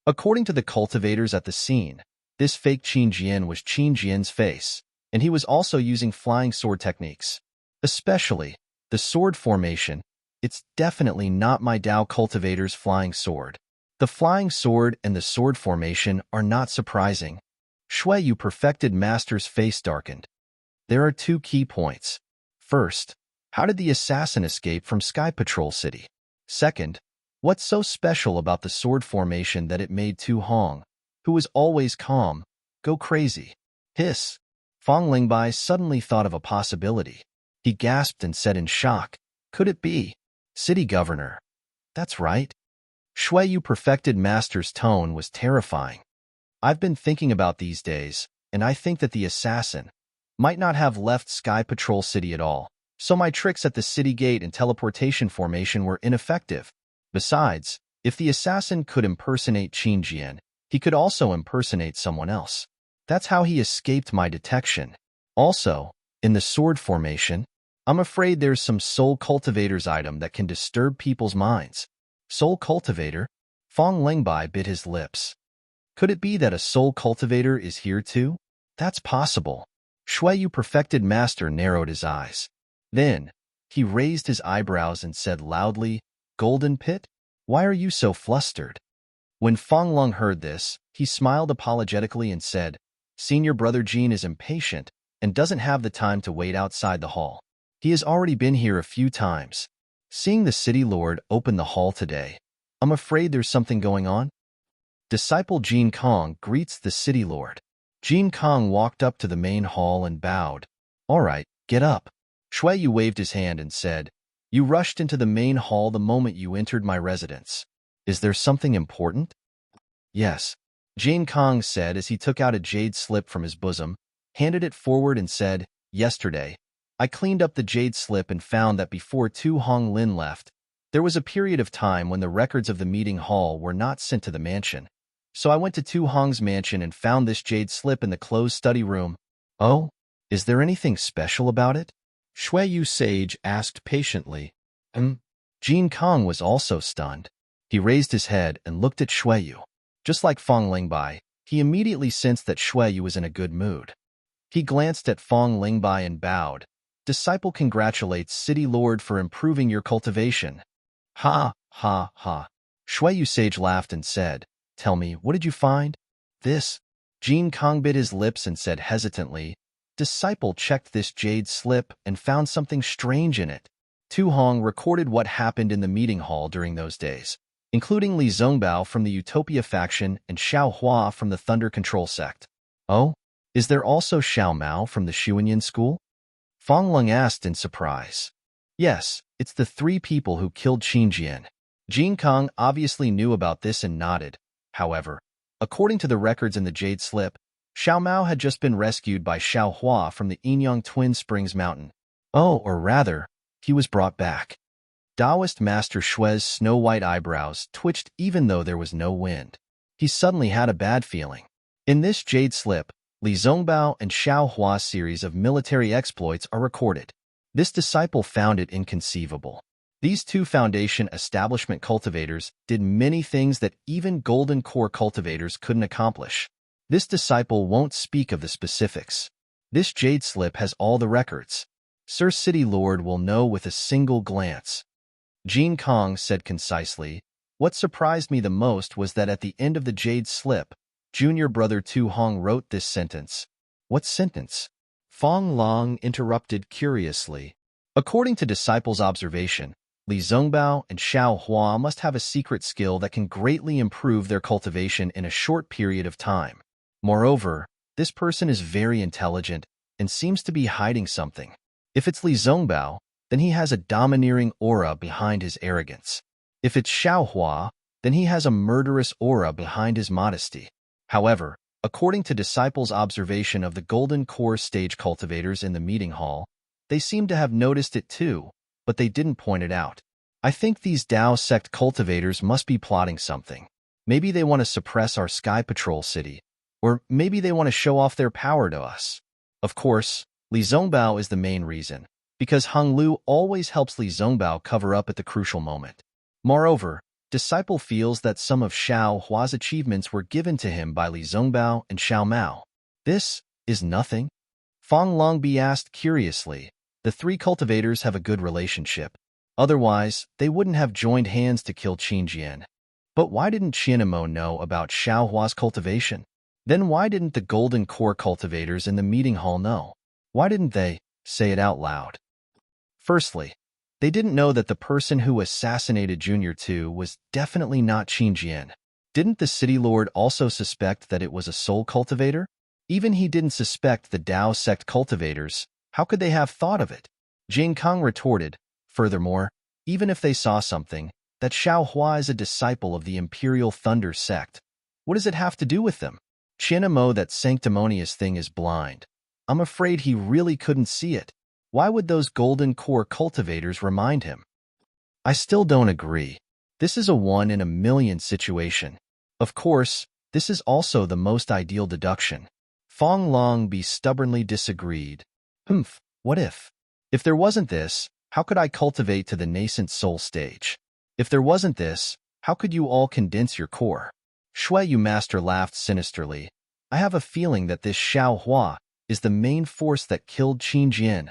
According to the cultivators at the scene, this fake Qin Jian was Qin Jian's face, and he was also using flying sword techniques. Especially, the sword formation. It's definitely not my Dao cultivator's flying sword. The flying sword and the sword formation are not surprising. Shui Yu Perfected Master's face darkened. There are two key points. First, how did the assassin escape from Sky Patrol City? Second, what's so special about the sword formation that it made Tu Hong, who was always calm, go crazy? Hiss. Fang Lingbai suddenly thought of a possibility. He gasped and said in shock, could it be? City Governor. That's right. Shui Yu Perfected Master's tone was terrifying. I've been thinking about these days, and I think that the assassin might not have left Sky Patrol City at all, so my tricks at the city gate and teleportation formation were ineffective. Besides, if the assassin could impersonate Qin Jian, he could also impersonate someone else. That's how he escaped my detection. Also, in the sword formation, I'm afraid there's some soul cultivator's item that can disturb people's minds. Soul cultivator? Fang Lingbai bit his lips. Could it be that a soul cultivator is here too? That's possible. Shui Yu Perfected Master narrowed his eyes. Then, he raised his eyebrows and said loudly, Golden Pit? Why are you so flustered? When Fang Lung heard this, he smiled apologetically and said, Senior Brother Jean is impatient and doesn't have the time to wait outside the hall. He has already been here a few times. Seeing the City Lord open the hall today, I'm afraid there's something going on. Disciple Jin Kong greets the City Lord. Jin Kong walked up to the main hall and bowed. All right, get up. Shui Yu waved his hand and said, You rushed into the main hall the moment you entered my residence. Is there something important? Yes. Jin Kong said as he took out a jade slip from his bosom, handed it forward and said, Yesterday, I cleaned up the jade slip and found that before Tu Hong Lin left, there was a period of time when the records of the meeting hall were not sent to the mansion. So I went to Tu Hong's mansion and found this jade slip in the closed study room. Oh, is there anything special about it? Shui Yu Sage asked patiently. Jin Kong was also stunned. He raised his head and looked at Shui Yu. Just like Fang Lingbai, he immediately sensed that Shui Yu was in a good mood. He glanced at Fang Lingbai and bowed. Disciple congratulates City Lord for improving your cultivation. Ha, ha, ha. Shui Yu Sage laughed and said, Tell me, what did you find? This. Jin Kong bit his lips and said hesitantly, Disciple checked this jade slip and found something strange in it. Tu Hong recorded what happened in the meeting hall during those days, including Li Zongbao from the Utopia faction and Xiao Hua from the Thunder Control sect. Oh? Is there also Xiao Mao from the Xuanyan school? Fang Lung asked in surprise. Yes, it's the three people who killed Qin Jian. Jin Kong obviously knew about this and nodded. However, according to the records in the Jade Slip, Xiao Mao had just been rescued by Xiao Hua from the Yinyang Twin Springs Mountain. Oh, or rather, he was brought back. Taoist Master Shui's snow-white eyebrows twitched even though there was no wind. He suddenly had a bad feeling. In this Jade Slip, Li Zongbao and Xiao Hua's series of military exploits are recorded. This disciple found it inconceivable. These two Foundation establishment cultivators did many things that even Golden Core cultivators couldn't accomplish. This disciple won't speak of the specifics. This Jade Slip has all the records. Sir City Lord will know with a single glance. Jin Kong said concisely, What surprised me the most was that at the end of the Jade Slip, Junior Brother Tu Hong wrote this sentence. What sentence? Fong Long interrupted curiously. According to disciples' observation, Li Zongbao and Xiao Hua must have a secret skill that can greatly improve their cultivation in a short period of time. Moreover, this person is very intelligent and seems to be hiding something. If it's Li Zongbao, then he has a domineering aura behind his arrogance. If it's Xiao Hua, then he has a murderous aura behind his modesty. However, according to disciples' observation of the Golden Core stage cultivators in the meeting hall, they seem to have noticed it too, but they didn't point it out. I think these Dao sect cultivators must be plotting something. Maybe they want to suppress our Sky Patrol city, or maybe they want to show off their power to us. Of course, Li Zongbao is the main reason, because Hung Lu always helps Li Zongbao cover up at the crucial moment. Moreover, Disciple feels that some of Xiao Hua's achievements were given to him by Li Zongbao and Xiao Mao. This is nothing? Fong Longbi asked curiously. The three cultivators have a good relationship. Otherwise, they wouldn't have joined hands to kill Qin Jian. But why didn't Qianemo know about Xiao Hua's cultivation? Then why didn't the Golden Core cultivators in the meeting hall know? Why didn't they say it out loud? Firstly, they didn't know that the person who assassinated Junior 2 was definitely not Qin Jian. Didn't the City Lord also suspect that it was a soul cultivator? Even he didn't suspect the Dao sect cultivators. How could they have thought of it? Jing Kong retorted, furthermore, even if they saw something, that Xiao Hua is a disciple of the Imperial Thunder sect. What does it have to do with them? Qianemo, that sanctimonious thing, is blind. I'm afraid he really couldn't see it. Why would those Golden Core cultivators remind him? I still don't agree. This is a 1 in a million situation. Of course, this is also the most ideal deduction. Fong Longbi stubbornly disagreed. What if? If there wasn't this, how could I cultivate to the nascent soul stage? If there wasn't this, how could you all condense your core? Shui Master laughed sinisterly. I have a feeling that this Xiao Hua is the main force that killed Qin Jian.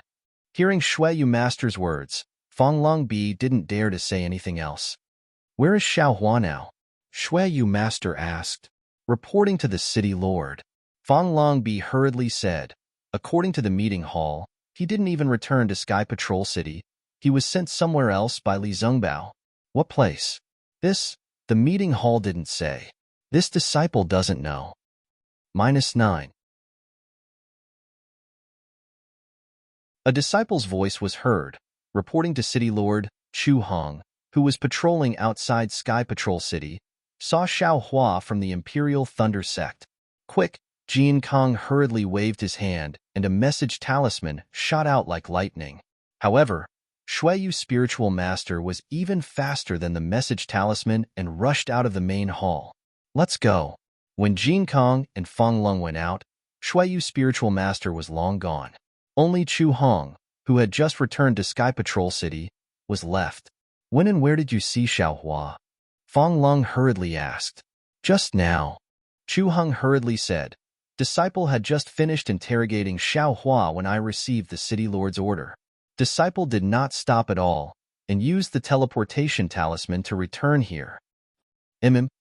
Hearing Shui Master's words, Fong Longbi didn't dare to say anything else. Where is Xiao Hua now? Shui Master asked. Reporting to the City Lord. Fong Longbi hurriedly said. According to the meeting hall, he didn't even return to Sky Patrol City. He was sent somewhere else by Li Zongbao. What place? This, the meeting hall didn't say. This disciple doesn't know. -9. A disciple's voice was heard, reporting to City Lord Chu Hong, who was patrolling outside Sky Patrol City, saw Xiao Hua from the Imperial Thunder sect. Quick, Jin Kong hurriedly waved his hand, and a message talisman shot out like lightning. However, Shuiyu Spiritual Master was even faster than the message talisman and rushed out of the main hall. Let's go. When Jin Kong and Fong Lung went out, Shuiyu Spiritual Master was long gone. Only Chu Hong, who had just returned to Sky Patrol City, was left. When and where did you see Xiao Hua? Fong Lung hurriedly asked. Just now. Chu Hong hurriedly said. Disciple had just finished interrogating Xiao Hua when I received the City Lord's order. Disciple did not stop at all, and used the teleportation talisman to return here.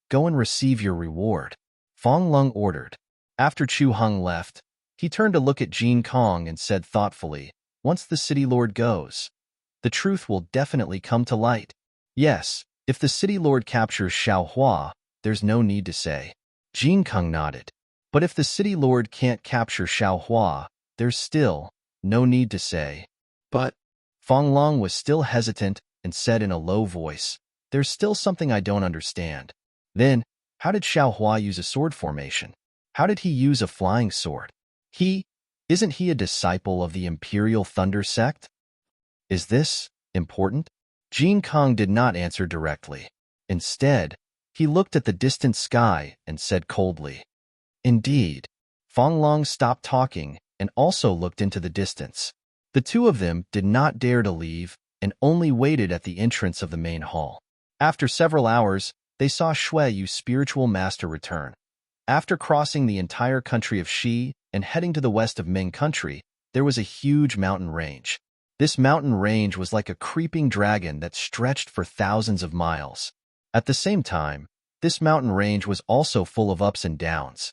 Go and receive your reward. Fong Lung ordered. After Chu Hong left, he turned to look at Jin Kong and said thoughtfully, once the City Lord goes, the truth will definitely come to light. Yes, if the City Lord captures Xiao Hua, there's no need to say. Jin Kong nodded. But if the City Lord can't capture Xiao Hua, there's still no need to say. But Fong Long was still hesitant and said in a low voice, there's still something I don't understand. Then, how did Xiao Hua use a sword formation? How did he use a flying sword? Isn't he a disciple of the Imperial Thunder sect? Is this important? Jin Kong did not answer directly. Instead, he looked at the distant sky and said coldly, Indeed. Fong Long stopped talking and also looked into the distance. The two of them did not dare to leave and only waited at the entrance of the main hall. After several hours, they saw Shuiyu Spiritual Master return. After crossing the entire country of Shi and heading to the west of Ming country, there was a huge mountain range. This mountain range was like a creeping dragon that stretched for thousands of miles. At the same time, this mountain range was also full of ups and downs.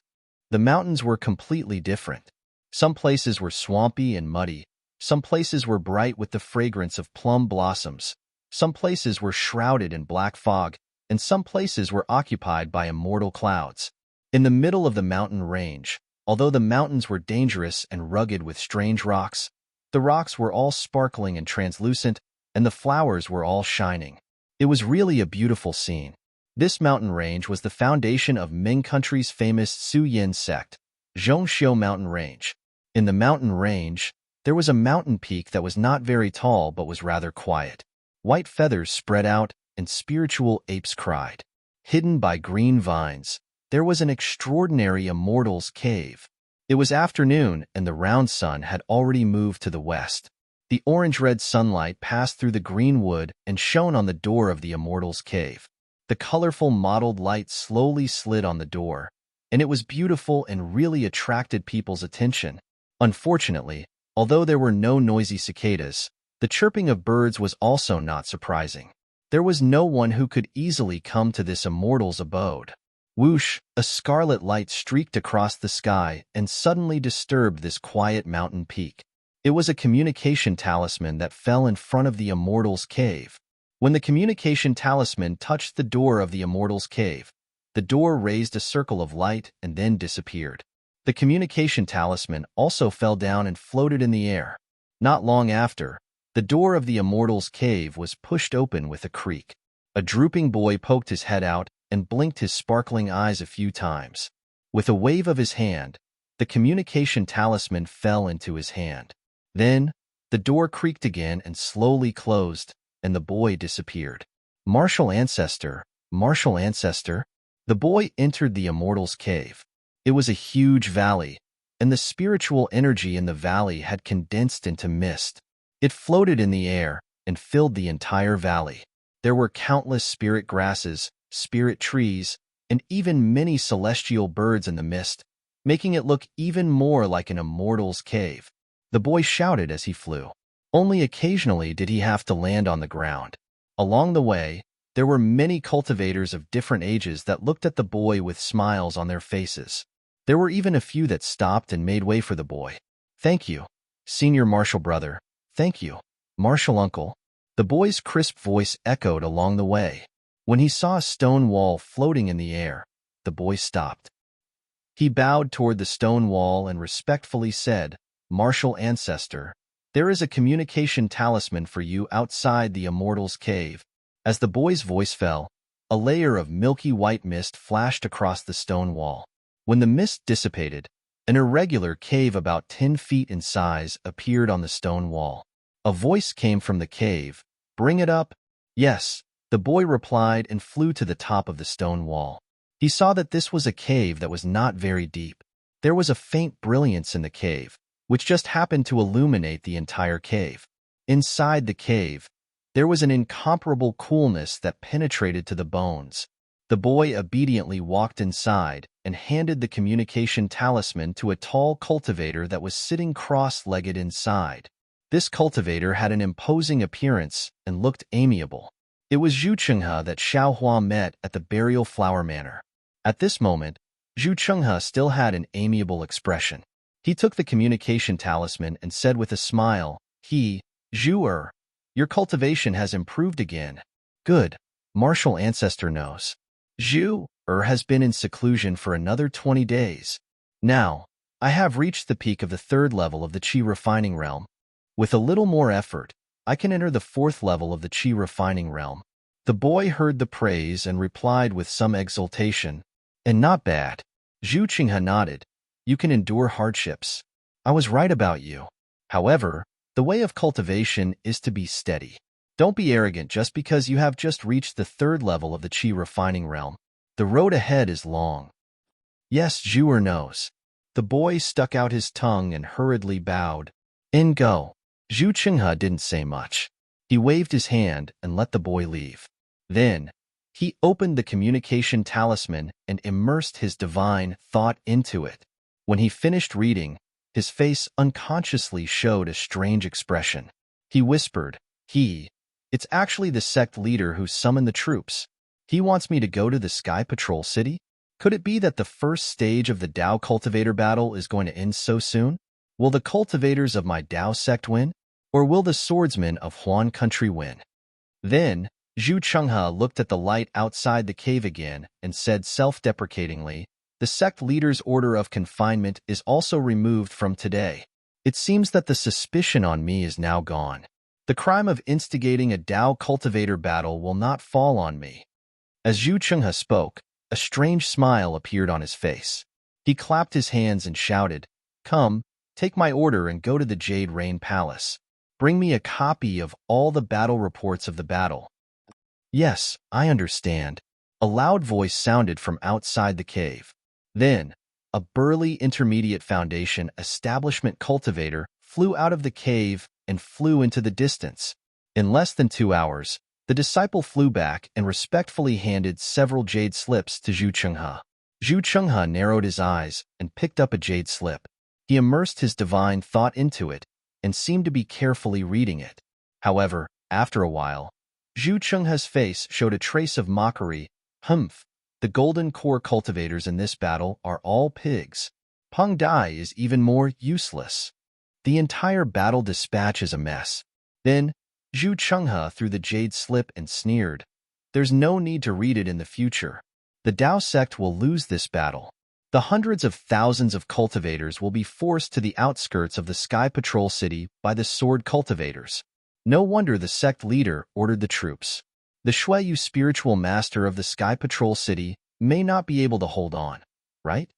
The mountains were completely different. Some places were swampy and muddy. Some places were bright with the fragrance of plum blossoms. Some places were shrouded in black fog, and some places were occupied by immortal clouds. In the middle of the mountain range, although the mountains were dangerous and rugged with strange rocks, the rocks were all sparkling and translucent, and the flowers were all shining. It was really a beautiful scene. This mountain range was the foundation of Ming country's famous Su Yin sect, Zhongxiu Mountain Range. In the mountain range, there was a mountain peak that was not very tall but was rather quiet. White feathers spread out, and spiritual apes cried. Hidden by green vines, there was an extraordinary immortal's cave. It was afternoon, and the round sun had already moved to the west. The orange-red sunlight passed through the green wood and shone on the door of the immortal's cave. The colorful mottled light slowly slid on the door, and it was beautiful and really attracted people's attention. Unfortunately, although there were no noisy cicadas, the chirping of birds was also not surprising. There was no one who could easily come to this immortal's abode. Whoosh! A scarlet light streaked across the sky and suddenly disturbed this quiet mountain peak. It was a communication talisman that fell in front of the immortal's cave. When the communication talisman touched the door of the immortal's cave, the door raised a circle of light and then disappeared. The communication talisman also fell down and floated in the air. Not long after, the door of the immortal's cave was pushed open with a creak. A drooping boy poked his head out and blinked his sparkling eyes a few times. With a wave of his hand, the communication talisman fell into his hand. Then, the door creaked again and slowly closed, and the boy disappeared. Martial ancestor, martial ancestor, the boy entered the immortal's cave. It was a huge valley, and the spiritual energy in the valley had condensed into mist. It floated in the air and filled the entire valley. There were countless spirit grasses, spirit trees, and even many celestial birds in the mist, making it look even more like an immortal's cave. The boy shouted as he flew. Only occasionally did he have to land on the ground. Along the way, there were many cultivators of different ages that looked at the boy with smiles on their faces. There were even a few that stopped and made way for the boy. "Thank you, senior martial brother. Thank you, martial uncle." The boy's crisp voice echoed along the way. When he saw a stone wall floating in the air, the boy stopped. He bowed toward the stone wall and respectfully said, "Martial ancestor, there is a communication talisman for you outside the immortal's cave." As the boy's voice fell, a layer of milky white mist flashed across the stone wall. When the mist dissipated, an irregular cave about 10 feet in size appeared on the stone wall. A voice came from the cave. "Bring it up." "Yes," the boy replied and flew to the top of the stone wall. He saw that this was a cave that was not very deep. There was a faint brilliance in the cave, which just happened to illuminate the entire cave. Inside the cave, there was an incomparable coolness that penetrated to the bones. The boy obediently walked inside and handed the communication talisman to a tall cultivator that was sitting cross-legged inside. This cultivator had an imposing appearance and looked amiable. It was Zhu Chenghe that Xiao Hua met at the Burial Flower Manor. At this moment, Zhu Chenghe still had an amiable expression. He took the communication talisman and said with a smile, "Zhu, your cultivation has improved again. Good, martial ancestor knows. Zhu has been in seclusion for another 20 days. Now, I have reached the peak of the 3rd level of the Qi refining realm. With a little more effort, I can enter the 4th level of the Qi refining realm." The boy heard the praise and replied with some exultation, "And not bad." Zhu Chenghe nodded. "You can endure hardships. I was right about you. However, the way of cultivation is to be steady. Don't be arrogant just because you have just reached the 3rd level of the Qi refining realm. The road ahead is long." "Yes, Zhu knows." The boy stuck out his tongue and hurriedly bowed. "In go." Zhu Chenghe didn't say much. He waved his hand and let the boy leave. Then, he opened the communication talisman and immersed his divine thought into it. When he finished reading, his face unconsciously showed a strange expression. He whispered, "It's actually the sect leader who summoned the troops. He wants me to go to the Sky Patrol City? Could it be that the first stage of the Dao Cultivator battle is going to end so soon?" Will the cultivators of my Dao sect win? Or will the swordsmen of Huan country win? Then, Zhu Chenghe looked at the light outside the cave again and said self-deprecatingly, the sect leader's order of confinement is also removed from today. It seems that the suspicion on me is now gone. The crime of instigating a Dao cultivator battle will not fall on me. As Zhu Chenghe spoke, a strange smile appeared on his face. He clapped his hands and shouted, "Come, take my order and go to the Jade Rain Palace. Bring me a copy of all the battle reports of the battle." "Yes, I understand." A loud voice sounded from outside the cave. Then, a burly intermediate foundation establishment cultivator flew out of the cave and flew into the distance. In less than 2 hours, the disciple flew back and respectfully handed several jade slips to Zhu Chenghe. Zhu Chenghe narrowed his eyes and picked up a jade slip. He immersed his divine thought into it and seemed to be carefully reading it. However, after a while, Zhu Chenghe's face showed a trace of mockery. "Humph, the golden core cultivators in this battle are all pigs. Peng Dai is even more useless. The entire battle dispatch is a mess." Then, Zhu Chenghe threw the jade slip and sneered, "There's no need to read it in the future. The Dao sect will lose this battle. The hundreds of thousands of cultivators will be forced to the outskirts of the Sky Patrol City by the sword cultivators. No wonder the sect leader ordered the troops. The Shuiyu spiritual master of the Sky Patrol City may not be able to hold on, right?"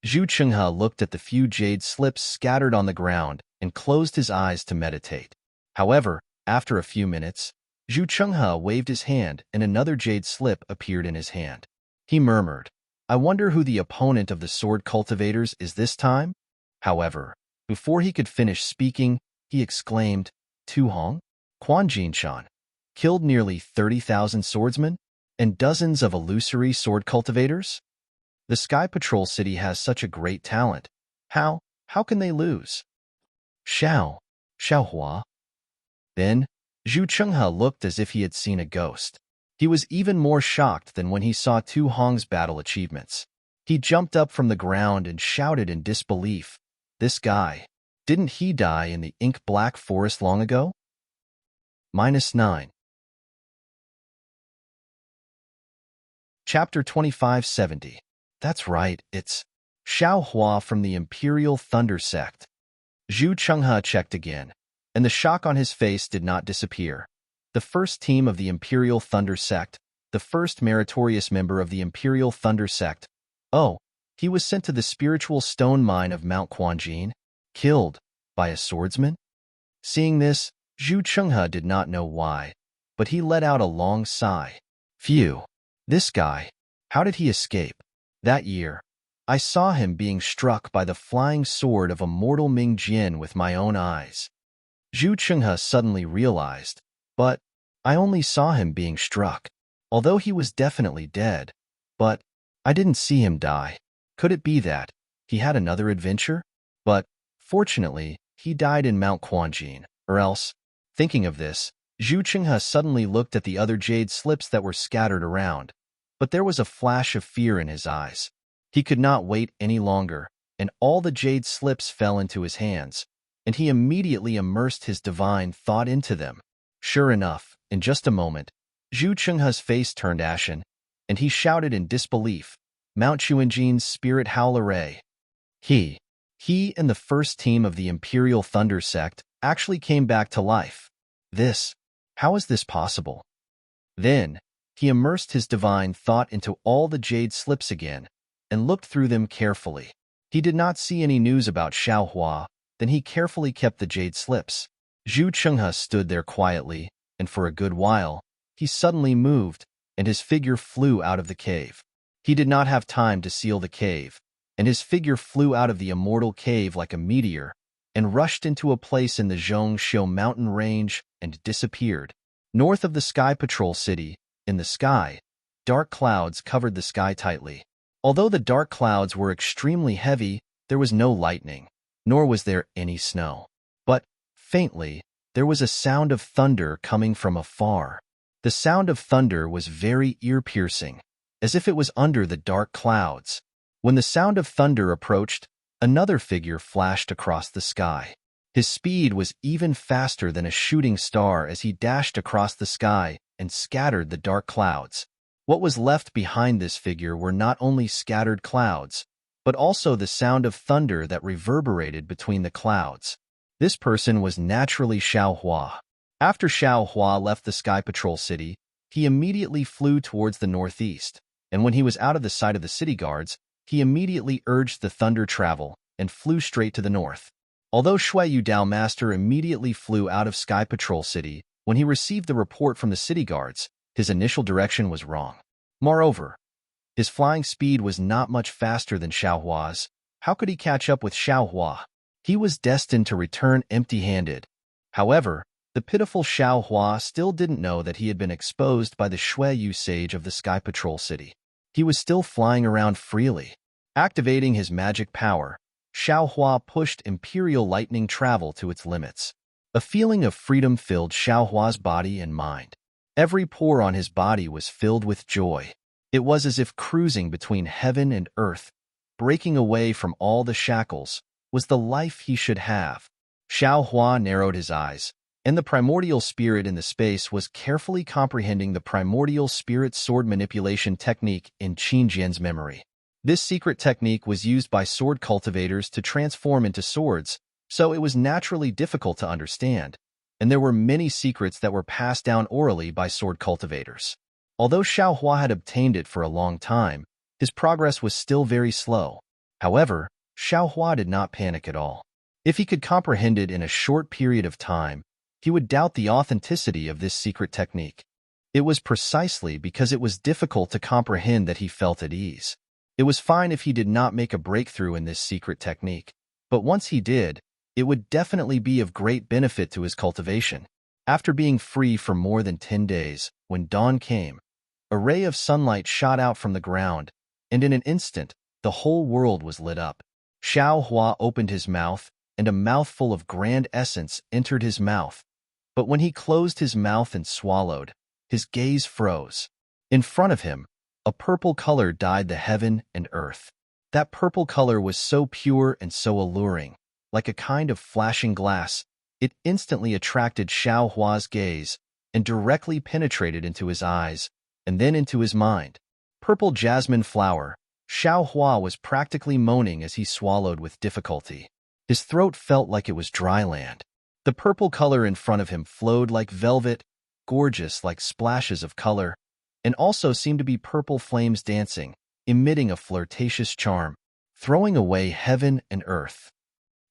Zhu Chenghe looked at the few jade slips scattered on the ground and closed his eyes to meditate. However, after a few minutes, Zhu Chenghe waved his hand and another jade slip appeared in his hand. He murmured, "I wonder who the opponent of the sword cultivators is this time?" However, before he could finish speaking, he exclaimed, "Tu Hong? Quan Jinshan killed nearly 30,000 swordsmen and dozens of illusory sword cultivators? The Sky Patrol City has such a great talent. How can they lose?" Xiaohua. Then, Zhu Chenghe looked as if he had seen a ghost. He was even more shocked than when he saw Tu Hong's battle achievements. He jumped up from the ground and shouted in disbelief, "This guy, didn't he die in the ink-black forest long ago?" -9. Chapter 2570. That's right, it's Xiaohua from the Imperial Thunder Sect. Zhu Chenghe checked again, and the shock on his face did not disappear. The first team of the Imperial Thunder Sect, the first meritorious member of the Imperial Thunder Sect. Oh, he was sent to the spiritual stone mine of Mount Quanjin, killed by a swordsman? Seeing this, Zhu Chenghe did not know why, but he let out a long sigh. Phew, this guy, how did he escape? That year, I saw him being struck by the flying sword of immortal Ming Jian with my own eyes. Zhu Chenghe suddenly realized, but I only saw him being struck, although he was definitely dead. But I didn't see him die. Could it be that he had another adventure? But fortunately, he died in Mount Quanjin, or else, thinking of this, Zhu Chenghe suddenly looked at the other jade slips that were scattered around, but there was a flash of fear in his eyes. He could not wait any longer, and all the jade slips fell into his hands, and he immediately immersed his divine thought into them. Sure enough, in just a moment, Zhu Chenghe's face turned ashen, and he shouted in disbelief, "Mount Quanjin's spirit howl array." He and the first team of the Imperial Thunder Sect actually came back to life. How is this possible? Then, he immersed his divine thought into all the jade slips again, and looked through them carefully. He did not see any news about Xiaohua, then he carefully kept the jade slips. Zhu Chenghe stood there quietly, and for a good while, he suddenly moved, and his figure flew out of the cave. He did not have time to seal the cave, and his figure flew out of the immortal cave like a meteor, and rushed into a place in the Zhongxiu mountain range and disappeared. North of the Sky Patrol City, in the sky, dark clouds covered the sky tightly. Although the dark clouds were extremely heavy, there was no lightning, nor was there any snow. But, faintly, there was a sound of thunder coming from afar. The sound of thunder was very ear-piercing, as if it was under the dark clouds. When the sound of thunder approached, Another figure flashed across the sky. His speed was even faster than a shooting star as he dashed across the sky and scattered the dark clouds. What was left behind this figure were not only scattered clouds, but also the sound of thunder that reverberated between the clouds. This person was naturally Xiao Hua. After Xiao Hua left the Sky Patrol City, he immediately flew towards the northeast, and when he was out of the sight of the city guards, he immediately urged the thunder travel and flew straight to the north. Although Shui Yu Dao Master immediately flew out of Sky Patrol City, when he received the report from the city guards, his initial direction was wrong. Moreover, his flying speed was not much faster than Xiao Hua's. How could he catch up with Xiao Hua? He was destined to return empty-handed. However, the pitiful Xiao Hua still didn't know that he had been exposed by the Shui Yu Sage of the Sky Patrol City. He was still flying around freely. Activating his magic power, Xiao Hua pushed Imperial Lightning Travel to its limits. A feeling of freedom filled Xiao Hua's body and mind. Every pore on his body was filled with joy. It was as if cruising between heaven and earth, breaking away from all the shackles, was the life he should have. Xiao Hua narrowed his eyes, and the primordial spirit in the space was carefully comprehending the primordial spirit sword manipulation technique in Qin Jian's memory. This secret technique was used by sword cultivators to transform into swords, so it was naturally difficult to understand, and there were many secrets that were passed down orally by sword cultivators. Although Xiao Hua had obtained it for a long time, his progress was still very slow. However, Xiao Hua did not panic at all. If he could comprehend it in a short period of time, he would doubt the authenticity of this secret technique. It was precisely because it was difficult to comprehend that he felt at ease. It was fine if he did not make a breakthrough in this secret technique, but once he did, it would definitely be of great benefit to his cultivation. After being free for more than 10 days, when dawn came, a ray of sunlight shot out from the ground, and in an instant, the whole world was lit up. Xiao Hua opened his mouth, and a mouthful of grand essence entered his mouth. But when he closed his mouth and swallowed, his gaze froze. In front of him, a purple color dyed the heaven and earth. That purple color was so pure and so alluring, like a kind of flashing glass. It instantly attracted Xiao Hua's gaze and directly penetrated into his eyes, and then into his mind. Purple jasmine flower. Xiao Hua was practically moaning as he swallowed with difficulty. His throat felt like it was dry land. The purple color in front of him flowed like velvet, gorgeous like splashes of color, and also seemed to be purple flames dancing, emitting a flirtatious charm, throwing away heaven and earth.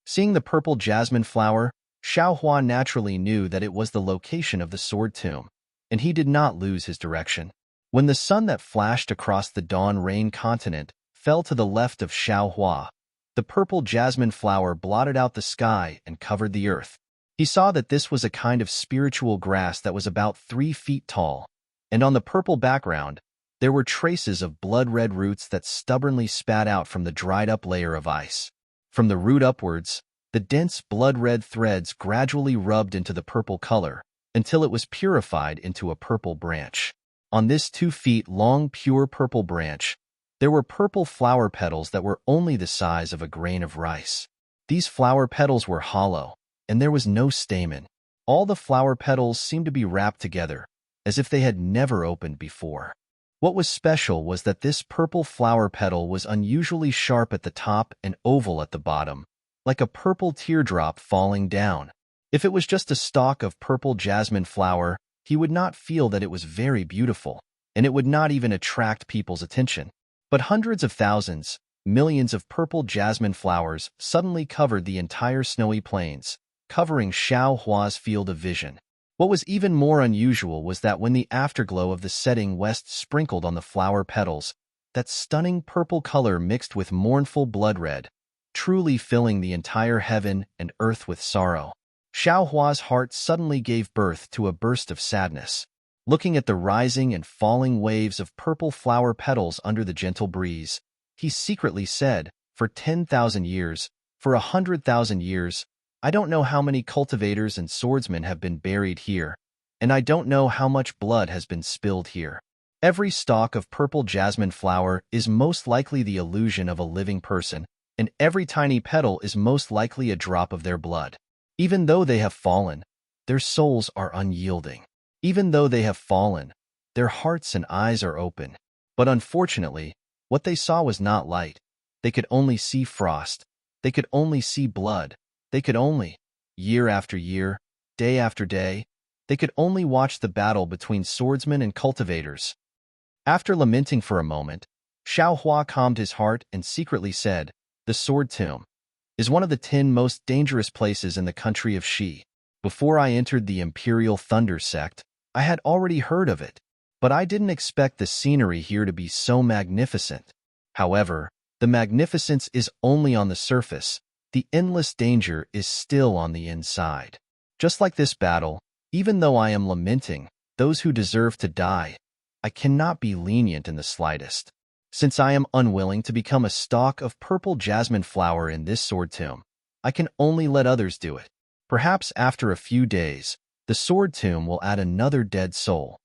Seeing the purple jasmine flower, Xiao Hua naturally knew that it was the location of the sword tomb, and he did not lose his direction. When the sun that flashed across the dawn rain continent fell to the left of Xiao Hua, the purple jasmine flower blotted out the sky and covered the earth. He saw that this was a kind of spiritual grass that was about 3 feet tall, and on the purple background, there were traces of blood-red roots that stubbornly spat out from the dried-up layer of ice. From the root upwards, the dense blood-red threads gradually rubbed into the purple color until it was purified into a purple branch. On this 2 feet long pure purple branch, there were purple flower petals that were only the size of a grain of rice. These flower petals were hollow, and there was no stamen. All the flower petals seemed to be wrapped together, as if they had never opened before. What was special was that this purple flower petal was unusually sharp at the top and oval at the bottom, like a purple teardrop falling down. If it was just a stalk of purple jasmine flower, he would not feel that it was very beautiful, and it would not even attract people's attention. But hundreds of thousands, millions of purple jasmine flowers suddenly covered the entire snowy plains, covering Xiao Hua's field of vision. What was even more unusual was that when the afterglow of the setting west sprinkled on the flower petals, that stunning purple color mixed with mournful blood red, truly filling the entire heaven and earth with sorrow. Xiao Hua's heart suddenly gave birth to a burst of sadness. Looking at the rising and falling waves of purple flower petals under the gentle breeze, he secretly said, "For 10,000 years, for 100,000 years, I don't know how many cultivators and swordsmen have been buried here, and I don't know how much blood has been spilled here. Every stalk of purple jasmine flower is most likely the illusion of a living person, and every tiny petal is most likely a drop of their blood. Even though they have fallen, their souls are unyielding. Even though they have fallen, their hearts and eyes are open. But unfortunately, what they saw was not light. They could only see frost. They could only see blood. They could only, year after year, day after day, they could only watch the battle between swordsmen and cultivators. After lamenting for a moment, Xiao Hua calmed his heart and secretly said, "The Sword Tomb is one of the 10 most dangerous places in the country of Shi. Before I entered the Imperial Thunder sect, I had already heard of it, but I didn't expect the scenery here to be so magnificent. However, the magnificence is only on the surface. The endless danger is still on the inside. Just like this battle, even though I am lamenting those who deserve to die, I cannot be lenient in the slightest. Since I am unwilling to become a stalk of purple jasmine flower in this sword tomb, I can only let others do it. Perhaps after a few days, the sword tomb will add another dead soul."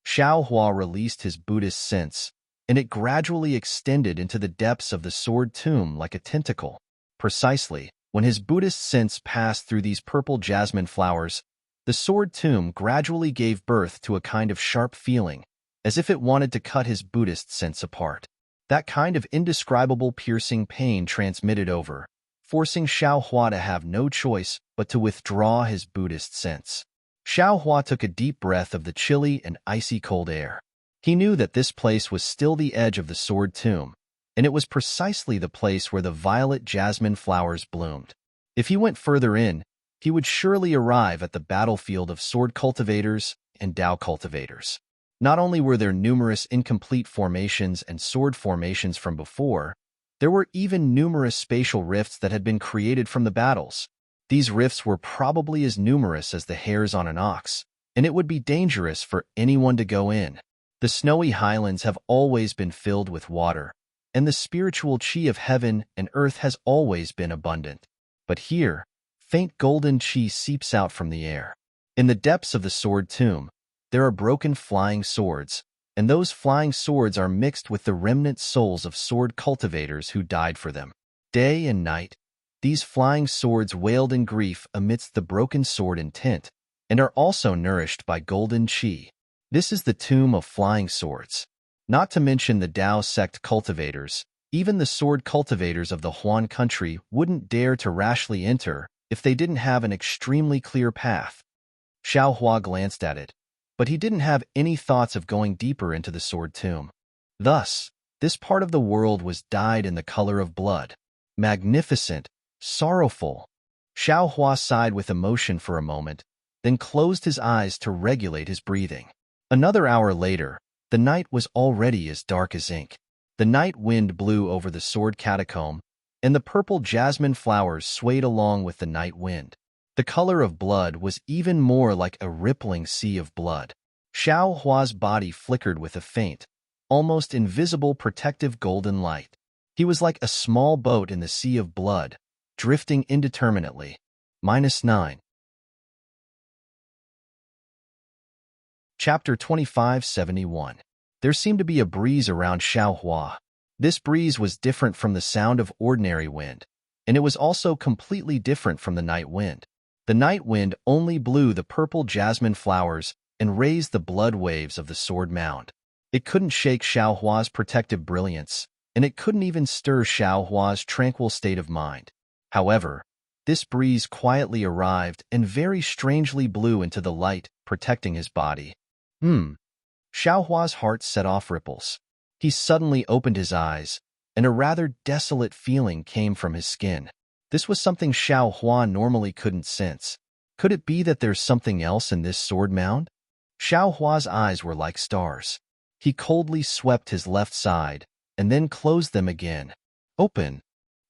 Xiao Hua released his Buddhist sense, and it gradually extended into the depths of the sword tomb like a tentacle. Precisely, when his Buddhist sense passed through these purple jasmine flowers, the sword tomb gradually gave birth to a kind of sharp feeling, as if it wanted to cut his Buddhist sense apart. That kind of indescribable piercing pain transmitted over, forcing Xiao Hua to have no choice but to withdraw his Buddhist sense. Xiao Hua took a deep breath of the chilly and icy cold air. He knew that this place was still the edge of the sword tomb, and it was precisely the place where the violet jasmine flowers bloomed. If he went further in, he would surely arrive at the battlefield of sword cultivators and Dao cultivators. Not only were there numerous incomplete formations and sword formations from before, there were even numerous spatial rifts that had been created from the battles. These rifts were probably as numerous as the hairs on an ox, and it would be dangerous for anyone to go in. The snowy highlands have always been filled with water, and the spiritual chi of heaven and earth has always been abundant. But here, faint golden chi seeps out from the air. In the depths of the sword tomb, there are broken flying swords, and those flying swords are mixed with the remnant souls of sword cultivators who died for them. Day and night, these flying swords wailed in grief amidst the broken sword intent, and are also nourished by golden chi. This is the tomb of flying swords. Not to mention the Dao sect cultivators, even the sword cultivators of the Huan country wouldn't dare to rashly enter if they didn't have an extremely clear path. Xiao Hua glanced at it, but he didn't have any thoughts of going deeper into the sword tomb. Thus, this part of the world was dyed in the color of blood. Magnificent, sorrowful. Xiao Hua sighed with emotion for a moment, then closed his eyes to regulate his breathing. Another hour later, the night was already as dark as ink. The night wind blew over the sword catacomb, and the purple jasmine flowers swayed along with the night wind. The color of blood was even more like a rippling sea of blood. Xiao Hua's body flickered with a faint, almost invisible protective golden light. He was like a small boat in the sea of blood, drifting indeterminately. -9. Chapter 2571. There seemed to be a breeze around Xiao Hua. This breeze was different from the sound of ordinary wind, and it was also completely different from the night wind. The night wind only blew the purple jasmine flowers and raised the blood waves of the sword mound. It couldn't shake Xiao Hua's protective brilliance, and it couldn't even stir Xiao Hua's tranquil state of mind. However, this breeze quietly arrived and very strangely blew into the light, protecting his body. Xiao Hua's heart set off ripples. He suddenly opened his eyes, and a rather desolate feeling came from his skin. This was something Xiao Hua normally couldn't sense. Could it be that there's something else in this sword mound? Xiao Hua's eyes were like stars. He coldly swept his left side, and then closed them again. Open.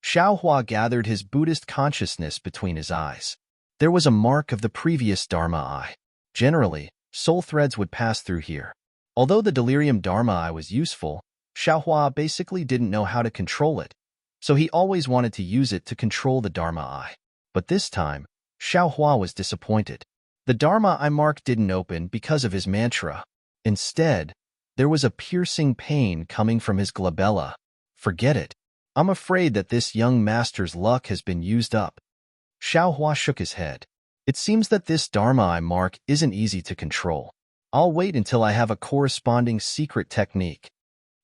Xiao Hua gathered his Buddhist consciousness between his eyes. There was a mark of the previous Dharma eye. Generally, soul threads would pass through here. Although the delirium Dharma eye was useful, Xiao Hua basically didn't know how to control it, so he always wanted to use it to control the Dharma eye. But this time, Xiao Hua was disappointed. The Dharma eye mark didn't open because of his mantra. Instead, there was a piercing pain coming from his glabella. Forget it. I'm afraid that this young master's luck has been used up. Xiao Hua shook his head. It seems that this Dharma I mark isn't easy to control. I'll wait until I have a corresponding secret technique.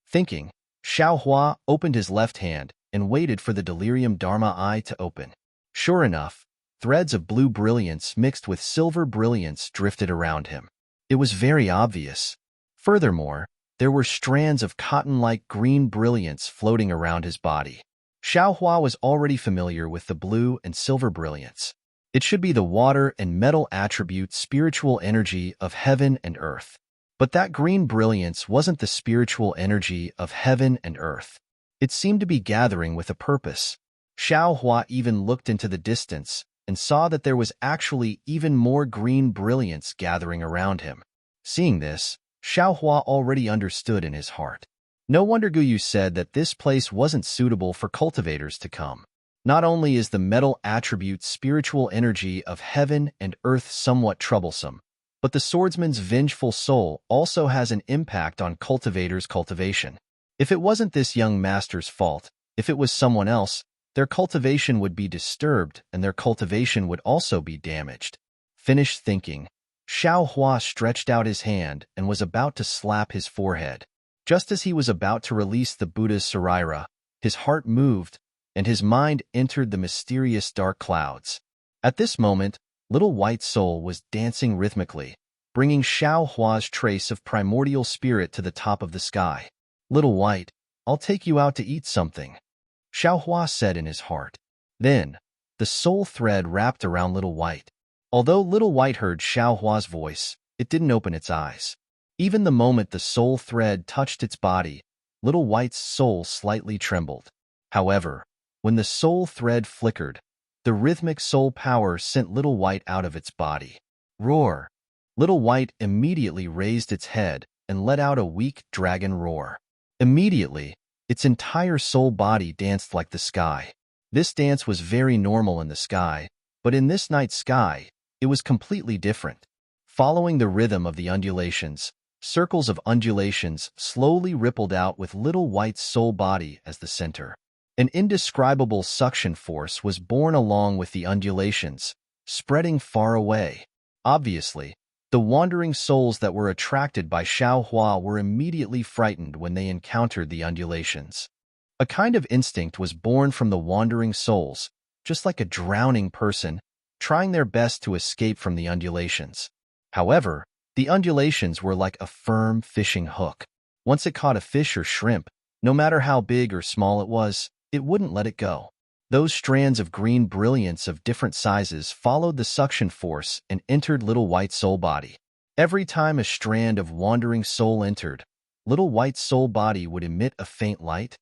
Thinking, Xiao Hua opened his left hand and waited for the delirium Dharma eye to open. Sure enough, threads of blue brilliance mixed with silver brilliance drifted around him. It was very obvious. Furthermore, there were strands of cotton-like green brilliance floating around his body. Xiao Hua was already familiar with the blue and silver brilliance. It should be the water and metal attribute spiritual energy of heaven and earth. But that green brilliance wasn't the spiritual energy of heaven and earth. It seemed to be gathering with a purpose. Xiao Hua even looked into the distance and saw that there was actually even more green brilliance gathering around him. Seeing this, Xiao Hua already understood in his heart. No wonder Guyu said that this place wasn't suitable for cultivators to come. Not only is the metal attribute spiritual energy of heaven and earth somewhat troublesome, but the swordsman's vengeful soul also has an impact on cultivators' cultivation. If it wasn't this young master's fault, if it was someone else, their cultivation would be disturbed and their cultivation would also be damaged. Finished thinking, Xiao Hua stretched out his hand and was about to slap his forehead. Just as he was about to release the Buddha's Saraira, his heart moved and his mind entered the mysterious dark clouds. At this moment, Little White Soul was dancing rhythmically, bringing Xiao Hua's trace of primordial spirit to the top of the sky. Little White, I'll take you out to eat something, Xiao Hua said in his heart. Then, the soul thread wrapped around Little White. Although Little White heard Xiao Hua's voice, it didn't open its eyes. Even the moment the soul thread touched its body, Little White's soul slightly trembled. However, when the soul thread flickered, the rhythmic soul power sent Little White out of its body. Roar! Little White immediately raised its head and let out a weak dragon roar. Immediately, its entire soul body danced like the sky. This dance was very normal in the sky, but in this night sky, it was completely different. Following the rhythm of the undulations, circles of undulations slowly rippled out with Little White's soul body as the center. An indescribable suction force was born along with the undulations, spreading far away. Obviously, the wandering souls that were attracted by Xiao Hua were immediately frightened when they encountered the undulations. A kind of instinct was born from the wandering souls, just like a drowning person, trying their best to escape from the undulations. However, the undulations were like a firm fishing hook. Once it caught a fish or shrimp, no matter how big or small it wouldn't let it go. Those strands of green brilliance of different sizes followed the suction force and entered Little White's soul body. Every time a strand of wandering soul entered, Little White's soul body would emit a faint light.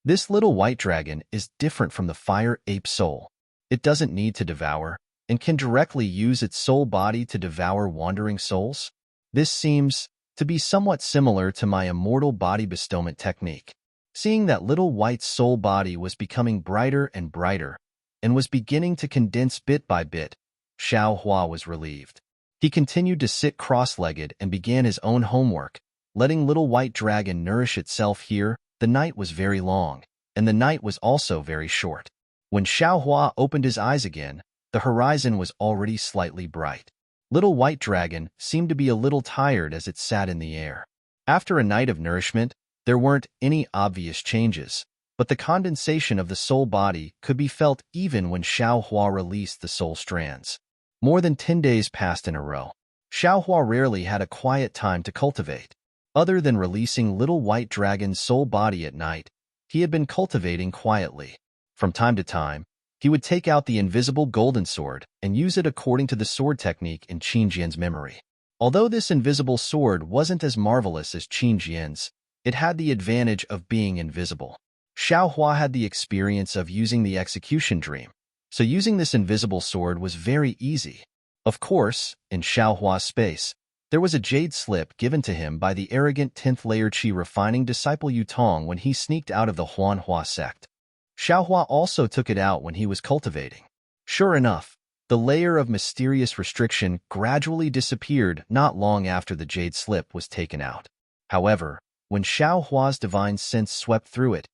This little white dragon is different from the fire ape soul. It doesn't need to devour, and can directly use its soul body to devour wandering souls. This seems to be somewhat similar to my immortal body bestowment technique. Seeing that Little White's soul body was becoming brighter and brighter, and was beginning to condense bit by bit, Xiao Hua was relieved. He continued to sit cross-legged and began his own homework, letting Little White Dragon nourish itself here. The night was very long, and the night was also very short. When Xiao Hua opened his eyes again, the horizon was already slightly bright. Little White Dragon seemed to be a little tired as it sat in the air. After a night of nourishment, there weren't any obvious changes, but the condensation of the soul body could be felt even when Xiao Hua released the soul strands. More than 10 days passed in a row. Xiao Hua rarely had a quiet time to cultivate. Other than releasing Little White Dragon's soul body at night, he had been cultivating quietly. From time to time, he would take out the invisible golden sword and use it according to the sword technique in Qin Jian's memory. Although this invisible sword wasn't as marvelous as Qin Jian's, it had the advantage of being invisible. Xiao Hua had the experience of using the execution dream, so using this invisible sword was very easy. Of course, in Xiao Hua's space, there was a jade slip given to him by the arrogant 10th layer Qi refining disciple Yutong when he sneaked out of the Huanhua sect. Xiao Hua also took it out when he was cultivating. Sure enough, the layer of mysterious restriction gradually disappeared not long after the jade slip was taken out. However, when Xiao Hua's divine sense swept through it,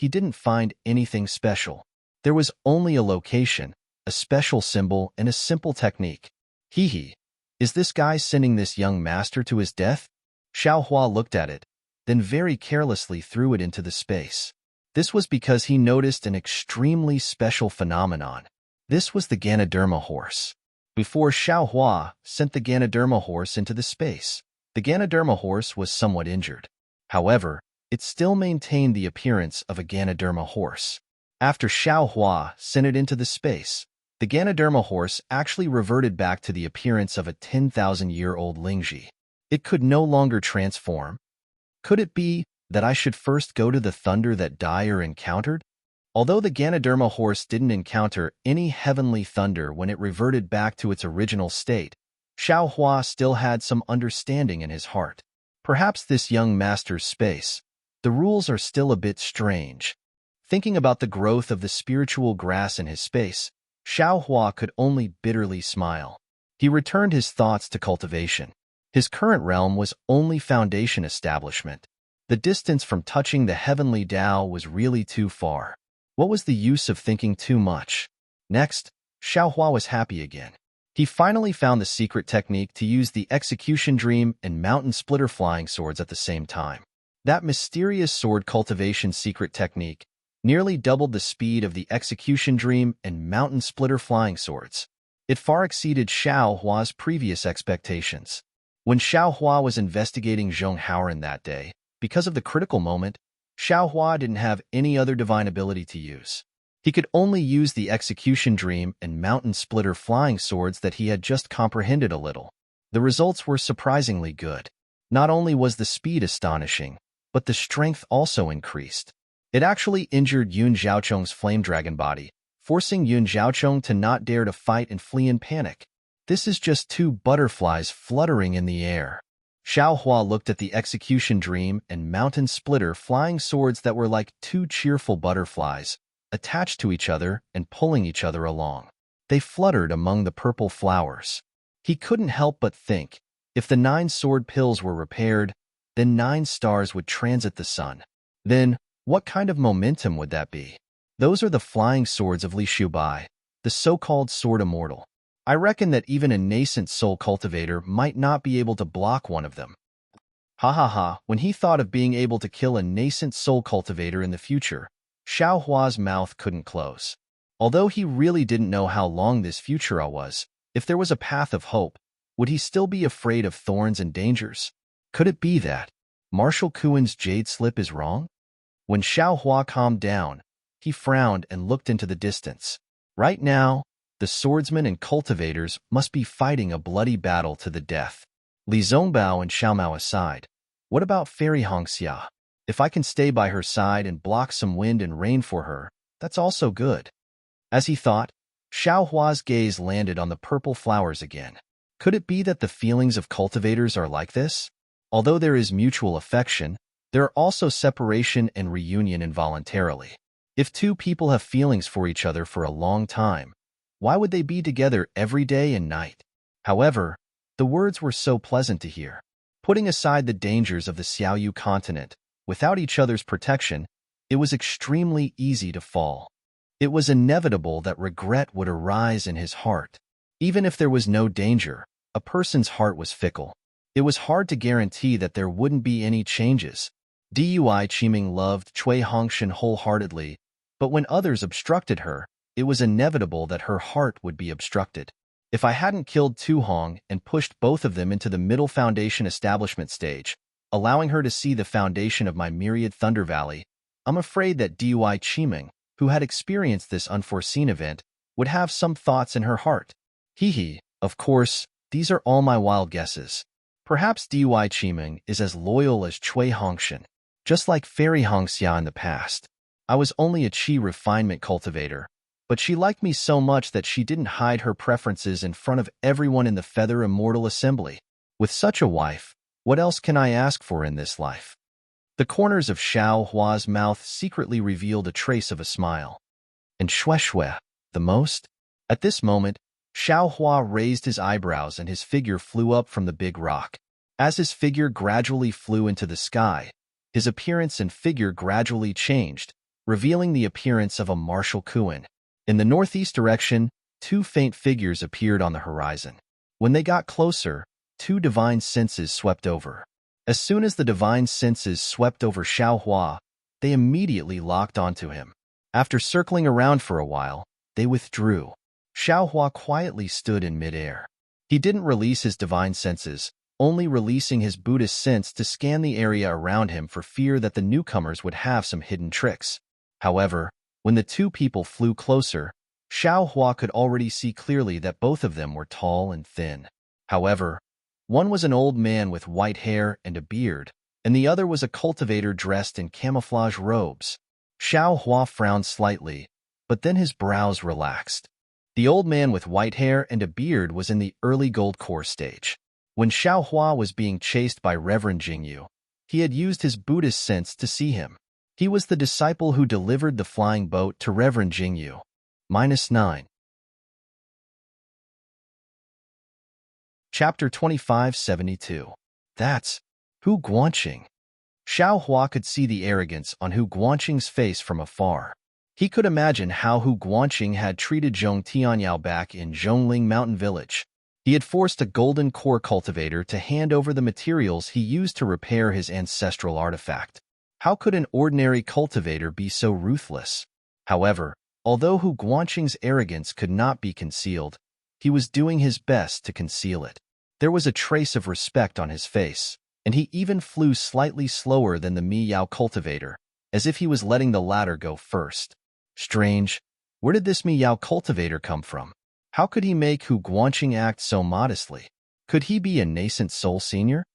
he didn't find anything special. There was only a location, a special symbol, and a simple technique. Hee. Is this guy sending this young master to his death? Xiao Hua looked at it, then very carelessly threw it into the space. This was because he noticed an extremely special phenomenon. This was the Ganoderma horse. Before Xiao Hua sent the Ganoderma horse into the space, the Ganoderma horse was somewhat injured. However, it still maintained the appearance of a Ganoderma horse. After Xiao Hua sent it into the space, the Ganoderma horse actually reverted back to the appearance of a 10,000-year-old Lingji. It could no longer transform. Could it be that I should first go to the thunder that Dyer encountered? Although the Ganoderma horse didn't encounter any heavenly thunder when it reverted back to its original state, Xiao Hua still had some understanding in his heart. Perhaps this young master's space, the rules are still a bit strange. Thinking about the growth of the spiritual grass in his space, Xiao Hua could only bitterly smile. He returned his thoughts to cultivation. His current realm was only foundation establishment. The distance from touching the heavenly Tao was really too far. What was the use of thinking too much? Next, Xiao Hua was happy again. He finally found the secret technique to use the execution dream and mountain splitter flying swords at the same time. That mysterious sword cultivation secret technique nearly doubled the speed of the execution dream and mountain splitter flying swords. It far exceeded Xiao Hua's previous expectations. When Xiao Hua was investigating Zhong Haoran that day, because of the critical moment, Xiao Hua didn't have any other divine ability to use. He could only use the execution dream and mountain splitter flying swords that he had just comprehended a little. The results were surprisingly good. Not only was the speed astonishing, but the strength also increased. It actually injured Yun Zhaocheng's flame dragon body, forcing Yun Zhaocheng to not dare to fight and flee in panic. This is just two butterflies fluttering in the air. Xiao Hua looked at the execution dream and mountain splitter flying swords that were like two cheerful butterflies, attached to each other and pulling each other along. They fluttered among the purple flowers. He couldn't help but think, if the 9 sword pills were repaired, then 9 stars would transit the sun. Then, what kind of momentum would that be? Those are the flying swords of Li Shubai, the so-called sword immortal. I reckon that even a nascent soul cultivator might not be able to block one of them. When he thought of being able to kill a nascent soul cultivator in the future, Xiao Hua's mouth couldn't close. Although he really didn't know how long this future was, if there was a path of hope, would he still be afraid of thorns and dangers? Could it be that Marshal Kuen's jade slip is wrong? When Xiao Hua calmed down, he frowned and looked into the distance. Right now, the swordsmen and cultivators must be fighting a bloody battle to the death. Li Zongbao and Xiaomao aside, what about Fairy Hongxia? If I can stay by her side and block some wind and rain for her, that's also good. As he thought, Xiao Hua's gaze landed on the purple flowers again. Could it be that the feelings of cultivators are like this? Although there is mutual affection, there are also separation and reunion involuntarily. If two people have feelings for each other for a long time, why would they be together every day and night? However, the words were so pleasant to hear. Putting aside the dangers of the Xiaoyu continent, without each other's protection, it was extremely easy to fall. It was inevitable that regret would arise in his heart. Even if there was no danger, a person's heart was fickle. It was hard to guarantee that there wouldn't be any changes. Dui Qiming loved Cui Hongshan wholeheartedly, but when others obstructed her, it was inevitable that her heart would be obstructed. If I hadn't killed Tu Hong and pushed both of them into the middle foundation establishment stage, allowing her to see the foundation of my myriad Thunder Valley, I'm afraid that Dui Qiming, who had experienced this unforeseen event, would have some thoughts in her heart. Of course, these are all my wild guesses. Perhaps Dui Qiming is as loyal as Cui Hongshan, just like Fairy Hongxia in the past. I was only a Qi refinement cultivator, but she liked me so much that she didn't hide her preferences in front of everyone in the Feather Immortal Assembly. With such a wife, what else can I ask for in this life? The corners of Xiao Hua's mouth secretly revealed a trace of a smile. And Shui, the most? At this moment, Xiao Hua raised his eyebrows and his figure flew up from the big rock. As his figure gradually flew into the sky, his appearance and figure gradually changed, revealing the appearance of a martial Kuan. In the northeast direction, two faint figures appeared on the horizon. When they got closer, two divine senses swept over. As soon as the divine senses swept over Xiaohua, they immediately locked onto him. After circling around for a while, they withdrew. Xiaohua quietly stood in midair. He didn't release his divine senses, only releasing his Buddhist sense to scan the area around him for fear that the newcomers would have some hidden tricks. However, when the two people flew closer, Xiaohua could already see clearly that both of them were tall and thin. However, one was an old man with white hair and a beard, and the other was a cultivator dressed in camouflage robes. Xiaohua frowned slightly, but then his brows relaxed. The old man with white hair and a beard was in the early gold core stage. When Xiaohua was being chased by Reverend Jingyu, he had used his Buddhist sense to see him. He was the disciple who delivered the flying boat to Reverend Jingyu. -9. Chapter 2572. That's Hu Guanqing. Xiaohua could see the arrogance on Hu Guanqing's face from afar. He could imagine how Hu Guanqing had treated Zhong Tianyao back in Zhongling Mountain Village. He had forced a golden core cultivator to hand over the materials he used to repair his ancestral artifact. How could an ordinary cultivator be so ruthless? However, although Hu Guanqing's arrogance could not be concealed, he was doing his best to conceal it. There was a trace of respect on his face, and he even flew slightly slower than the Mi Yao cultivator, as if he was letting the latter go first. Strange, where did this Mi Yao cultivator come from? How could he make Hu Guanqing act so modestly? Could he be a nascent soul senior?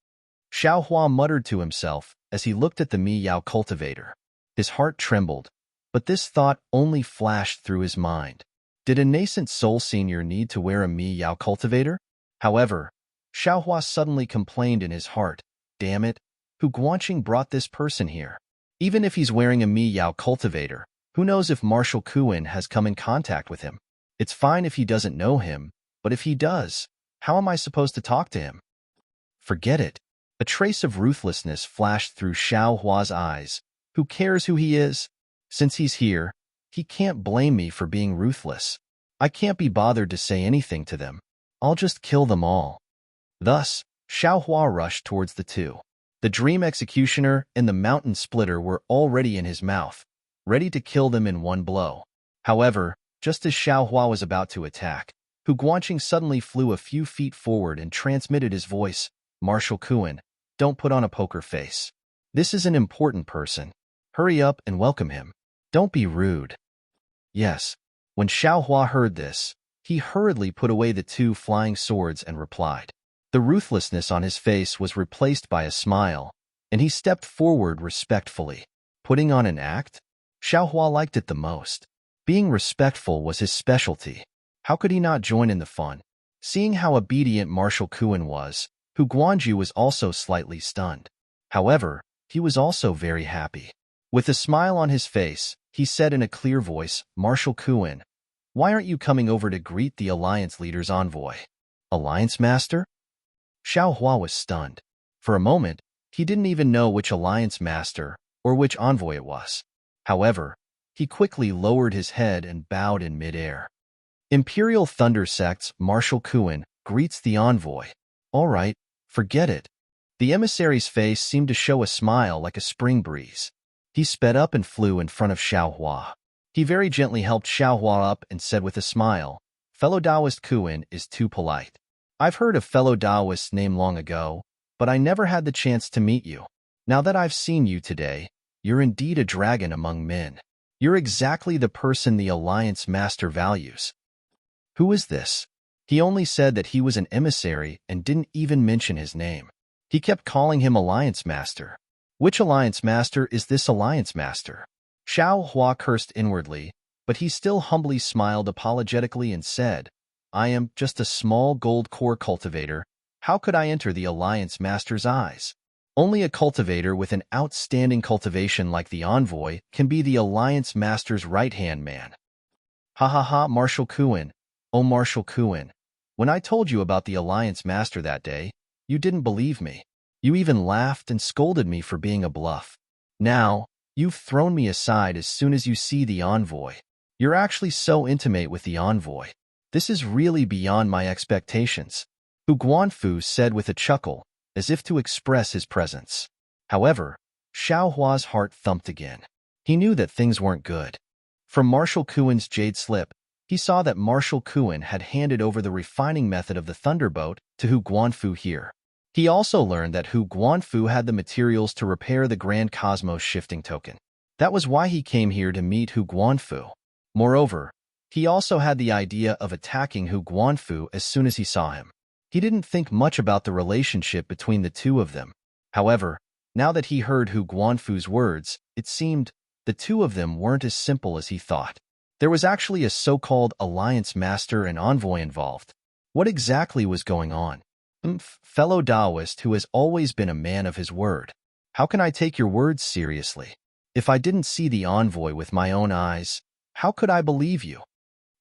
Xiaohua muttered to himself as he looked at the Mi Yao cultivator. His heart trembled, but this thought only flashed through his mind. Did a nascent soul senior need to wear a Mi Yao cultivator? However, Xiaohua suddenly complained in his heart, "Damn it, Hu Guanqing brought this person here. Even if he's wearing a Mi Yao cultivator, who knows if Marshal Kuan has come in contact with him? It's fine if he doesn't know him, but if he does, how am I supposed to talk to him?" Forget it. A trace of ruthlessness flashed through Xiaohua's eyes. Who cares who he is? Since he's here, he can't blame me for being ruthless. I can't be bothered to say anything to them. I'll just kill them all. Thus, Xiaohua rushed towards the two. The Dream Executioner and the Mountain Splitter were already in his mouth, ready to kill them in one blow. However, just as Xiaohua was about to attack, Hu Guanqing suddenly flew a few feet forward and transmitted his voice, "Marshal Kuan, don't put on a poker face. This is an important person. Hurry up and welcome him. Don't be rude." Yes. When Xiaohua heard this, he hurriedly put away the two flying swords and replied. The ruthlessness on his face was replaced by a smile, and he stepped forward respectfully. Putting on an act? Xiaohua liked it the most. Being respectful was his specialty. How could he not join in the fun? Seeing how obedient Marshal Kuan was, Hu Guanju was also slightly stunned. However, he was also very happy. With a smile on his face, he said in a clear voice, "Marshal Kuan, why aren't you coming over to greet the Alliance leader's envoy?" Alliance Master? Xiaohua was stunned. For a moment, he didn't even know which Alliance Master or which envoy it was. However, he quickly lowered his head and bowed in midair. Imperial Thunder Sect's Marshal Kuan greets the envoy. All right, forget it. The emissary's face seemed to show a smile like a spring breeze. He sped up and flew in front of Xiaohua. He very gently helped Xiaohua up and said with a smile, "Fellow Taoist Kuan is too polite. I've heard of fellow Taoist's name long ago, but I never had the chance to meet you. Now that I've seen you today, you're indeed a dragon among men. You're exactly the person the Alliance Master values." Who is this? He only said that he was an emissary and didn't even mention his name. He kept calling him Alliance Master. Which Alliance Master is this Alliance Master? Xiaohua cursed inwardly, but he still humbly smiled apologetically and said, "I am just a small gold core cultivator. How could I enter the Alliance Master's eyes? Only a cultivator with an outstanding cultivation like the envoy can be the Alliance Master's right-hand man." Ha ha ha, Marshal Kuan. Oh, Marshal Kuan. When I told you about the Alliance Master that day, you didn't believe me. You even laughed and scolded me for being a bluff. Now, You've thrown me aside as soon as you see the envoy. You're actually so intimate with the envoy. This is really beyond my expectations, Hu Guanfu said with a chuckle, as if to express his presence. However, Xiao Hua's heart thumped again. He knew that things weren't good. From Marshal Kuen's jade slip, he saw that Marshal Kuen had handed over the refining method of the Thunderbolt to Hu Guanfu here. He also learned that Hu Guanfu had the materials to repair the Grand Cosmos shifting token. That was why he came here to meet Hu Guanfu. Moreover, he also had the idea of attacking Hu Guanfu as soon as he saw him. He didn't think much about the relationship between the two of them. However, now that he heard Hu Guanfu's words, it seemed the two of them weren't as simple as he thought. There was actually a so-called alliance master and envoy involved. What exactly was going on? Fellow Taoist who has always been a man of his word. How can I take your words seriously? If I didn't see the envoy with my own eyes, how could I believe you?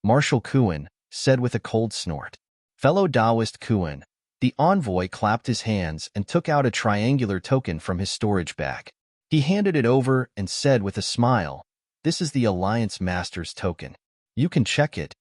Marshal Kuen said with a cold snort. Fellow Taoist Kuen, the envoy clapped his hands and took out a triangular token from his storage bag. He handed it over and said with a smile, "This is the Alliance Master's token. You can check it."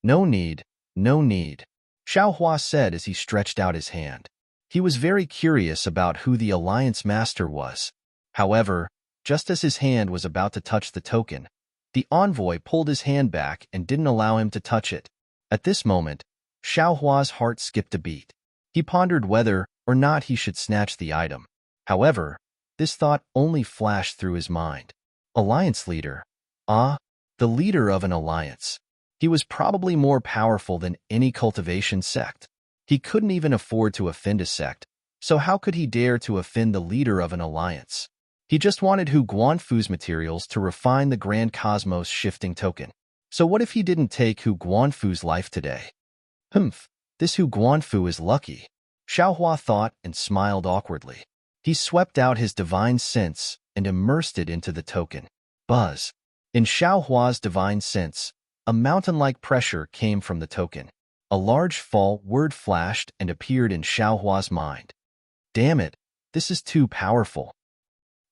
No need, no need, Xiao Hua said as he stretched out his hand. He was very curious about who the Alliance Master was. However, just as his hand was about to touch the token, the envoy pulled his hand back and didn't allow him to touch it. At this moment, Xiao Hua's heart skipped a beat. He pondered whether or not he should snatch the item. However, this thought only flashed through his mind. Alliance leader. Ah, the leader of an alliance. He was probably more powerful than any cultivation sect. He couldn't even afford to offend a sect, so how could he dare to offend the leader of an alliance? He just wanted Hu Guanfu's materials to refine the Grand Cosmos shifting token. So what if he didn't take Hu Guanfu's life today? This Hu Guanfu is lucky, Xiao Hua thought and smiled awkwardly. He swept out his divine sense and immersed it into the token. Buzz. In Xiao Hua's divine sense, a mountain-like pressure came from the token. A large fall word flashed and appeared in Xiao Hua's mind. Damn it, this is too powerful.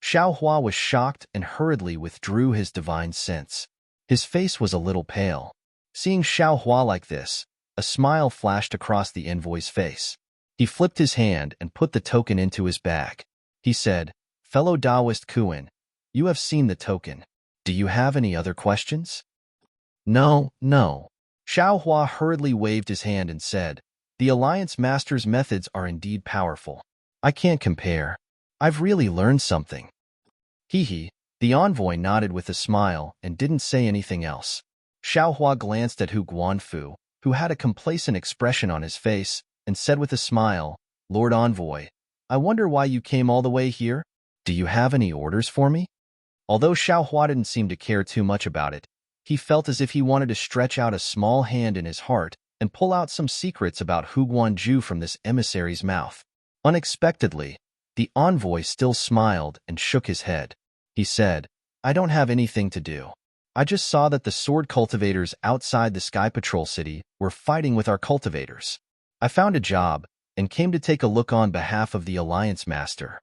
Xiao Hua was shocked and hurriedly withdrew his divine sense. His face was a little pale. Seeing Xiao Hua like this, a smile flashed across the envoy's face. He flipped his hand and put the token into his bag. He said, "Fellow Taoist Kuen, you have seen the token. Do you have any other questions?" No. Xiao Hua hurriedly waved his hand and said, "The Alliance Master's methods are indeed powerful. I can't compare. I've really learned something." Hee. The envoy nodded with a smile and didn't say anything else. Xiao Hua glanced at Hu Guanfu, who had a complacent expression on his face, and said with a smile, "Lord Envoy, I wonder why you came all the way here? Do you have any orders for me?" Although Xiao Hua didn't seem to care too much about it, he felt as if he wanted to stretch out a small hand in his heart and pull out some secrets about Hu Guanju from this emissary's mouth. Unexpectedly, the envoy still smiled and shook his head. He said, "I don't have anything to do. I just saw that the sword cultivators outside the Sky Patrol City were fighting with our cultivators. I found a job and came to take a look on behalf of the Alliance Master."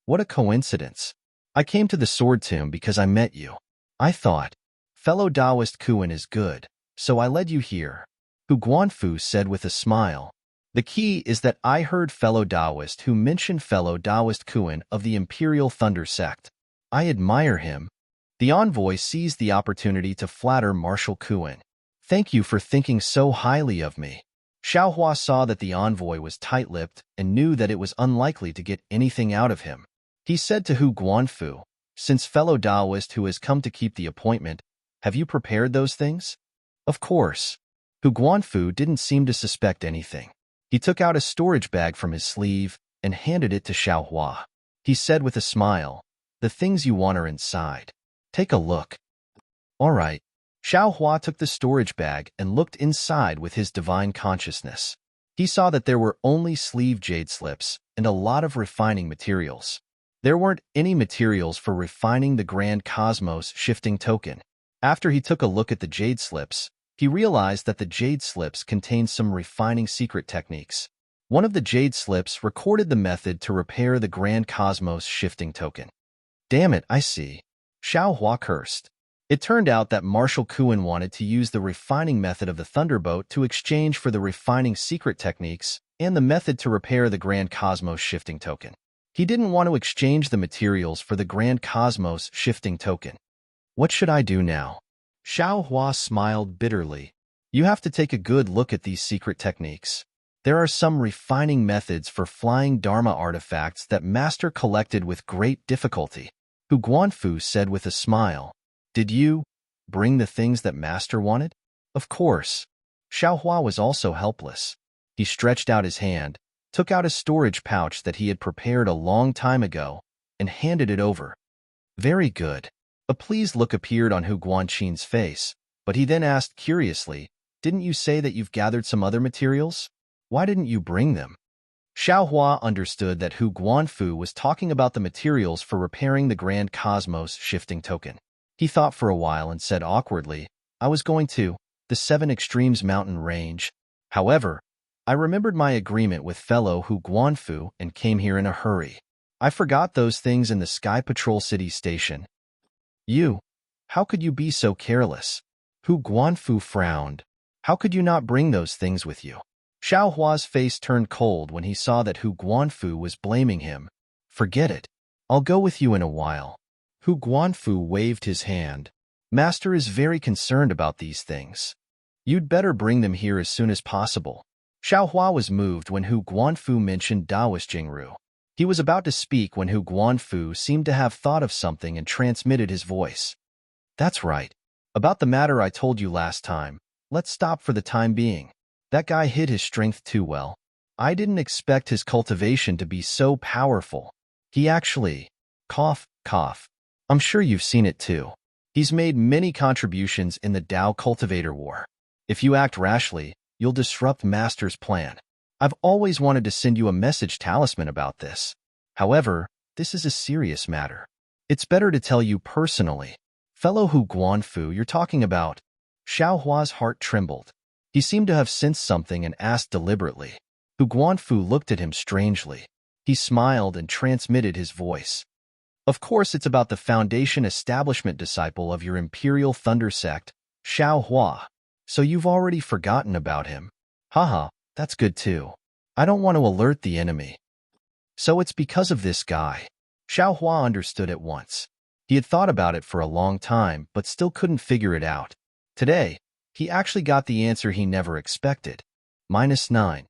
What a coincidence. I came to the Sword Tomb because I met you. I thought, fellow Taoist Kuen is good, so I led you here. Hu Guanfu said with a smile. The key is that I heard fellow Taoist who mentioned fellow Taoist Kuen of the Imperial Thunder Sect. I admire him. The envoy seized the opportunity to flatter Marshal Kuen. Thank you for thinking so highly of me. Xiao Hua saw that the envoy was tight-lipped and knew that it was unlikely to get anything out of him. He said to Hu Guanfu, "Since fellow Taoist who has come to keep the appointment, have you prepared those things?" Of course. Hu Guanfu didn't seem to suspect anything. He took out a storage bag from his sleeve and handed it to Xiao Hua. He said with a smile, "The things you want are inside. Take a look." All right. Xiao Hua took the storage bag and looked inside with his divine consciousness. He saw that there were only sleeve jade slips and a lot of refining materials. There weren't any materials for refining the Grand Cosmos shifting token. After he took a look at the jade slips, he realized that the jade slips contained some refining secret techniques. One of the jade slips recorded the method to repair the Grand Cosmos shifting token. Damn it, I see. Xiao Hua cursed. It turned out that Marshal Kuan wanted to use the refining method of the Thunderbolt to exchange for the refining secret techniques and the method to repair the Grand Cosmos shifting token. He didn't want to exchange the materials for the Grand Cosmos shifting token. What should I do now? Xiao Hua smiled bitterly. You have to take a good look at these secret techniques. There are some refining methods for flying Dharma artifacts that Master collected with great difficulty. Hu Guanfu said with a smile. Did you bring the things that Master wanted? Of course. Xiao Hua was also helpless. He stretched out his hand, took out a storage pouch that he had prepared a long time ago, and handed it over. Very good. A pleased look appeared on Hu Guanqin's face, but he then asked curiously, didn't you say that you've gathered some other materials? Why didn't you bring them? Xiao Hua understood that Hu Guanfu was talking about the materials for repairing the Grand Cosmos shifting token. He thought for a while and said awkwardly, I was going to the Seven Extremes mountain range. However, I remembered my agreement with fellow Hu Guanfu and came here in a hurry. I forgot those things in the Sky Patrol City station. You? How could you be so careless? Hu Guanfu frowned. How could you not bring those things with you? Xiao Hua's face turned cold when he saw that Hu Guanfu was blaming him. Forget it. I'll go with you in a while. Hu Guanfu waved his hand. Master is very concerned about these things. You'd better bring them here as soon as possible. Xiao Hua was moved when Hu Guanfu mentioned Daoist Jingru. He was about to speak when Hu Guanfu seemed to have thought of something and transmitted his voice. That's right. About the matter I told you last time, let's stop for the time being. That guy hid his strength too well. I didn't expect his cultivation to be so powerful. He actually... Cough, cough. I'm sure you've seen it too. He's made many contributions in the Dao Cultivator War. If you act rashly, you'll disrupt Master's plan. I've always wanted to send you a message talisman about this. However, this is a serious matter. It's better to tell you personally. Fellow Hu Guanfu you're talking about. Xiao Hua's heart trembled. He seemed to have sensed something and asked deliberately. Hu Guanfu looked at him strangely. He smiled and transmitted his voice. Of course it's about the Foundation establishment disciple of your Imperial Thunder Sect, Xiao Hua. So you've already forgotten about him. Haha, that's good too. I don't want to alert the enemy. So it's because of this guy. Xiao Hua understood at once. He had thought about it for a long time, but still couldn't figure it out. Today, he actually got the answer he never expected. -9.